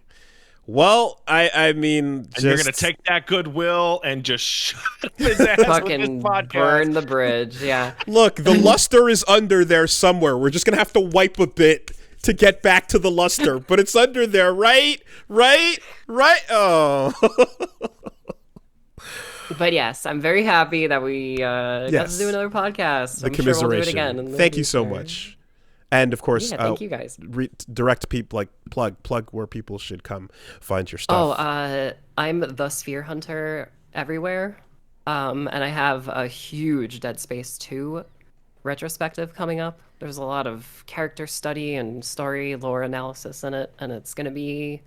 Well, I mean, you're gonna take that goodwill and just shut his ass fucking burn the bridge. Yeah. Look, the luster is under there somewhere. We're just gonna have to wipe a bit to get back to the luster, but it's under there, right? Oh. But yes, I'm very happy that we got to do another podcast. I'm sure we'll do it again. Thank you so much. And of course, thank you guys. Direct people, like plug where people should come find your stuff. I'm TheSphereHunter everywhere. And I have a huge Dead Space 2 retrospective coming up. There's a lot of character study and story lore analysis in it, and it's going to be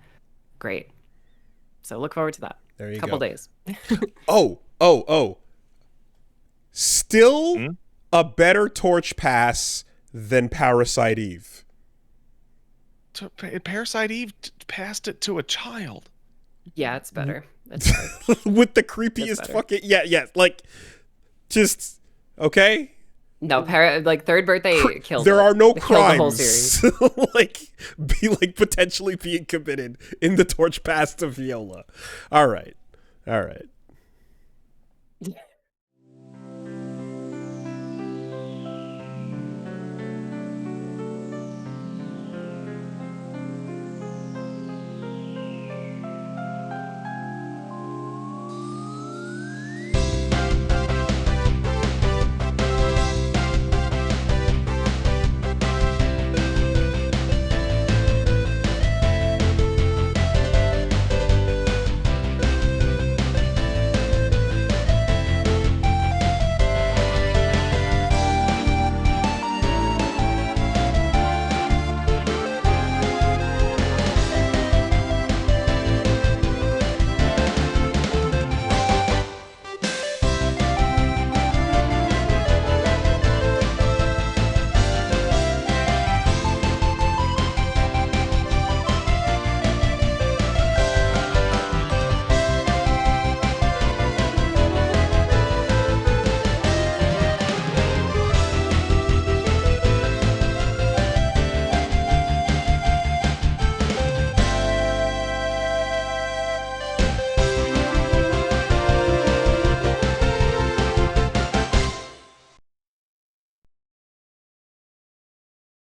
great. So look forward to that. There you go. Couple days. Oh. Still a better torch pass than Parasite Eve. Parasite Eve passed it to a child. Yeah, it's better. It's better. With the creepiest fucking like just okay. No, Third Birthday killed. There it. are no it crimes the whole series. potentially being committed in the torch pass to Viola. All right.